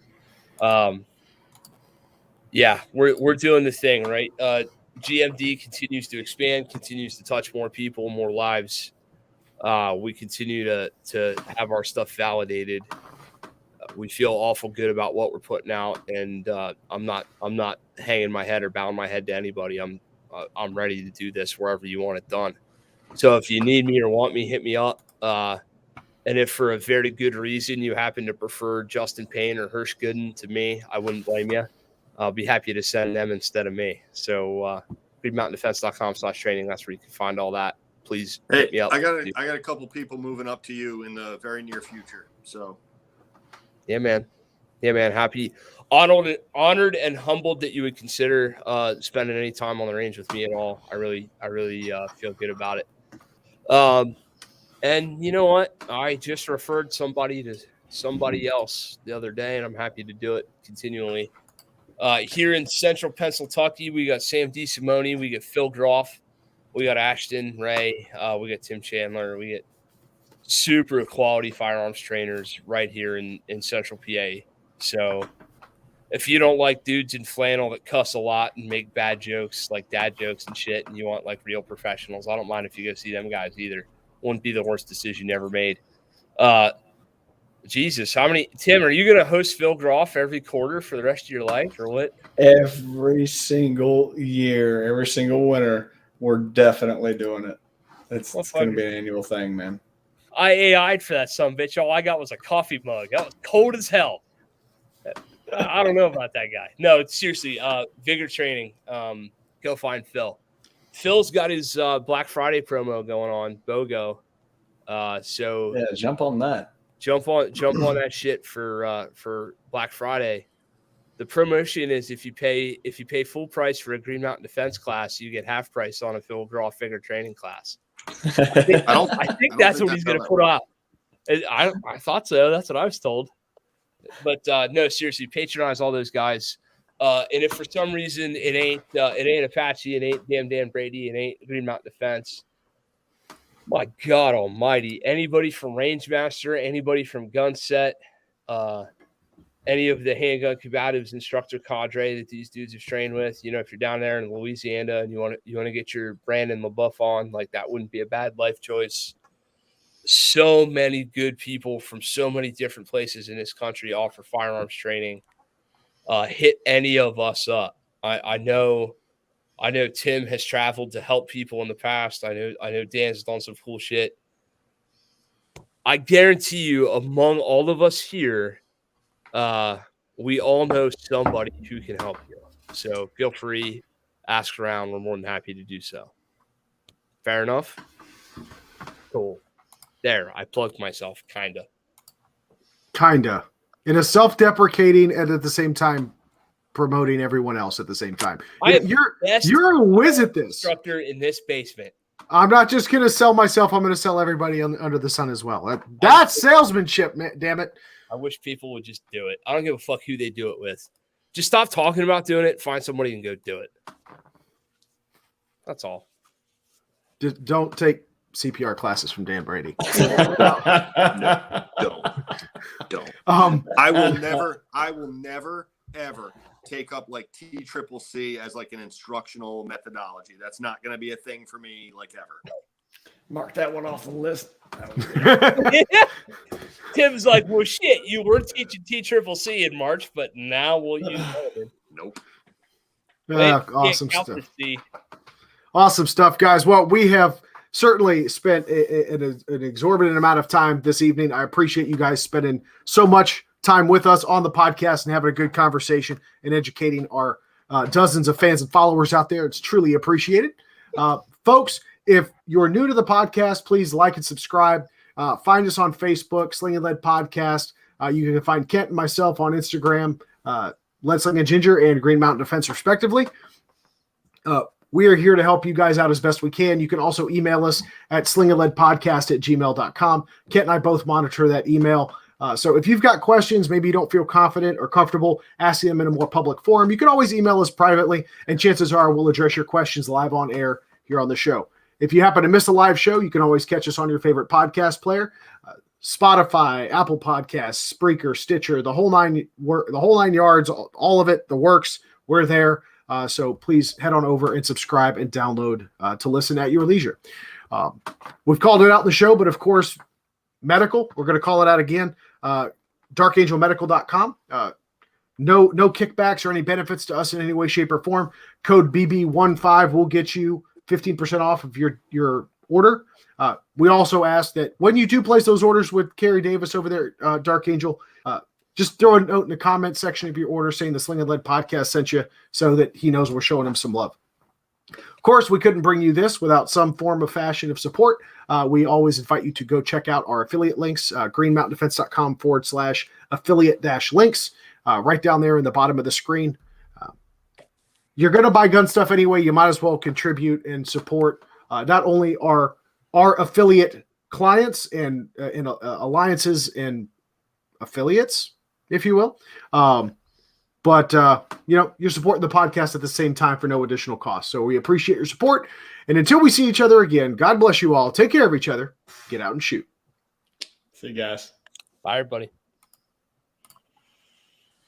Yeah, we're doing the thing, right? GMD continues to expand, continues to touch more people, more lives. We continue to have our stuff validated. We feel awful good about what we're putting out, and I'm not hanging my head or bowing my head to anybody. I'm ready to do this wherever you want it done. So if you need me or want me, hit me up. And if for a very good reason you happen to prefer Justin Payne or Hirsch Gooden to me, I wouldn't blame you. I'll be happy to send them instead of me. So greenmountaindefense.com/training. That's where you can find all that. Please hit me up. I got a couple people moving up to you in the very near future. So yeah, man. Happy, honored and humbled that you would consider spending any time on the range with me at all. I really feel good about it. And you know what? I just referred somebody to somebody else the other day, and I'm happy to do it continually. Here in Central Pennsylvania, we got Sam DeSimone, we got Phil Groff, we got Ashton Ray, we got Tim Chandler, we get super quality firearms trainers right here in Central PA. So if you don't like dudes in flannel that cuss a lot and make bad jokes, like dad jokes and shit, and you want like real professionals, I don't mind if you go see them guys either. Wouldn't be the worst decision ever made. Jesus, Tim, are you going to host Phil Groff every quarter for the rest of your life, or what? Every single year, every single winter, we're definitely doing it. It's going to be an annual thing, man. I AI'd for that son bitch. All I got was a coffee mug. That was cold as hell. I don't know about that guy. No, seriously, Vigor Training. Go find Phil. Phil's got his Black Friday promo going on, BOGO. So yeah, jump on that. Jump on that shit for Black Friday. The promotion is if you pay full price for a Green Mountain Defense class, you get half price on a Phil Groff Vigor Training class. I think that's what he's going to put out. I thought so. That's what I was told. But no, seriously, patronize all those guys. And if for some reason it ain't Apache, it ain't damn Dan Brady, it ain't Green Mountain Defense, my God almighty, anybody from Rangemaster, anybody from Gunset, any of the handgun combatives instructor cadre that these dudes have trained with, you know, if you're down there in Louisiana and you want to get your Brandon LaBeouf on, like that wouldn't be a bad life choice. So many good people from so many different places in this country offer firearms training. Hit any of us up. I know Tim has traveled to help people in the past. I know Dan's done some cool shit. I guarantee you, among all of us here, we all know somebody who can help you. So feel free, ask around. We're more than happy to do so. Fair enough? Cool. There, I plugged myself, kinda. In a self-deprecating and at the same time promoting everyone else at the same time. You're a whiz at this. Instructor in this basement. I'm not just going to sell myself. I'm going to sell everybody under the sun as well. That's salesmanship, man. Damn it. I wish people would just do it. I don't give a fuck who they do it with. Just stop talking about doing it. Find somebody and go do it. That's all. Just don't take CPR classes from Dan Brady. No, don't. I will never, ever take up like TCCC as like an instructional methodology. That's not going to be a thing for me, like ever. Mark that one off the list. Tim's like, well, shit, you were teaching TCCC in March, but now will you? Nope. Awesome stuff. Awesome stuff, guys. Well, we have certainly spent an exorbitant amount of time this evening. I appreciate you guys spending so much time with us on the podcast and having a good conversation and educating our dozens of fans and followers out there. It's truly appreciated. Folks, if you're new to the podcast, please like and subscribe. Find us on Facebook, Sling'N Lead Podcast. You can find Kent and myself on Instagram, Lead Sling and Ginger and Green Mountain Defense, respectively. we are here to help you guys out as best we can. You can also email us at slingandleadpodcast@gmail.com. Kent and I both monitor that email. So if you've got questions, maybe you don't feel confident or comfortable asking them in a more public forum, you can always email us privately, and chances are we'll address your questions live on air here on the show. If you happen to miss a live show, you can always catch us on your favorite podcast player, Spotify, Apple Podcasts, Spreaker, Stitcher, the whole nine yards, all of it, the works. We're there. So please head on over and subscribe and download to listen at your leisure. We've called it out in the show, but of course, medical, we're going to call it out again. darkangelmedical.com. No kickbacks or any benefits to us in any way, shape, or form. Code BB15 will get you 15% off of your order. We also ask that when you do place those orders with Kerry Davis over there, Dark Angel, just throw a note in the comment section of your order saying the Sling and Lead podcast sent you so that he knows we're showing him some love. Of course, we couldn't bring you this without some form of fashion of support. We always invite you to go check out our affiliate links, greenmountaindefense.com/affiliate-links, right down there in the bottom of the screen. You're going to buy gun stuff anyway. You might as well contribute and support not only our affiliate clients and alliances and affiliates, if you will, but you're supporting the podcast at the same time for no additional cost. So we appreciate your support. And until we see each other again, God bless you all. Take care of each other. Get out and shoot. See you guys. Bye, everybody.